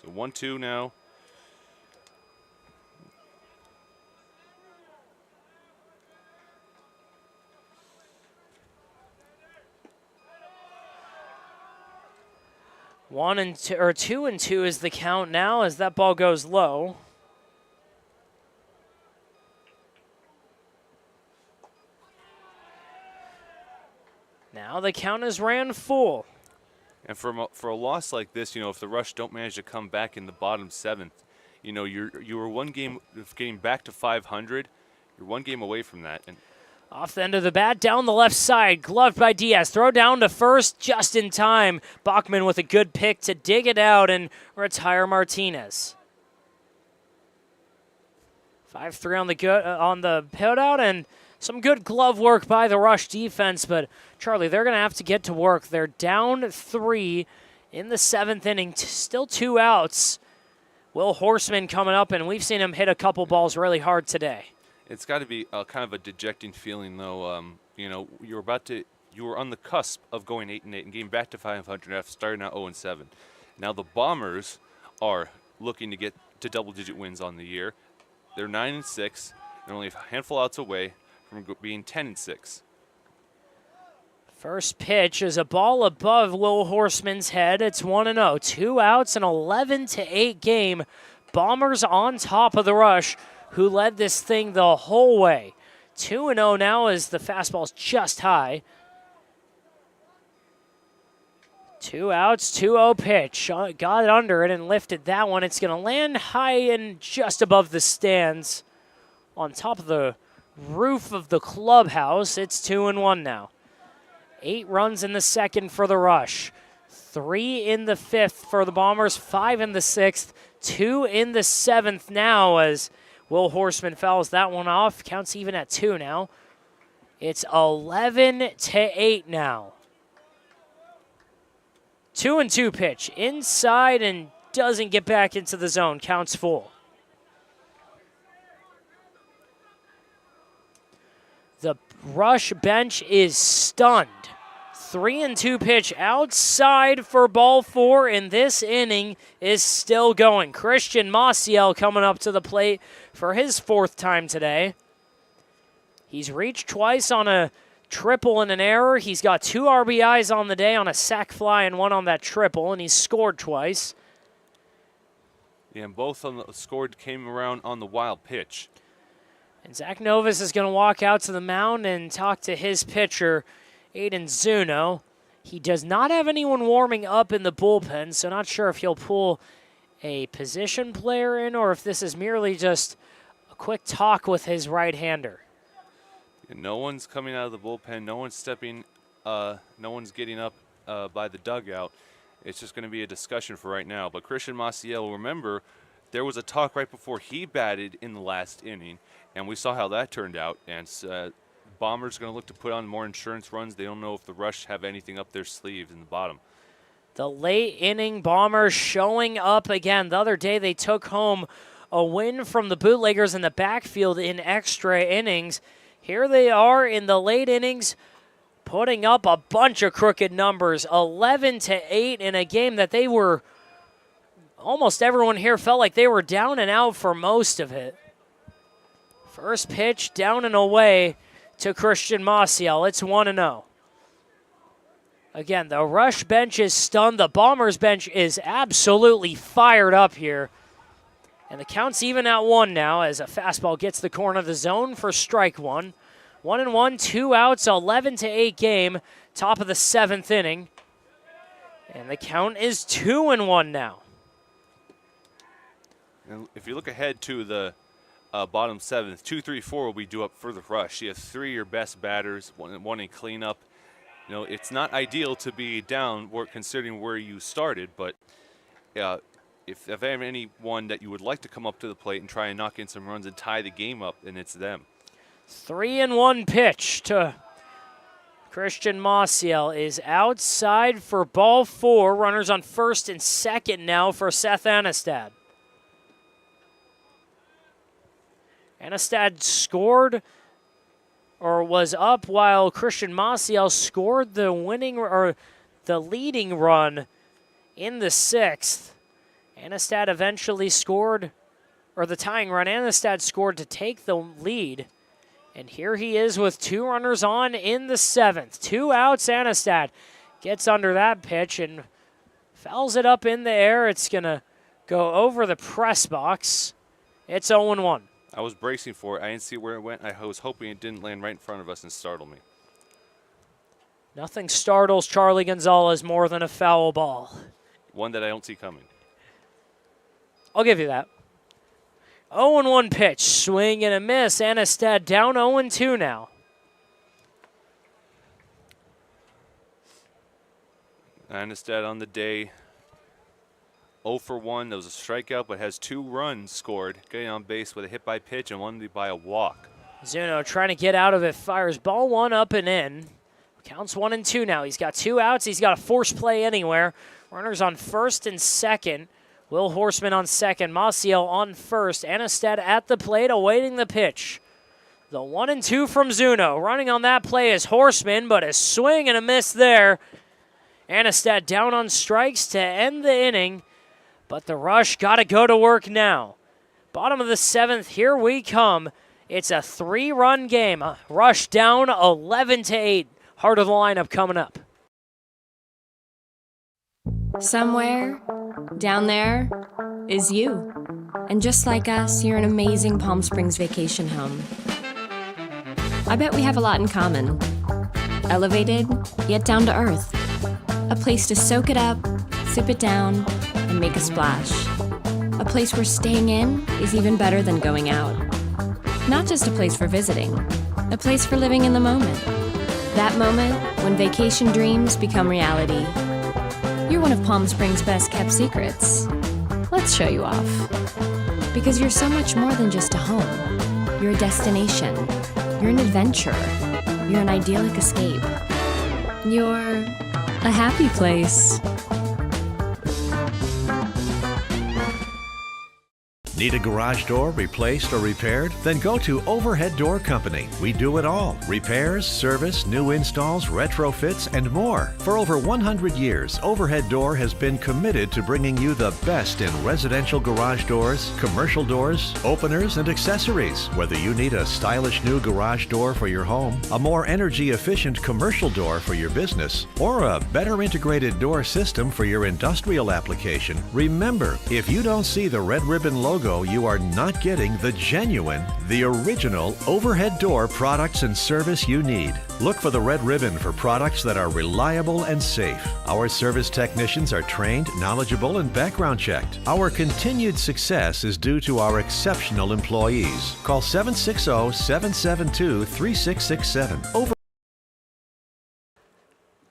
So 1-2 now. Two and two is the count now as that ball goes low. Now the count is ran full. And for a loss like this, if the Rush don't manage to come back in the bottom seventh, you were one game of getting back to 500. You're one game away from that. And off the end of the bat, down the left side, gloved by Diaz. Throw down to first just in time. Bachman with a good pick to dig it out and retire Martinez. 5-3 on the put out, and some good glove work by the Rush defense. But Charlie, they're going to have to get to work. They're down 3 in the 7th inning. Still 2 outs. Will Horseman coming up, and we've seen him hit a couple balls really hard today. it's got to be kind of a dejecting feeling, though. You were on the cusp of going 8-8 and getting back to 500 after starting out 0-7. Now the Bombers are looking to get to double-digit wins on the year. They're 9-6. They're only a handful outs away from being 10-6. First pitch is a ball above Will Horseman's head. It's 1-0. 2 outs, an 11-8 game. Bombers on top of the Rush, who led this thing the whole way. 2-0 now as the fastball's just high. 2 outs, 2-0 pitch. Got it under it and lifted that one. It's going to land high and just above the stands on top of the roof of the clubhouse. It's 2-1 now. 8 runs in the second for the Rush. 3 in the fifth for the Bombers. 5 in the sixth. 2 in the seventh now as Will Horseman fouls that one off. Counts even at 2 now. It's 11-8 now. 2-2 pitch. Inside and doesn't get back into the zone. Counts full. The Rush bench is stunned. 3-2 pitch outside for ball 4, and this inning is still going. Christian Maciel coming up to the plate for his 4th time today. He's reached twice on a triple and an error. He's got 2 RBIs on the day on a sac fly and 1 on that triple, and he's scored twice. Yeah, and both on the scored came around on the wild pitch. And Zach Novus is going to walk out to the mound and talk to his pitcher, Aiden Zuno. He does not have anyone warming up in the bullpen, so not sure if he'll pull a position player in or if this is merely just a quick talk with his right-hander. And no one's coming out of the bullpen. No one's stepping. No one's getting up by the dugout. It's just going to be a discussion for right now. But Christian Maciel, remember, there was a talk right before he batted in the last inning, and we saw how that turned out. And Bombers going to look to put on more insurance runs. They don't know if the Rush have anything up their sleeves in the bottom. The late inning Bombers showing up again. The other day they took home a win from the Bootleggers in the backfield in extra innings. Here they are in the late innings, putting up a bunch of crooked numbers. 11-8 in a game that they were, almost everyone here felt like they were down and out for most of it. First pitch down and away to Christian Maciel. It's 1-0. Again, the Rush bench is stunned. The Bombers bench is absolutely fired up here. And the count's even at 1 now as a fastball gets the corner of the zone for strike 1. 1-1, 2 outs, 11-8 game, top of the 7th inning. And the count is 2-1 now. And if you look ahead to the bottom 7th, 2, 3, 4 will be due up for the rush. You have 3 of your best batters, one in cleanup. You know, it's not ideal to be down considering where you started, but if I have anyone that you would like to come up to the plate and try and knock in some runs and tie the game up, then it's them. 3-1 pitch to Christian Maciel is outside for ball 4. Runners on first and second now for Seth Anistad. Anistad scored or was up while Christian Maciel scored the leading run in the 6th. Anistad eventually scored, or the tying run. Anistad scored to take the lead. And here he is with 2 runners on in the 7th. 2 outs, Anistad gets under that pitch and fouls it up in the air. It's going to go over the press box. It's 0-1. I was bracing for it. I didn't see where it went. I was hoping it didn't land right in front of us and startle me. Nothing startles Charlie Gonzalez more than a foul ball. One that I don't see coming. I'll give you that. 0-1 pitch, swing and a miss. Anistad down 0-2 now. Anistad on the day, 0 for 1. That was a strikeout, but has 2 runs scored, getting on base with a hit by pitch and one by a walk. Zuno trying to get out of it, fires ball 1 up and in. Counts 1-2 now. He's got 2 outs. He's got a force play anywhere. Runners on first and second. Will Horseman on second. Maciel on first. Anistad at the plate awaiting the pitch. The 1-2 from Zuno. Running on that play is Horseman, but a swing and a miss there. Anistad down on strikes to end the inning. But the Rush got to go to work now. Bottom of the 7th, here we come. It's a 3-run game. Rush down 11-8. Heart of the lineup coming up. Somewhere down there is you. And just like us, you're an amazing Palm Springs vacation home. I bet we have a lot in common. Elevated, yet down to earth. A place to soak it up, sip it down, and make a splash. A place where staying in is even better than going out. Not just a place for visiting, a place for living in the moment. That moment when vacation dreams become reality. You're one of Palm Springs' best kept secrets. Let's show you off. Because you're so much more than just a home. You're a destination. You're an adventure. You're an idyllic escape. You're a happy place. Need a garage door replaced or repaired? Then go to Overhead Door Company. We do it all. Repairs, service, new installs, retrofits, and more. For over 100 years, Overhead Door has been committed to bringing you the best in residential garage doors, commercial doors, openers, and accessories. Whether you need a stylish new garage door for your home, a more energy-efficient commercial door for your business, or a better integrated door system for your industrial application, remember, if you don't see the red ribbon logo, you are not getting the genuine, the original Overhead Door products and service you need. Look for the red ribbon for products that are reliable and safe. Our service technicians are trained, knowledgeable, and background checked. Our continued success is due to our exceptional employees. Call 760-772-3667.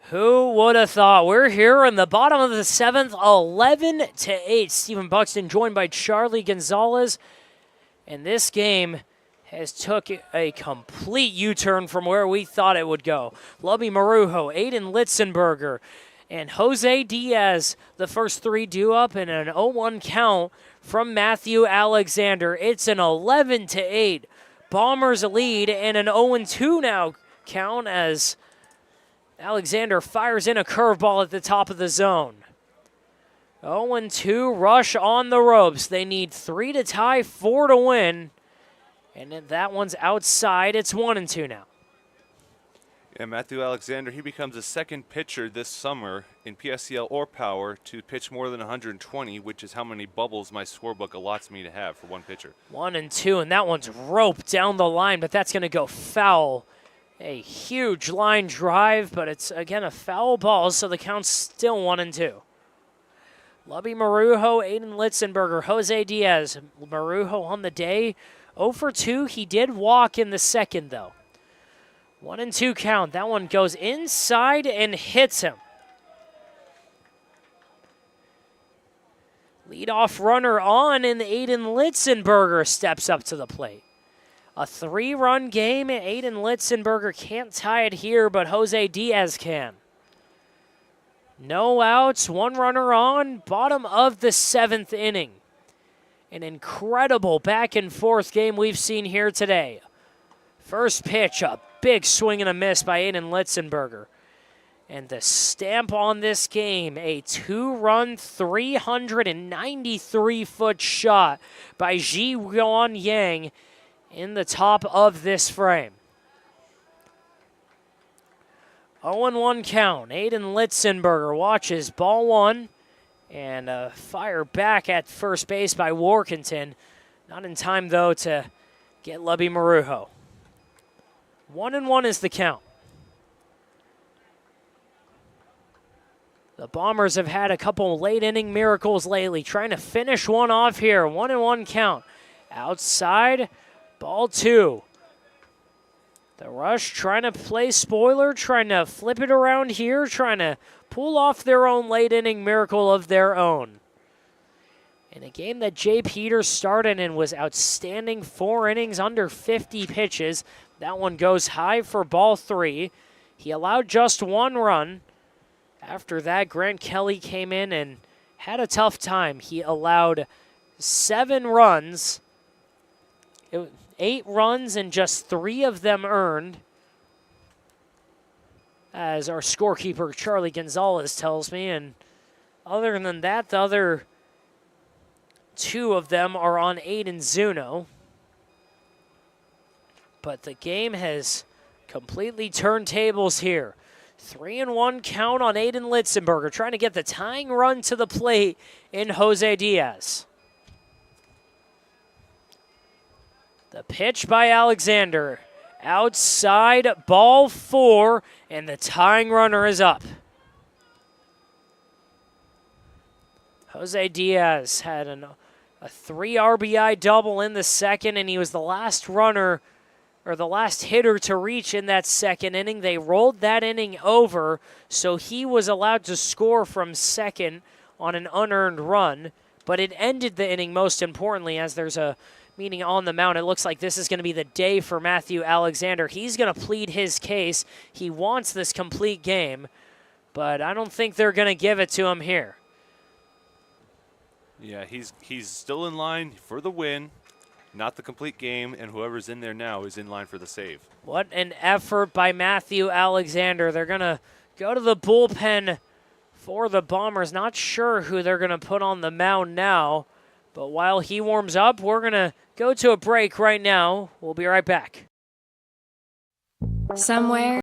Who would have thought? We're here in the bottom of the 7th, 11-8. Stephen Buxton joined by Charlie Gonzalez. And this game has took a complete U-turn from where we thought it would go. Lubby Marujo, Aiden Litzenberger, and Jose Diaz, the first 3 due up in an 0-1 count from Matthew Alexander. It's an 11-8 Bombers lead and an 0-2 now count as Alexander fires in a curveball at the top of the zone. 0-2, Rush on the ropes. They need 3 to tie, 4 to win. And then that one's outside. It's 1-2 now. Yeah, Matthew Alexander, he becomes the second pitcher this summer in PSCL or Power to pitch more than 120, which is how many bubbles my scorebook allots me to have for one pitcher. 1-2, and that one's roped down the line, but that's going to go foul A huge line drive, but it's, again, a foul ball, so the count's still 1-2. Lubby Marujo, Aiden Litzenberger, Jose Diaz. Marujo on the day, 0 for 2. He did walk in the second, though. 1-2 count. That one goes inside and hits him. Leadoff runner on, and Aiden Litzenberger steps up to the plate. A 3-run game. Aiden Litzenberger can't tie it here, but Jose Diaz can. No outs, 1 runner on, bottom of the 7th inning. An incredible back-and-forth game we've seen here today. First pitch, a big swing and a miss by Aiden Litzenberger. And the stamp on this game, a 2-run, 393-foot shot by Ji-Yuan Yang in the top of this frame. 0-1 count. Aiden Litzenberger watches ball 1 and a fire back at first base by Workington. Not in time, though, to get Lubby Marujo. 1-1 is the count. The Bombers have had a couple late inning miracles lately, trying to finish one off here. 1-1 count. Outside, ball 2. The Rush trying to play spoiler, trying to flip it around here, trying to pull off their own late inning miracle of their own. In a game that Jay Peters started and was outstanding, 4 innings, under 50 pitches. That one goes high for ball 3. He allowed just 1 run. After that, Grant Kelly came in and had a tough time. He allowed 7 runs. 8 runs and just 3 of them earned, as our scorekeeper Charlie Gonzalez tells me. And other than that, the other 2 of them are on Aiden Zuno. But the game has completely turned tables here. 3-1 count on Aiden Litzenberger, trying to get the tying run to the plate in Jose Diaz. The pitch by Alexander. Outside, ball 4, and the tying runner is up. Jose Diaz had a 3 RBI double in the second, and he was the last runner, or the last hitter to reach in that second inning. They rolled that inning over, so he was allowed to score from second on an unearned run, but it ended the inning, most importantly, as there's a meaning on the mound. It looks like this is going to be the day for Matthew Alexander. He's going to plead his case. He wants this complete game, but I don't think they're going to give it to him here. Yeah, he's still in line for the win, not the complete game, and whoever's in there now is in line for the save. What an effort by Matthew Alexander. They're going to go to the bullpen for the Bombers. Not sure who they're going to put on the mound now, but while he warms up, we're going to go to a break right now. We'll be right back. Somewhere